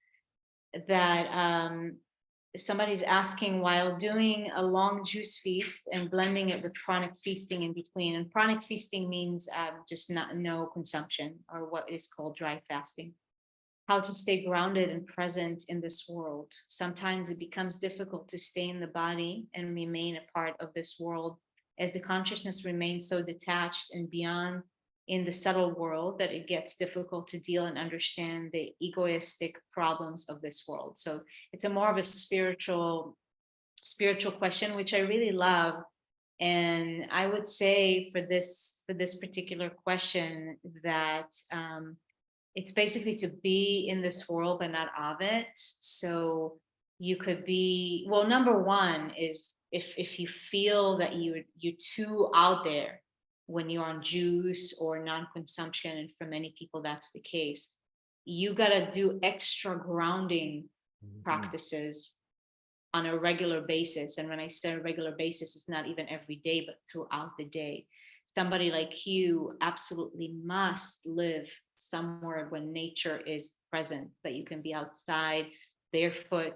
that somebody's asking, while doing a long juice feast and blending it with chronic feasting in between. And chronic feasting means just no consumption, or what is called dry fasting. How to stay grounded and present in this world. Sometimes it becomes difficult to stay in the body and remain a part of this world, as the consciousness remains so detached and beyond in the subtle world that it gets difficult to deal and understand the egoistic problems of this world. So it's a more of a spiritual question, which I really love. And I would say for this particular question that it's basically to be in this world but not of it. So you could be, well, number one is if you feel that you're too out there when you're on juice or non-consumption, and for many people that's the case, you got to do extra grounding practices on a regular basis. And when I say a regular basis, it's not even every day, but throughout the day. Somebody like you absolutely must live somewhere when nature is present, that you can be outside barefoot,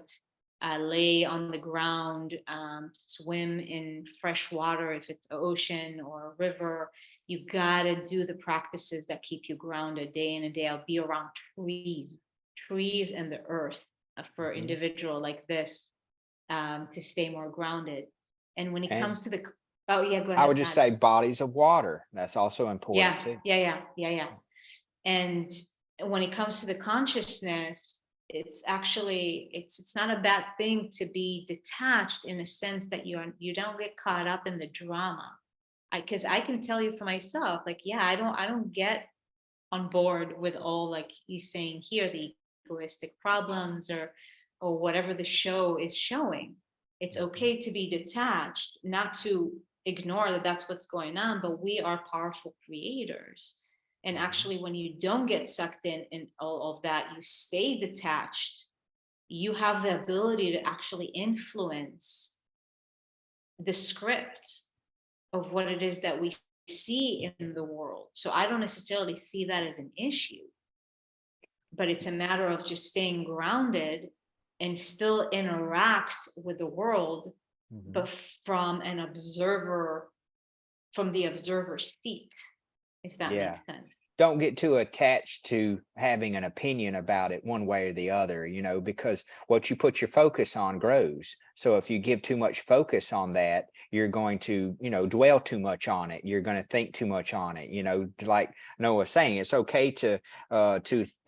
lay on the ground, swim in fresh water if it's an ocean or a river. You gotta do the practices that keep you grounded day in and day out. Be around trees and the earth for individual like this, to stay more grounded. And when it comes to the, oh yeah, go ahead. I would just say bodies of water. That's also important too. Yeah. And when it comes to the consciousness, it's actually, it's not a bad thing to be detached, in a sense that you don't get caught up in the drama. Because I can tell you for myself, like, yeah, I don't get on board with all, like he's saying here, the egoistic problems or whatever the show is showing. It's okay to be detached, not to ignore that that's what's going on, but we are powerful creators. And actually, when you don't get sucked in all of that, you stay detached, you have the ability to actually influence the script of what it is that we see in the world. So I don't necessarily see that as an issue, but it's a matter of just staying grounded and still interact with the world, but from an observer, from the observer's seat, if that makes sense. Don't get too attached to having an opinion about it one way or the other, because what you put your focus on grows. So if you give too much focus on that, you're going to, dwell too much on it. You're going to think too much on it. Like Noah was saying, it's okay to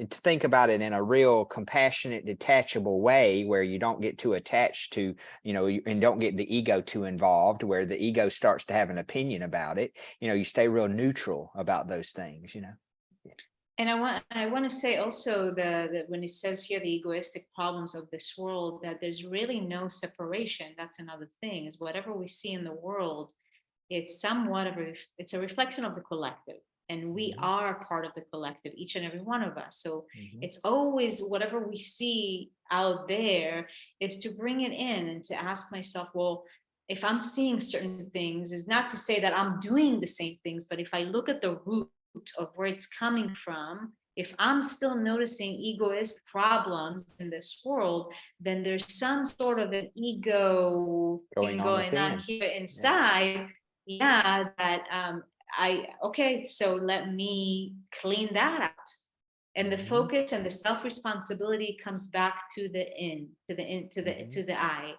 think about it in a real compassionate, detachable way, where you don't get too attached to, and don't get the ego too involved, where the ego starts to have an opinion about it. You stay real neutral about those things, And I want to say also that when it says here the egoistic problems of this world, that there's really no separation. That's another thing, is whatever we see in the world, it's somewhat of it's a reflection of the collective, and we are part of the collective, each and every one of us. So it's always, whatever we see out there, is to bring it in and to ask myself, well, if I'm seeing certain things, is not to say that I'm doing the same things, but if I look at the root of where it's coming from, if I'm still noticing egoist problems in this world, then there's some sort of an ego thing going on here inside. That okay, so let me clean that out. And the focus and the self-responsibility comes back to the I.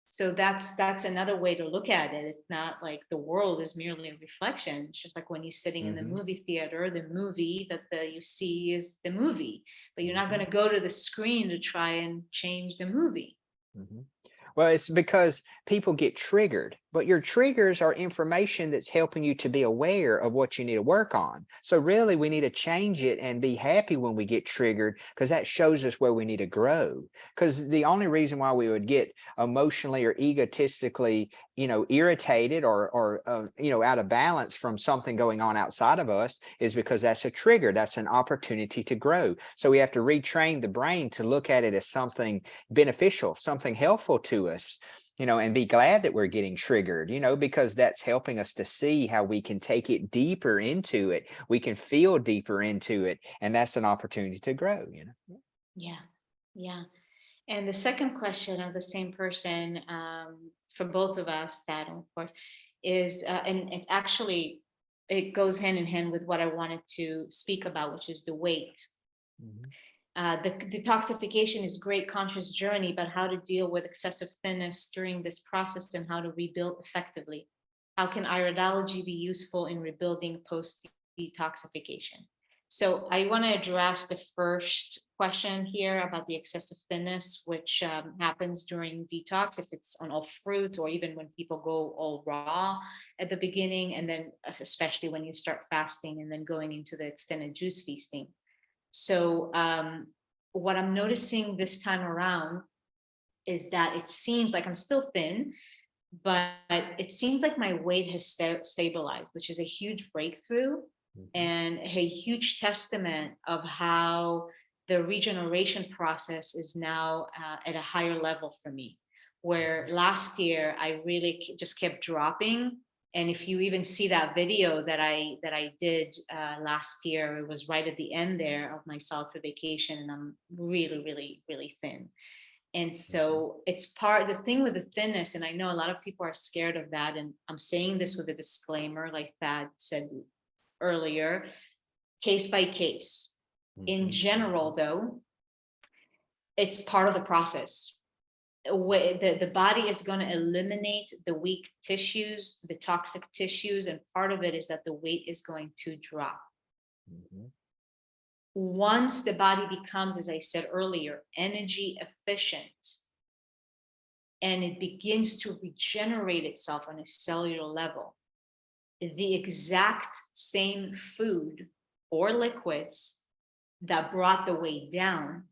So that's another way to look at it. It's not like the world is merely a reflection. It's just like when you're sitting in the movie theater, the movie that you see is the movie, but you're not going to go to the screen to try and change the movie. Well, it's because people get triggered, but your triggers are information that's helping you to be aware of what you need to work on. So really, we need to change it and be happy when we get triggered, because that shows us where we need to grow. Because the only reason why we would get emotionally or egotistically, irritated or out of balance from something going on outside of us is because that's a trigger. That's an opportunity to grow. So we have to retrain the brain to look at it as something beneficial, something helpful to us, and be glad that we're getting triggered, because that's helping us to see how we can take it deeper into it. We can feel deeper into it. And that's an opportunity to grow, Yeah. And the second question of the same person, for both of us, Thad, of course, is, and it actually, it goes hand in hand with what I wanted to speak about, which is the weight. The detoxification is a great conscious journey, but how to deal with excessive thinness during this process and how to rebuild effectively. How can iridology be useful in rebuilding post-detoxification? So I want to address the first question here about the excessive thinness, which happens during detox, if it's on all fruit, or even when people go all raw at the beginning, and then especially when you start fasting and then going into the extended juice feasting. So what I'm noticing this time around is that it seems like I'm still thin, but it seems like my weight has stabilized, which is a huge breakthrough and a huge testament of how the regeneration process is now at a higher level for me. Where last year I really just kept dropping. And if you even see that video that I did last year, it was right at the end there of my South vacation, and I'm really, really, really thin. And so it's the thing with the thinness, and I know a lot of people are scared of that. And I'm saying this with a disclaimer, like Thad said earlier, case by case. In general, though, it's part of the process. The body is going to eliminate the weak tissues, the toxic tissues, and part of it is that the weight is going to drop. Once the body becomes, as I said earlier, energy efficient, and it begins to regenerate itself on a cellular level, the exact same food or liquids that brought the weight down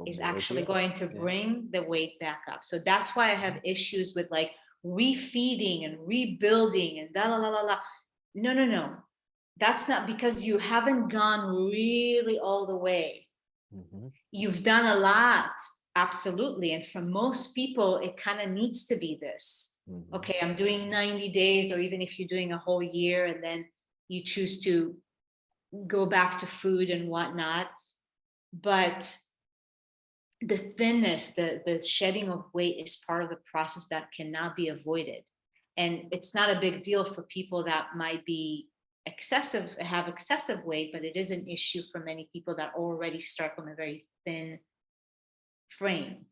is actually going to bring the weight back up. So that's why I have issues with like refeeding and rebuilding and da la la la la. No. That's not, because you haven't gone really all the way. You've done a lot, absolutely. And for most people, it kind of needs to be this. Okay, I'm doing 90 days, or even if you're doing a whole year and then you choose to go back to food and whatnot. But the thinness, the shedding of weight is part of the process that cannot be avoided. And it's not a big deal for people that might be have excessive weight, but it is an issue for many people that already start from a very thin frame.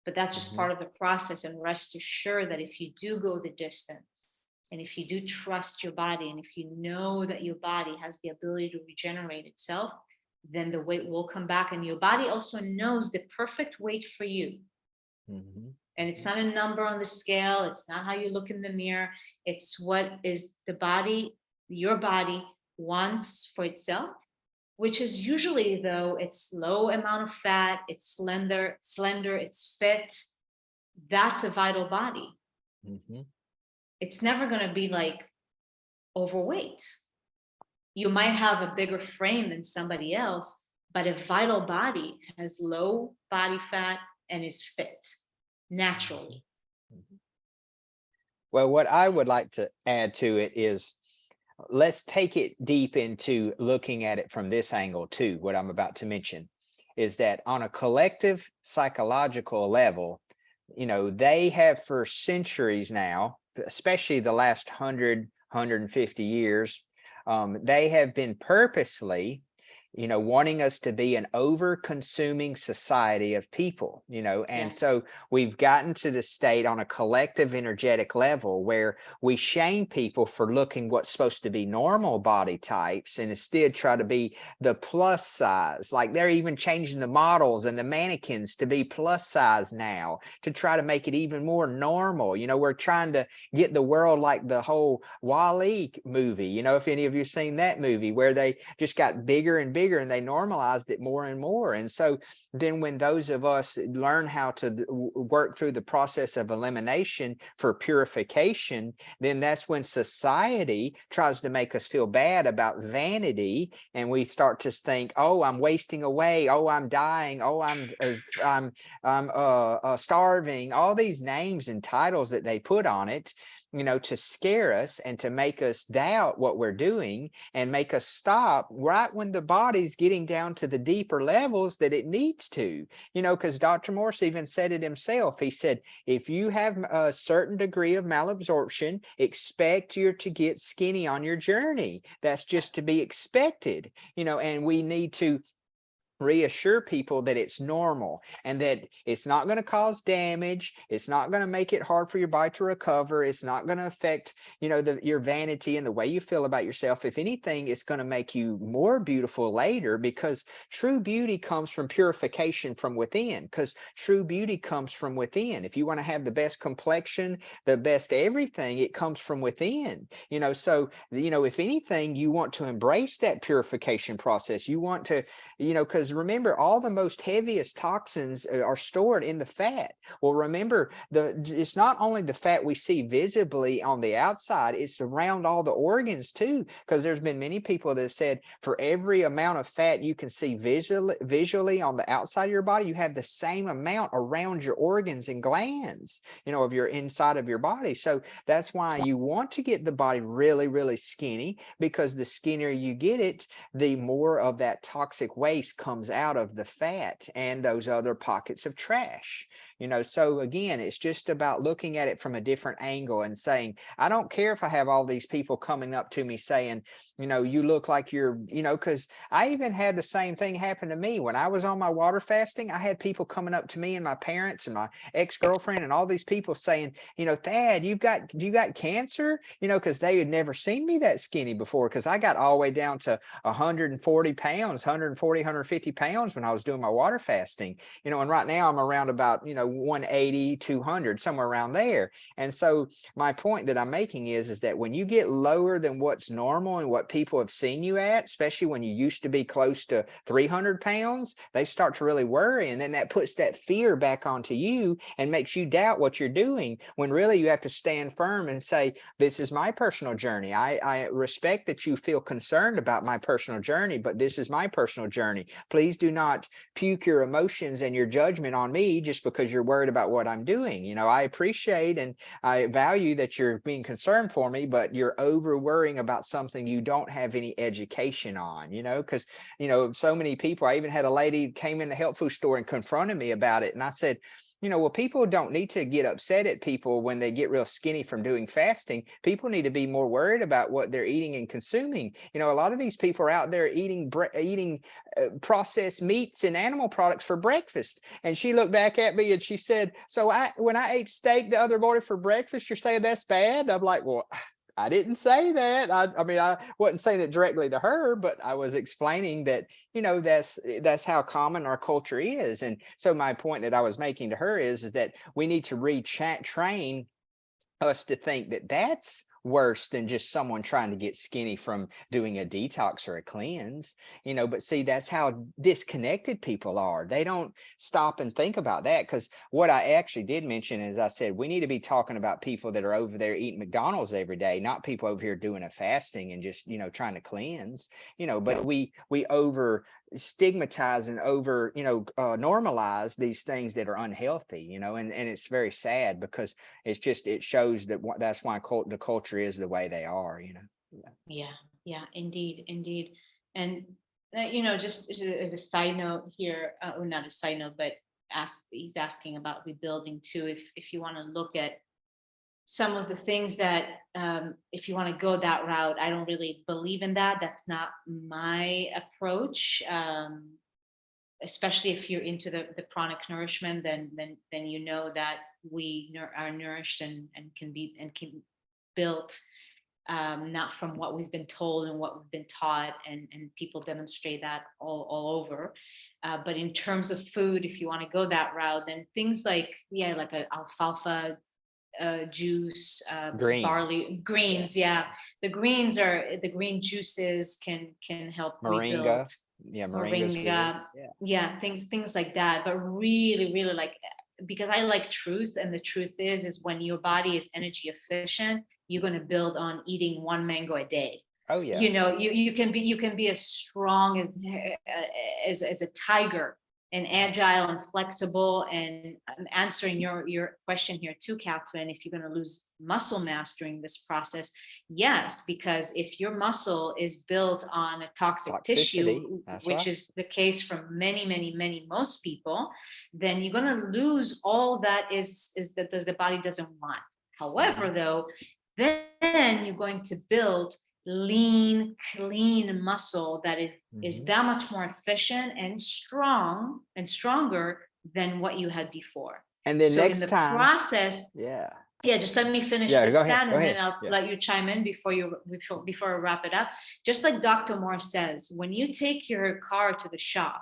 But that's just part of the process. And rest assured that if you do go the distance, and if you do trust your body, and if you know that your body has the ability to regenerate itself, then the weight will come back. And your body also knows the perfect weight for you. And it's not a number on the scale. It's not how you look in the mirror. It's what is your body wants for itself, which is usually, though, it's low amount of fat, it's slender, it's fit. That's a vital body. It's never going to be like overweight. You might have a bigger frame than somebody else, but a vital body has low body fat and is fit naturally. Well, what I would like to add to it is, let's take it deep into looking at it from this angle too. What I'm about to mention is that on a collective psychological level, they have for centuries now, especially the last 150 years, they have been purposely wanting us to be an over-consuming society of people, and so we've gotten to the state on a collective energetic level where we shame people for looking what's supposed to be normal body types and instead try to be the plus size. Like they're even changing the models and the mannequins to be plus size now to try to make it even more normal. We're trying to get the world like the whole Wall-E movie, if any of you seen that movie, where they just got bigger and bigger and they normalized it more and more. And so then when those of us learn how to work through the process of elimination for purification, then that's when society tries to make us feel bad about vanity, and we start to think, oh, I'm wasting away, oh, I'm dying, oh, I'm starving, all these names and titles that they put on it, to scare us and to make us doubt what we're doing and make us stop right when the body's getting down to the deeper levels that it needs to, because Dr. Morse even said it himself. He said, if you have a certain degree of malabsorption, expect you to get skinny on your journey. That's just to be expected, and we need to reassure people that it's normal and that it's not going to cause damage. It's not going to make it hard for your body to recover. It's not going to affect, your vanity and the way you feel about yourself. If anything, it's going to make you more beautiful later, because true beauty comes from purification from within, because true beauty comes from within. If you want to have the best complexion, the best everything, it comes from within, so, if anything, you want to embrace that purification process. You want to, because because remember, all the most heaviest toxins are stored in the fat. Well, remember, it's not only the fat we see visibly on the outside, it's around all the organs too, because there's been many people that have said for every amount of fat you can see visually on the outside of your body, you have the same amount around your organs and glands, of your inside of your body. So that's why you want to get the body really, really skinny, because the skinnier you get it, the more of that toxic waste comes out of the fat and those other pockets of trash. So again, it's just about looking at it from a different angle and saying, I don't care if I have all these people coming up to me saying, you look like you're, because I even had the same thing happen to me when I was on my water fasting. I had people coming up to me and my parents and my ex-girlfriend and all these people saying, Thad, you got cancer, because they had never seen me that skinny before, because I got all the way down to 140 pounds, 140, 150 pounds when I was doing my water fasting, and right now I'm around about, 180, 200, somewhere around there. And so my point that I'm making is that when you get lower than what's normal and what people have seen you at, especially when you used to be close to 300 pounds, they start to really worry. And then that puts that fear back onto you and makes you doubt what you're doing, when really you have to stand firm and say, this is my personal journey. I respect that you feel concerned about my personal journey, but this is my personal journey. Please do not puke your emotions and your judgment on me just because you're worried about what I'm doing. I appreciate and I value that you're being concerned for me, but you're over worrying about something you don't have any education on, because, so many people, I even had a lady came in the health food store and confronted me about it. And I said, well, people don't need to get upset at people when they get real skinny from doing fasting. People need to be more worried about what they're eating and consuming. A lot of these people are out there eating processed meats and animal products for breakfast. And she looked back at me and she said, so when I ate steak the other morning for breakfast, you're saying that's bad? I'm like, well, I didn't say that. I mean, I wasn't saying it directly to her, but I was explaining that, that's how common our culture is. And so my point that I was making to her is that we need to retrain us to think that that's worse than just someone trying to get skinny from doing a detox or a cleanse, but see, that's how disconnected people are. They don't stop and think about that, because what I actually did mention is I said, we need to be talking about people that are over there eating McDonald's every day, not people over here doing a fasting and just, trying to cleanse, but we over stigmatize and over normalize these things that are unhealthy, and it's very sad, because it shows that that's why the culture is the way they are. Yeah, indeed. And just as a side note here, or not a side note, but he's asking about rebuilding too. If you want to look at some of the things that, if you want to go that route, I don't really believe in that. That's not my approach. Especially if you're into the pranic nourishment, then that we are nourished and can be built, not from what we've been told and what we've been taught, and people demonstrate that all over. But in terms of food, if you want to go that route, then things like an alfalfa juice, barley greens, the green juices can help rebuild. Moringa, things like that. But really because I like truth, and the truth is when your body is energy efficient, you're going to build on eating one mango a day. Oh yeah. You can be as strong as a tiger, and agile and flexible. And I'm answering your question here too, Catherine. If you're going to lose muscle mass during this process, yes, because if your muscle is built on a toxic tissue, which is the case for most people, then you're going to lose all that is that the body doesn't want. However, though, then you're going to build lean, clean muscle that is that much more efficient and stronger than what you had before. And then next in the time, process, just let me finish this, Thad, and then I'll let you chime in before I wrap it up. Just like Dr. Morse says, when you take your car to the shop,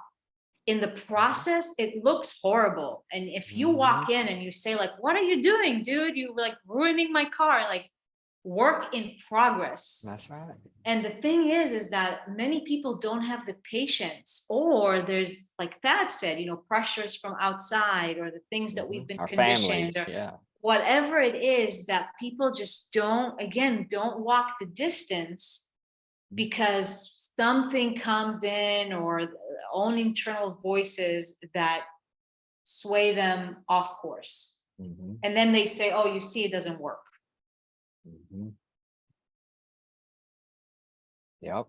in the process, it looks horrible. And if you walk in and you say, like, what are you doing, dude? You're like ruining my car. Like, work in progress. That's right. And the thing is that many people don't have the patience, or there's, like Thad said, pressures from outside, or the things that we've been Our conditioned, families, or yeah. whatever it is, that people just don't walk the distance because something comes in, or their own internal voices that sway them off course. And then they say, oh, you see, it doesn't work. Yep.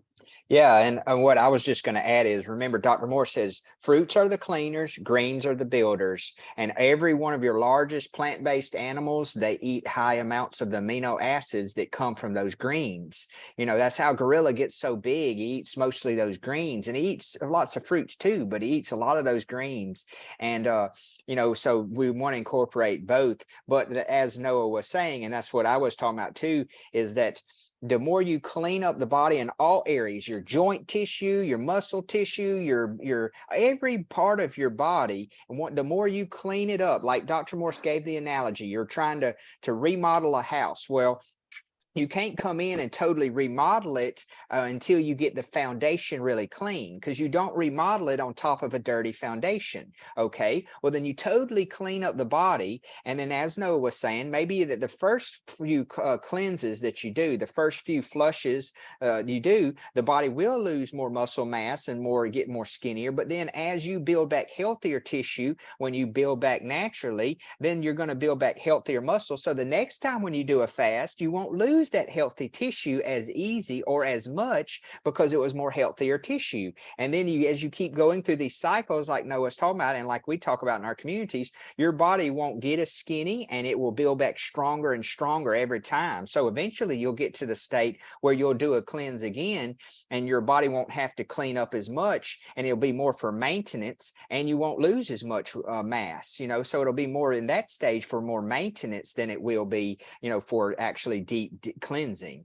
Yeah. And what I was just going to add is, remember, Dr. Morse says fruits are the cleaners, greens are the builders. And every one of your largest plant-based animals, they eat high amounts of the amino acids that come from those greens. That's how gorilla gets so big. He eats mostly those greens, and he eats lots of fruits too, but he eats a lot of those greens. And, so we want to incorporate both. But as Noah was saying, and that's what I was talking about too, is that the more you clean up the body in all areas, your joint tissue, your muscle tissue, your every part of your body, and the more you clean it up, like Dr. Morse gave the analogy, you're trying to remodel a house. Well, you can't come in and totally remodel it until you get the foundation really clean, because you don't remodel it on top of a dirty foundation. Okay, well, then you totally clean up the body. And then, as Noah was saying, maybe that the first few cleanses that you do, the first few flushes you do, the body will lose more muscle mass and get more skinnier. But then as you build back healthier tissue, when you build back naturally, then you're going to build back healthier muscle. So the next time when you do a fast, you won't lose that healthy tissue as easy or as much, because it was more healthier tissue. And then as you keep going through these cycles, like Noah's talking about, and like we talk about in our communities, your body won't get as skinny, and it will build back stronger and stronger every time. So eventually you'll get to the state where you'll do a cleanse again, and your body won't have to clean up as much, and it'll be more for maintenance, and you won't lose as much mass, so it'll be more in that stage for more maintenance than it will be, for actually deep cleansing.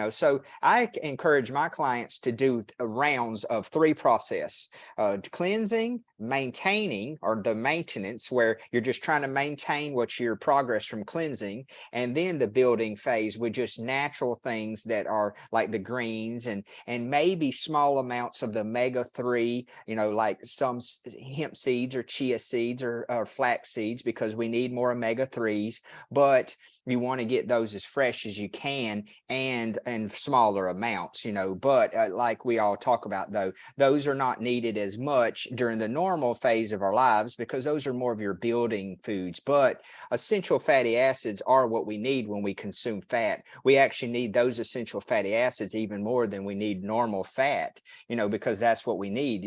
So I encourage my clients to do rounds of 3 process: cleansing, maintaining, or the maintenance, where you're just trying to maintain what's your progress from cleansing, and then the building phase with just natural things that are like the greens, and maybe small amounts of the omega-3, like some hemp seeds or chia seeds or flax seeds, because we need more omega-3s. But you want to get those as fresh as you can, and smaller amounts, but like we all talk about, though, those are not needed as much during the normal phase of our lives, because those are more of your building foods. But essential fatty acids are what we need when we consume fat. We actually need those essential fatty acids even more than we need normal fat, because that's what we need,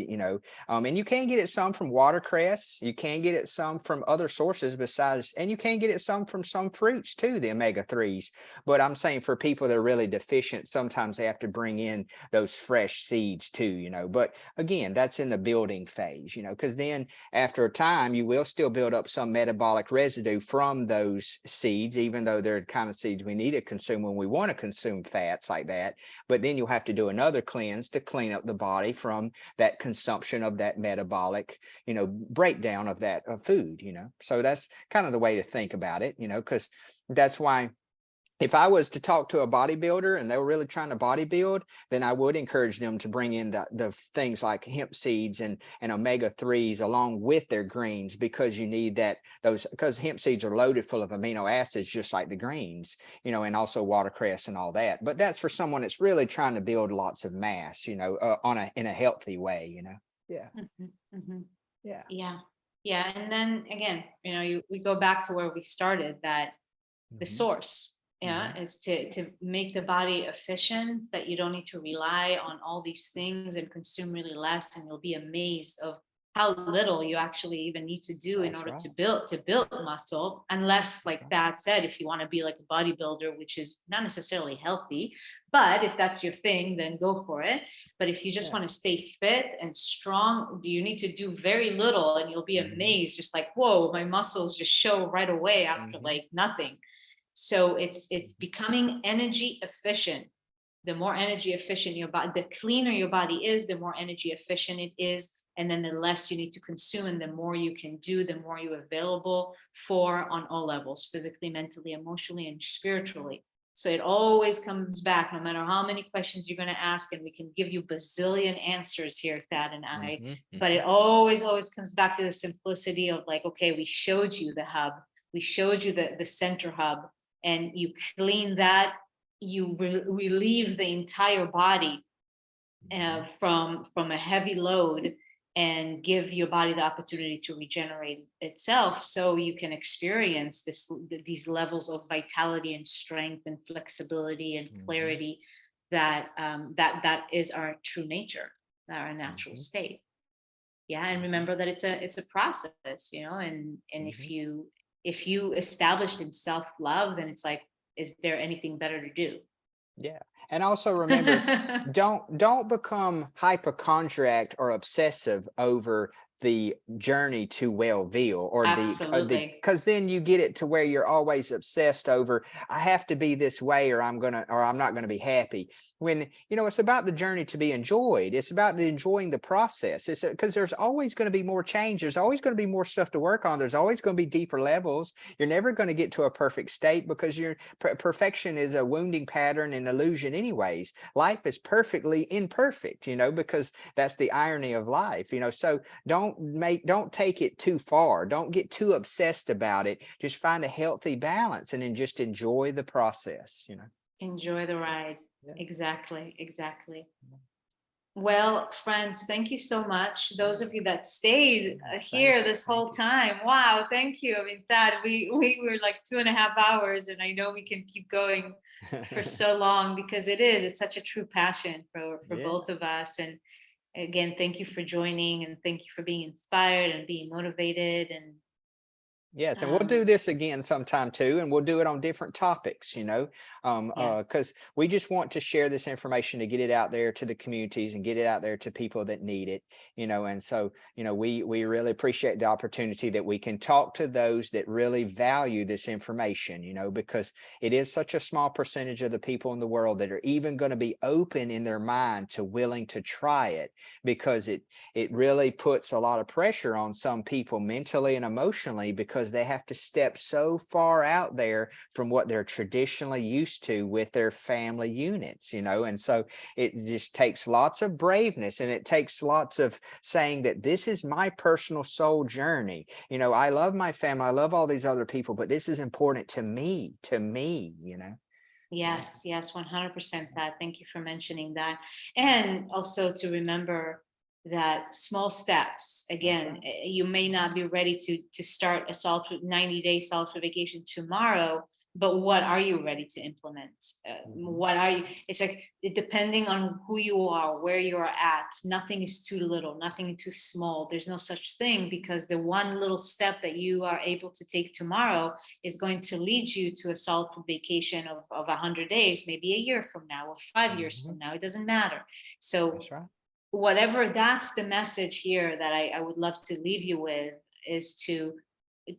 and you can get it some from watercress. You can get it some from other sources besides, and you can get it some from some fruits too, the omega-3s. But I'm saying for people that are really deficient, sometimes they have to bring in those fresh seeds too, but again, that's in the building phase, because then after a time, you will still build up some metabolic residue from those seeds, even though they're the kind of seeds we need to consume when we want to consume fats like that. But then you'll have to do another cleanse to clean up the body from that consumption of that metabolic, breakdown of that food, So that's kind of the way to think about it, because that's why, if I was to talk to a bodybuilder and they were really trying to bodybuild, then I would encourage them to bring in the things like hemp seeds and omega-3s along with their greens, because you need because hemp seeds are loaded full of amino acids, just like the greens, and also watercress and all that. But that's for someone that's really trying to build lots of mass, in a healthy way, Yeah. Yeah. And then again, we go back to where we started, that the source, is to make the body efficient, that you don't need to rely on all these things and consume really less, and you'll be amazed of how little you actually even need to do in order to build muscle, unless, like Thad said, if you want to be like a bodybuilder, which is not necessarily healthy, but if that's your thing, then go for it. But if you just want to stay fit and strong, you need to do very little, and you'll be amazed, just like, whoa, my muscles just show right away after like nothing. So it's becoming energy efficient. The more energy efficient your body, the cleaner your body is, the more energy efficient it is. And then the less you need to consume, and the more you can do, the more you're available for on all levels, physically, mentally, emotionally, and spiritually. So it always comes back, no matter how many questions you're going to ask, and we can give you bazillion answers here, Thad and I, but it always comes back to the simplicity of like, okay, we showed you the hub, we showed you the center hub, and you clean that, you relieve the entire body from a heavy load, and give your body the opportunity to regenerate itself, so you can experience these levels of vitality and strength and flexibility and clarity that that is our true nature, our natural state. Yeah, and remember that it's a process, you know, and if you established in self-love, then it's like, is there anything better to do? Yeah. And also remember, don't become hypochondriac or obsessive over the journey to well-being, or Absolutely. because then you get it to where you're always obsessed over, I have to be this way, or I'm not gonna be happy. When, you know, it's about the journey to be enjoyed. It's about enjoying the process. It's because there's always going to be more change. There's always going to be more stuff to work on. There's always going to be deeper levels. You're never going to get to a perfect state, because your perfection is a wounding pattern and illusion anyways. Life is perfectly imperfect, you know, because that's the irony of life, you know. So don't take it too far. Don't get too obsessed about it. Just find a healthy balance, and then just enjoy the process, you know. Enjoy the ride. Yeah. Exactly. Well, friends, thank you so much. Those of you that stayed here this whole time. Wow, thank you. I mean, Thad, we were like 2.5 hours, and I know we can keep going for so long, because it's such a true passion for both of us. And again, thank you for joining, and thank you for being inspired and being motivated. And yes, and we'll do this again sometime too, and we'll do it on different topics, you know, because we just want to share this information to get it out there to the communities and get it out there to people that need it, you know. And so, you know, we really appreciate the opportunity that we can talk to those that really value this information, you know, because it is such a small percentage of the people in the world that are even going to be open in their mind to willing to try it, because it really puts a lot of pressure on some people mentally and emotionally, because they have to step so far out there from what they're traditionally used to with their family units, you know. And so it just takes lots of braveness, and it takes lots of saying that this is my personal soul journey. You know, I love my family, I love all these other people, but this is important to me, you know. yes, 100%, Thad. Thank you for mentioning that. And also to remember that small steps, again, you may not be ready to start a 90-day solitude vacation tomorrow, but what are you ready to implement? What are you, it's like, depending on who you are, where you are at, nothing is too little, nothing too small. There's no such thing, because the one little step that you are able to take tomorrow is going to lead you to a solitude vacation of 100 days, maybe a year from now, or 5 years from now. It doesn't matter. So That's right. whatever, that's the message here that I would love to leave you with, is to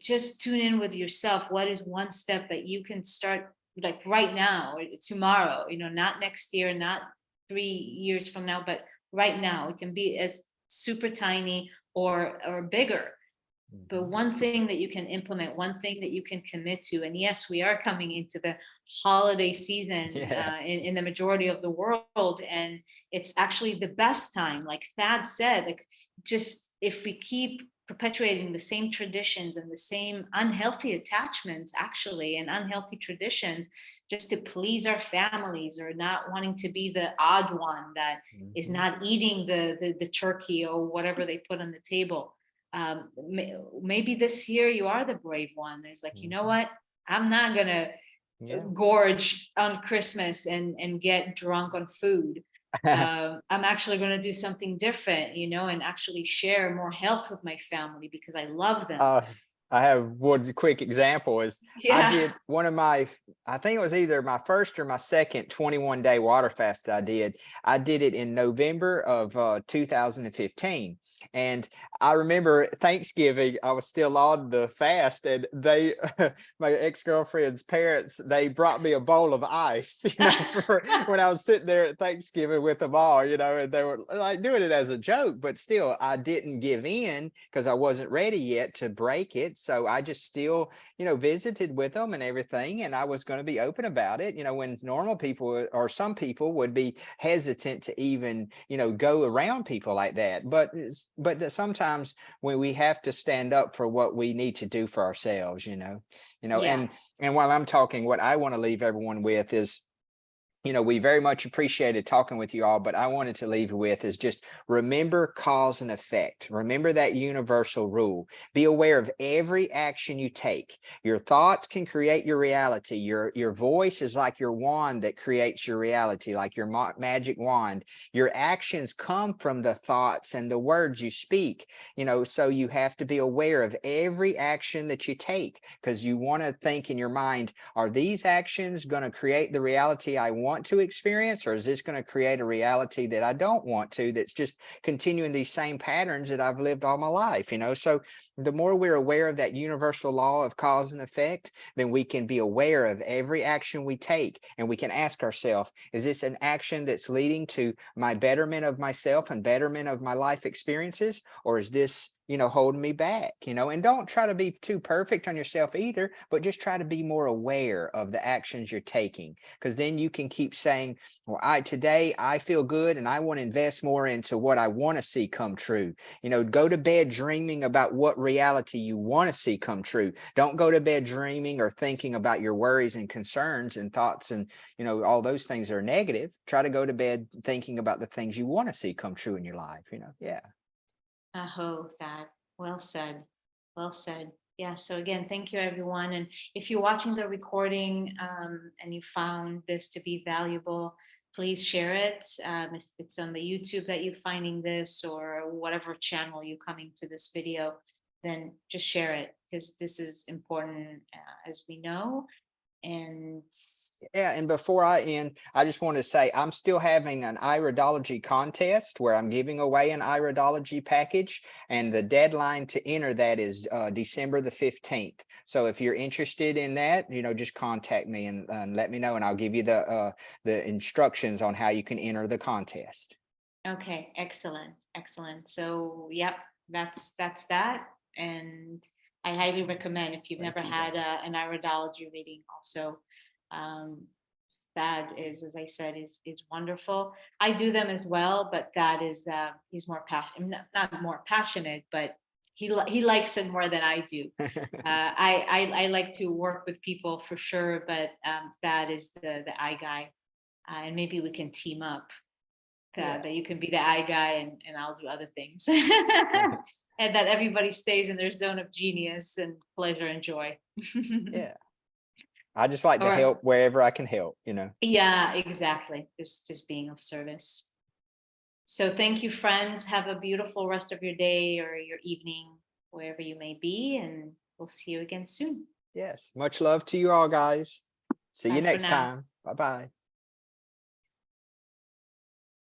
just tune in with yourself. What is one step that you can start, like right now, or tomorrow, you know, not next year, not 3 years from now, but right now. It can be as super tiny or bigger, but one thing that you can implement, one thing that you can commit to. And yes, we are coming into the holiday season in the majority of the world, and it's actually the best time, like Thad said. Like, just if we keep perpetuating the same traditions and the same unhealthy attachments, actually, and unhealthy traditions, just to please our families, or not wanting to be the odd one that is not eating the turkey or whatever they put on the table. Maybe this year you are the brave one. It's like, you know what, I'm not gonna gorge on Christmas and get drunk on food. I'm actually going to do something different, you know, and actually share more health with my family, because I love them. I have one quick example is I did one of my, I think it was either my first or my second 21-day water fast that I did it in November of 2015. And I remember Thanksgiving, I was still on the fast, and they, my ex-girlfriend's parents, they brought me a bowl of ice, you know, for when I was sitting there at Thanksgiving with them all, you know, and they were like doing it as a joke, but still I didn't give in, because I wasn't ready yet to break it. clients. So I just still, visited with them and everything. And I was going to be open about it, when normal people or some people would be hesitant to even, go around people like that. But that sometimes when we have to stand up for what we need to do for ourselves, Yeah. and while I'm talking, what I want to leave everyone with is, we very much appreciated talking with you all, but I wanted to leave you with is just remember cause and effect. Remember that universal rule. Be aware of every action you take. Your thoughts can create your reality. Your voice is like your wand that creates your reality, like your magic wand. Your actions come from the thoughts and the words you speak, so you have to be aware of every action that you take, because you want to think in your mind, are these actions going to create the reality I want to experience, or is this going to create a reality that I don't want to, that's just continuing these same patterns that I've lived all my life? So the more we're aware of that universal law of cause and effect, then we can be aware of every action we take, and we can ask ourselves, is this an action that's leading to my betterment of myself and betterment of my life experiences, or is this holding me back? And don't try to be too perfect on yourself either, but just try to be more aware of the actions you're taking, because then you can keep saying, well, today I feel good and I want to invest more into what I want to see come true. Go to bed dreaming about what reality you want to see come true. Don't go to bed dreaming or thinking about your worries and concerns and thoughts and all those things that are negative. Try to go to bed thinking about the things you want to see come true in your life. Yeah. Aho, Thad. Well said. Well said. Yeah. So again, thank you, everyone. And if you're watching the recording and you found this to be valuable, please share it. If it's on the YouTube that you're finding this, or whatever channel you're coming to this video, then just share it, because this is important, as we know. And Yeah, and before I end, I just want to say I'm still having an iridology contest where I'm giving away an iridology package, and the deadline to enter that is December the 15th. So if you're interested in that, just contact me and let me know, and I'll give you the instructions on how you can enter the contest. okay, excellent, excellent. So yep, that's that. And I highly recommend, if you've Thank never you, had guys. an iridology reading also. um that is, as I said, is wonderful. I do them as well, but that is he's more passionate, not more passionate, but he likes it more than I do. I like to work with people for sure, but that is the eye guy. And maybe we can team up, Yeah. that you can be the eye guy and I'll do other things. And that everybody stays in their zone of genius and pleasure and joy. Yeah. I just like All to right. help wherever I can help. Yeah, exactly. Just being of service. So thank you, friends. Have a beautiful rest of your day or your evening, wherever you may be, and we'll see you again soon. Yes. Much love to you all, guys. See you Bye for next now. time. Bye-bye.